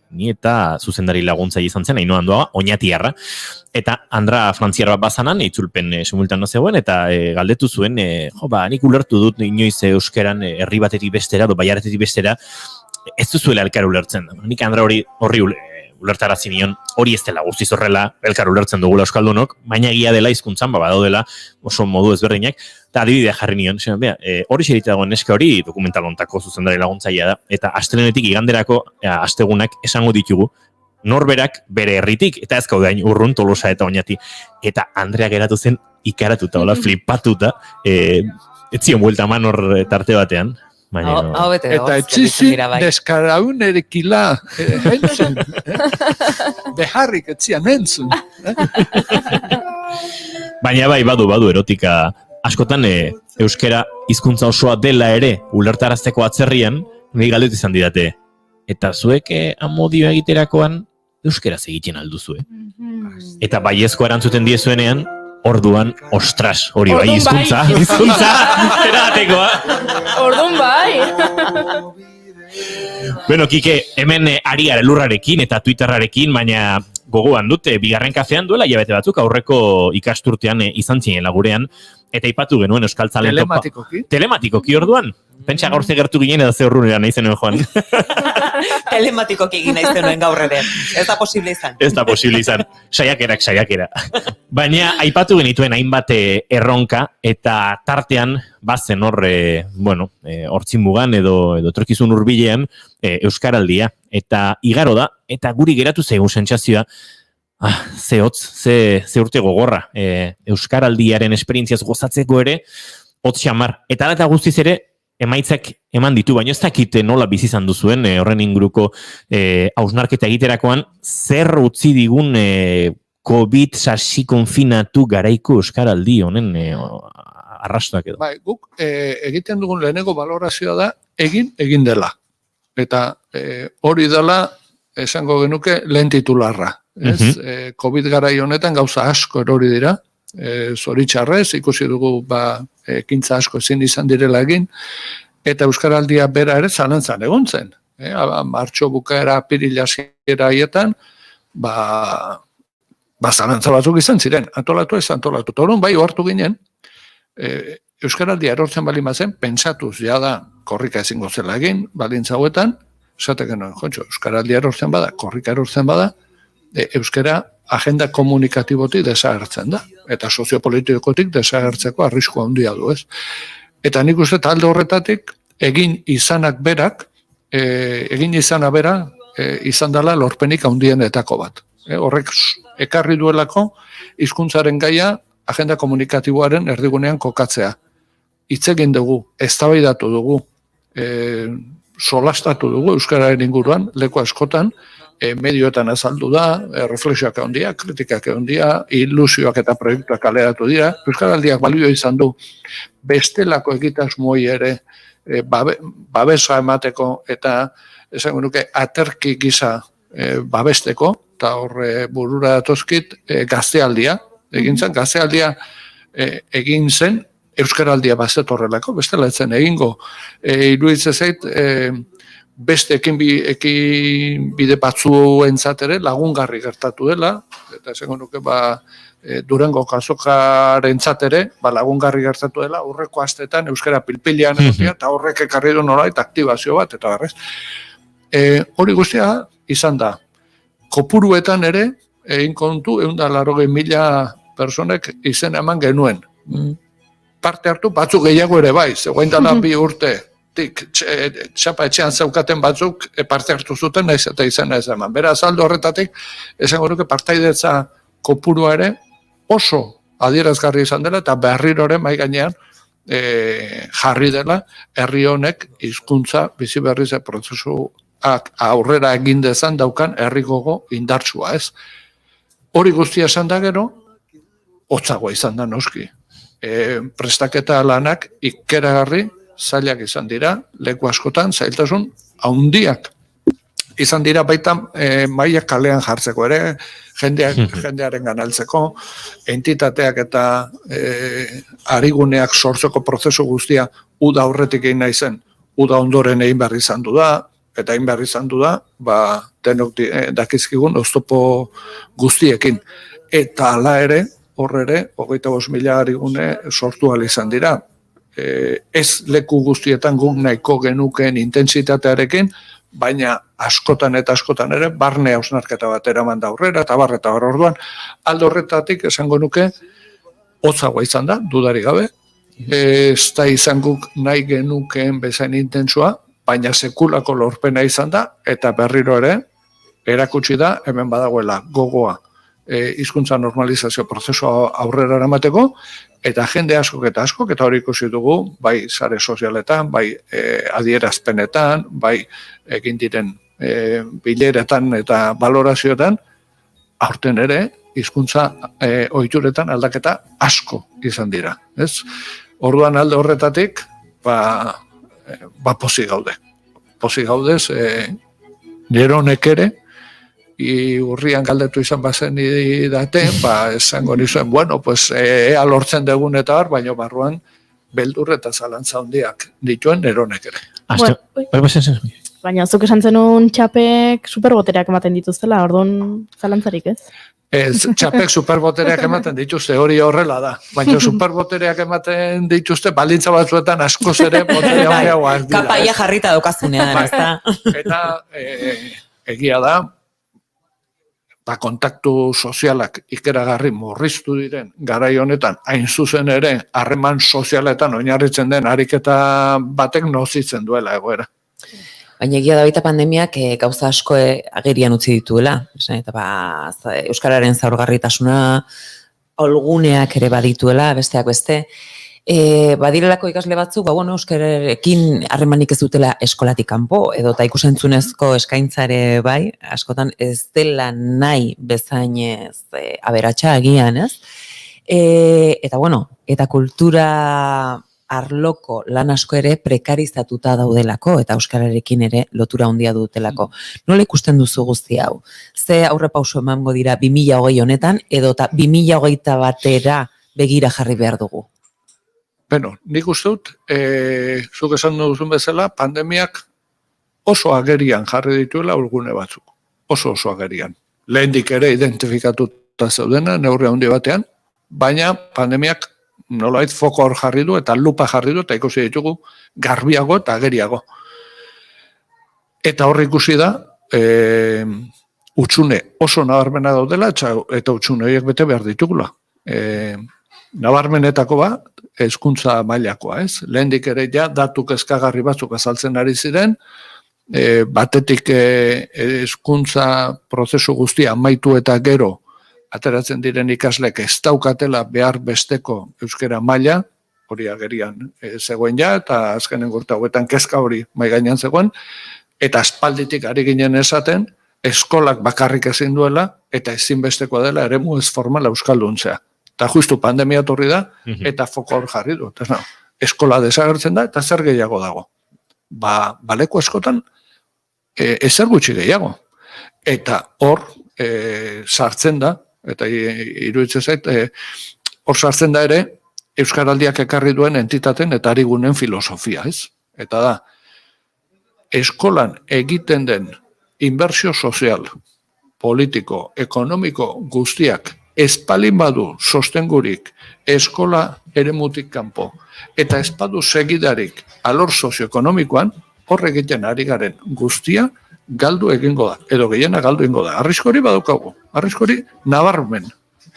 ni eta zuzendari laguntza izan zen, haino handoa, Oñatiarra, eta Andra Frantziarra bazanan, itzulpen simultano zegoen, eta galdetu zuen, nik ulertu dut inoiz Euskaran herri batetik bestera, baiaretetik bestera, ez duzuela elkar ulertzen. Nik Andra horri ulertarazi nion, hori ez dela guztiz horrela, elkar ulertzen dugula euskaldunok, baina egia dela hizkuntzan badaudela oso modu ezberdinak, eta adibidea jarri nion, hori xerita dagoen neska hori dokumental ontako zuzendari laguntzailea da, eta astelenetik iganderako astegunak esango ditugu, norberak bere herritik, eta ez gaudain urrun Tolosa eta Oñati, eta Andrea geratu zen ikaratuta, flipatuta, etzion buelta man hor tarte batean. Eta etzizi deskaraun erekila entzun. Beharrik etzian entzun. Baina bai, badu erotika. Askotan euskara hizkuntza osoa dela ere ulertarazteko atzerrian, nahi galdetu izan didate. Eta zuek amodio egiterakoan euskaraz egiten alduzue. Eta baiezko erantzuten diezuenean, orduan, ostras, hori bai, hizkuntza, eratekoa. Orduan bai. Bueno, Kike, hemen ariare lurrarekin eta Twitterrarekin, baina gogoan dute, bigarren kafean duela hilabete batzuk, aurreko ikasturtean izan zinela gurean, eta ipatu genuen euskaltzalen Telematikoki? Telematikoki orduan. Pentsa gaur gertu ginen edo ze urrunera nahi zenuen joan. Telematikoki egin nahi zenuen gaur ere. Ez da posible izan. Ez da posible izan. Saiakera. Baina aipatu genituen hainbat erronka eta tartean bazen hor, hortzin mugan edo etorkizun hurbilean euskaraldia. Eta igaro da, eta guri geratu zaigun sentsazioa, ze hotz, ze urte gogorra. Euskaraldiaren esperientziaz gozatzeko ere, hotz xamar. Eta eta guztiz ere, emaitzak eman ditu, baina ez dakite nola bizi izan duzuen horren inguruko hausnarketa egiterakoan, zer utzi digun COVID sasi konfinatu garaiko euskaraldi honen arrastuak edo. Bai, guk egiten dugun lehenengo balorazioa da egin dela. Eta hori dela esango genuke lehen titularra. COVID garai honetan gauza asko erori dira, zoritxarrez, ikusi dugu ekintza asko ezin izan direla egin, eta euskaraldia bera ere zalantzan egon zen. Martxo bukaera, apirila hasiera haietan, zalantza batzuk izan ziren, antolatu ez antolatu. Torun bai ohartu ginen, euskaraldia erortzen bali mazen, pentsatuz jada korrika ezingo zela egin, balintza hauetan, esateke noen, euskaraldia erortzen bada, korrika erortzen bada, euskara agenda komunikatibotik desagertzen da, eta soziopolitikotik desagertzeko arriskua handia du, ez? Eta nik uste talde horretatik egin izanak berak, izan dela lorpenik handienetako bat. Horrek ekarri duelako hizkuntzaren gaia agenda komunikatiboaren erdigunean kokatzea. Hitz egin dugu, eztabaidatu dugu, solastatu dugu euskararen inguruan, leku askotan, medioetan azaldu da, reflexioak handia, kritikak handia, ilusioak eta proiektuak aleratu dira. Euskaraldiak balio izan du bestelako egitasmoi ere babesa emateko eta esango nuke aterki gisa babesteko, eta horre burura datozkit gaztealdia. Egin zen euskaraldia bazetorrelako, bestela etzen egingo. Iruditzen zait, beste ekin bide batzuentzat ere lagungarri gertatu dela, eta esango nuke Durango kasokarentzat ere lagungarri gertatu dela, aurreko astetan euskara pilpilean egotea, eta horrek ekarri du nolait aktibazio bat, eta berrez. Hori guztia izan da, kopuruetan ere, egin kontu, 180.000 personek izen eman genuen. Parte hartu, batzuk gehiago ere bai, zegoen dela 2 urte, txapa etxean zeukaten batzuk parte hartu zuten, naiz eta izena ez eman. Beraz, alde horretatik, esango nuke partaidetza kopurua ere oso adierazgarri izan dela, eta berriro ere mai gainean jarri dela, herri honek hizkuntza bizi berrize prozesu aurrera egin dezan daukan herri gogo indartsua, ez? Hori guztia esan da gero, hotzagoa izan da noski. Prestaketa lanak ikeragarri zailak izan dira, leku askotan, zailtasun handiak izan dira baita mailak kalean jartzeko ere, jendearen ganaltzeko, entitateak eta ariguneak sortzeko prozesu guztia uda aurretik egin nahi zen, uda ondoren egin behar izan du da, eta egin behar izan du da, denok dakizkigun oztopo guztiekin. Eta hala ere, horre ere, 25.000 arigune sortu ahal izan dira. Ez leku guztietan guk nahiko genukeen intentsitatearekin, baina askotan eta askotan ere, barne hausnarketa bat eraman da aurrera, eta bar orduan, alde horretatik esango nuke, hotzagoa izan da, dudarik gabe, ez da izan guk nahi genukeen bezain intentsua, baina sekulako lorpena izan da, eta berriro ere, erakutsi da, hemen badagoela gogoa, hizkuntza normalizazio prozesua aurrera eramateko, eta jende askok, eta hori ikusi dugu, bai sare sozialetan, bai adierazpenetan, bai egin diren bileretan eta balorazioetan, aurten ere, hizkuntza ohituretan aldaketa asko izan dira. Orduan alde horretatik, pozik gaude. Pozik gaudez, neronek ere, urrian galdetu izan bazen idaten, esango nizuen, ea lortzen dugun eta baina barruan beldur eta zalantza handiak dituen neronek ere. Baina zuk esan zenun txapek superbotereak ematen dituztela, orduan zalantzarik ez? Txapek superbotereak ematen dituzte, hori horrela da. Baina superbotereak ematen dituzte, baldintza batzuetan askoz ere boterea handiagoak dira. Kapaia jarrita daukazunean, ez da? Eta egia da, kontaktu sozialak ikeragarri murriztu diren garai honetan, hain zuzen ere, harreman sozialetan oinarritzen den ariketa batek nozitzen duela egoera. Baina egia da baita pandemiak gauza asko agerian utzi dituela. Eta euskararen zaurgarritasuna, olguneak ere badituela, besteak beste. Badirelako ikasle batzuk, euskararekin harremanik ez dutela eskolatik kanpo, edo eta ikusentzunezko eskaintzare bai, askotan ez dela nahi bezainez aberatsa agian, ez? Eta kultura arloko lan asko ere prekarizatuta daudelako, eta euskararekin ere lotura handia dutelako. Nola ikusten duzu guzti hau? Ze aurrepauso emango dira 2020 honetan, edo eta 2021 batera begira jarri behar dugu? Nik uste dut, zuk esan duzun bezala, pandemiak oso agerian jarri dituela urgune batzuk. Oso agerian. Lehendik ere identifikatuta zeudena, neurri handi batean, baina pandemiak nolait foko hor jarri du eta lupa jarri du, eta ikusi ditugu garbiago eta ageriago. Eta horri ikusi da, utxune oso nabarmena daudela, eta utxune horiek bete behar ditugula. Nabarmenetako hezkuntza mailakoa, ez? Lehendik ere datu kezkagarri batzuk azaltzen ari ziren, batetik hezkuntza prozesu guztia amaitu eta gero ateratzen diren ikaslek ez daukatela behar besteko euskara maila, hori agerian zegoen eta azkenen urte hauetan kezka hori mai gainean zegoen, eta aspalditik ari ginen esaten, eskolak bakarrik ezin duela, eta ezinbestekoa dela eremu ez formala euskalduntzea. Eta justu pandemia torri da, eta foko hor jarri du. Eskola desagertzen da, eta zer gehiago dago. Baleko askotan, ezer gutxi gehiago. Eta hor sartzen da, eta iruditzen zait, hor sartzen da ere, Euskaraldiak ekarri duen entitaten eta arigunen filosofia, ez? Eta da, eskolan egiten den inbertsio sozial, politiko, ekonomiko guztiak espalin badu sostengurik eskola eremutik kanpo eta espadu segidarik alor sozioekonomikoan, horre egiten ari garen guztia galdu egingo da, edo gehiena galdu egingo da. Arriskori badaukagu, arriskori nabarmen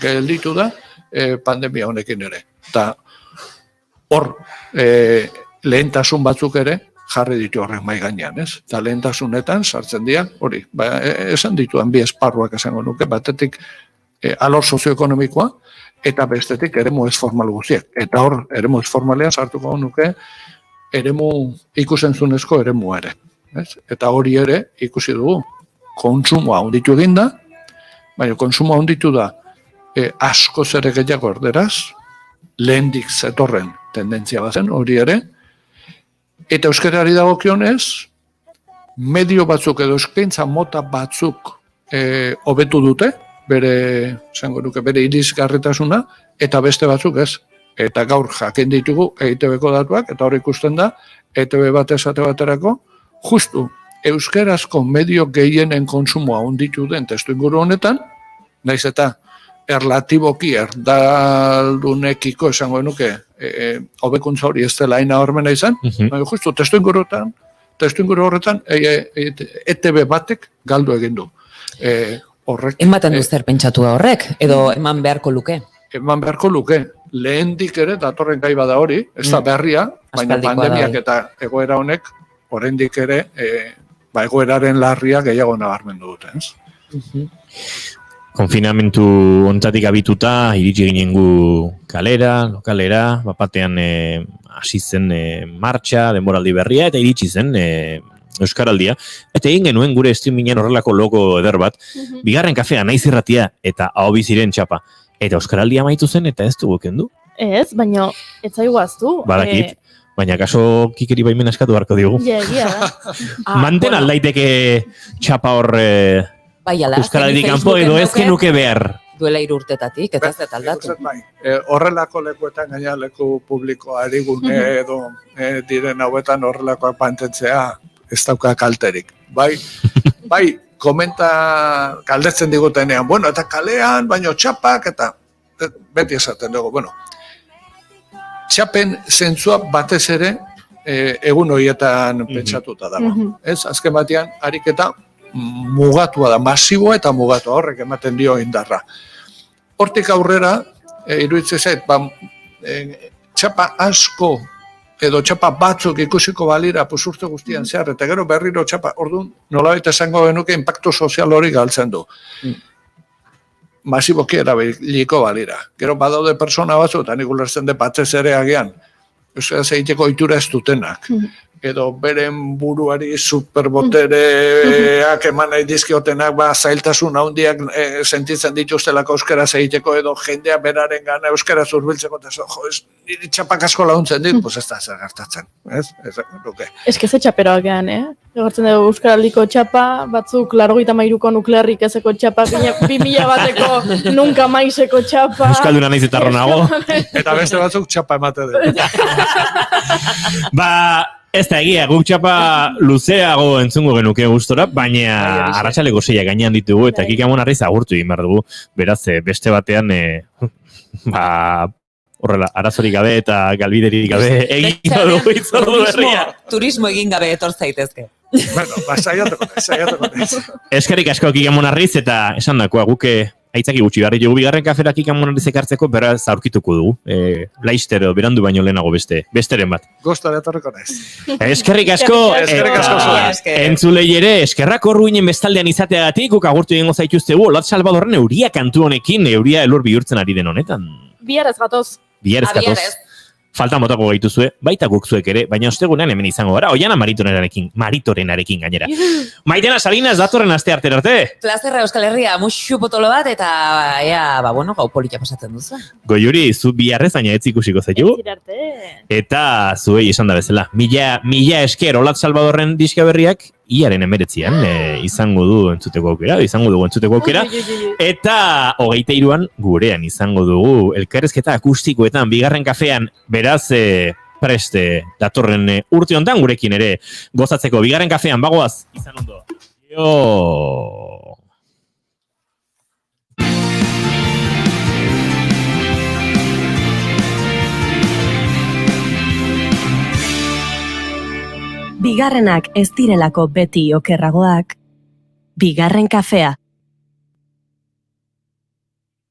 gelditu da pandemia honekin ere. Eta hor lehentasun batzuk ere jarri ditu horrek mai gainean, ez? Eta lehentasunetan sartzen dira, hori, esan dituan bi esparruak esango nuke, batetik alor sozioekonomikoa, eta bestetik eremu ez formal guztiak. Eta hor, eremu ez formalean sartuko nuke, eremu ikusentzunezko eremu ere. Ez? Eta hori ere ikusi dugu, kontsumoa handitu eginda, baina kontsumoa handitu da askoz ere gehiago erderaz, lehendik zetorren tendentzia bazen, hori ere, eta euskarari dagokionez, medio batzuk edo eskaintza mota batzuk hobetu dute, bere irisgarritasuna, eta beste batzuk ez. Eta gaur jakin ditugu EITB-ko datuak, eta hor ikusten da, EITB bat esate baterako, justu euskarazko medio gehienen konsumoa handitu den testu inguru honetan, naiz eta erlatiboki erdaldunekiko esango nuke hobekuntza hori ez dela hain nabarmena izan, baina justu testu inguru horretan ETB batek galdu egin du. Ematen du zer pentsatua horrek, edo eman beharko luke? Eman beharko luke. Lehendik ere, datorren gai bada hori, ez da berria, baina pandemiak eta egoera honek, oraindik ere, egoeraren larria gehiago nabarmendu dute, ez? Konfinamentu ontatik abituta, iritsi ginen gu kalera, lokalera, bapatean hasi zen martxa, denboraldi berria, eta iritsi zen Euskaraldia. Eta egin genuen gure streamingen horrelako logo eder bat, bigarren kafea naiz irratia eta ahobiziren txapa. Eta Euskaraldia amaitu zen eta ez dugu kendu. Ez, baina ez zaiguaztu. Badakit, baina kaso kikeri baimen askatu beharko diogu. Egia da. Manten aldaiteke txapa hor Euskaraldik kanpo edo ez genuke behar. Duela 3 urtetatik, eta ez da aldatu. Horrelako lekuetan gaina leku publikoa erigune edo diren hauetan horrelakoak mantentzea ez dauka kalterik. Bai, galdetzen digutenean, bueno, eta kalean, baino txapak, eta beti esaten dugu, bueno, txapen zentzua batez ere egun horietan pentsatuta dago. Ez, azken batean, ariketa mugatua da, masiboa eta mugatua, horrek ematen dio indarra. Hortik aurrera, iruditzen zait, txapa asko edo txapa batzuk ikusiko balira urte guztian zehar, eta gero berriro txapa, orduan, nolabait esango genuke inpaktu sozial hori galtzen du. Masiboki erabiliko balira. Gero badaude persona batzu, eta nik ulertzen de batez ere agian, euskaraz egiteko ohitura ez dutenak. Edo beren buruari superbotereak eman nahi dizkiotenak, zailtasun handiak sentitzen dituztelako euskaraz egiteko, edo jendea beraren gana euskaraz hurbiltzeko, eta niri txapak asko laguntzen dit, pues ez da zer gertatzen. Ez que ze txaperoak gehan, Egortzen dugu Euskaraldiko txapa, batzuk 83ko nuklearrik ezeko txapa, 2000 bateko nunka maizeko txapa. Euskalduna naiz eta ronago. Eta beste batzuk txapa emate dut. Ez da egia, guk txapa luzeago entzungo genuke gustora, baina arratsaleko 6 gainean ditugu, eta Kika Monarriz agurtu egin behar dugu. Beraz, beste batean, horrela, arazorik gabe eta galbiderik gabe egin dugu itzordu berria. Turismo egin gabe etor zaitezke. Bueno, saiatuko naiz. Eskerrik asko Kika Monarriz, eta esan dakoa guke aitzaki gutxi behar dugu bigarren kafera Kika Monarriz ekartzeko, beraz aurkituko dugu. Laister edo berandu baino lehenago besteren bat. Gustara etorriko naiz. Eskerrik asko, eta entzulei ere, eskerrak horruinen bestaldean izateagatik, guk agurtu egingo zaituztegu, Olat Salvadorren euria kantu honekin, euria elur bihurtzen ari den honetan. Biarrez gatoz. Falta motako gaituzue, baita guk zuek ere, baina ostegunean hemen izango gara, Oiana Maritorenarekin gainera. Maitena Salinas datorren aste arte arte. Plazerra Euskal Herria, muxu potolo bat, eta gau polita pasatzen duzu. Goiuri, zu biharrez baina ez ikusiko zaitu. Eta zuei esan da bezala. Mila esker Olat Salvadorren diska berriak, iaren 19an izango dugu entzuteko aukera, eta 23an gurean izango dugu elkarrizketa akustikoetan, bigarren kafean, beraz, preste datorren urte hontan gurekin ere gozatzeko. Bigarren kafean, bagoaz, izan ondo. Bigarrenak ez direlako beti okerragoak. Bigarren kafea.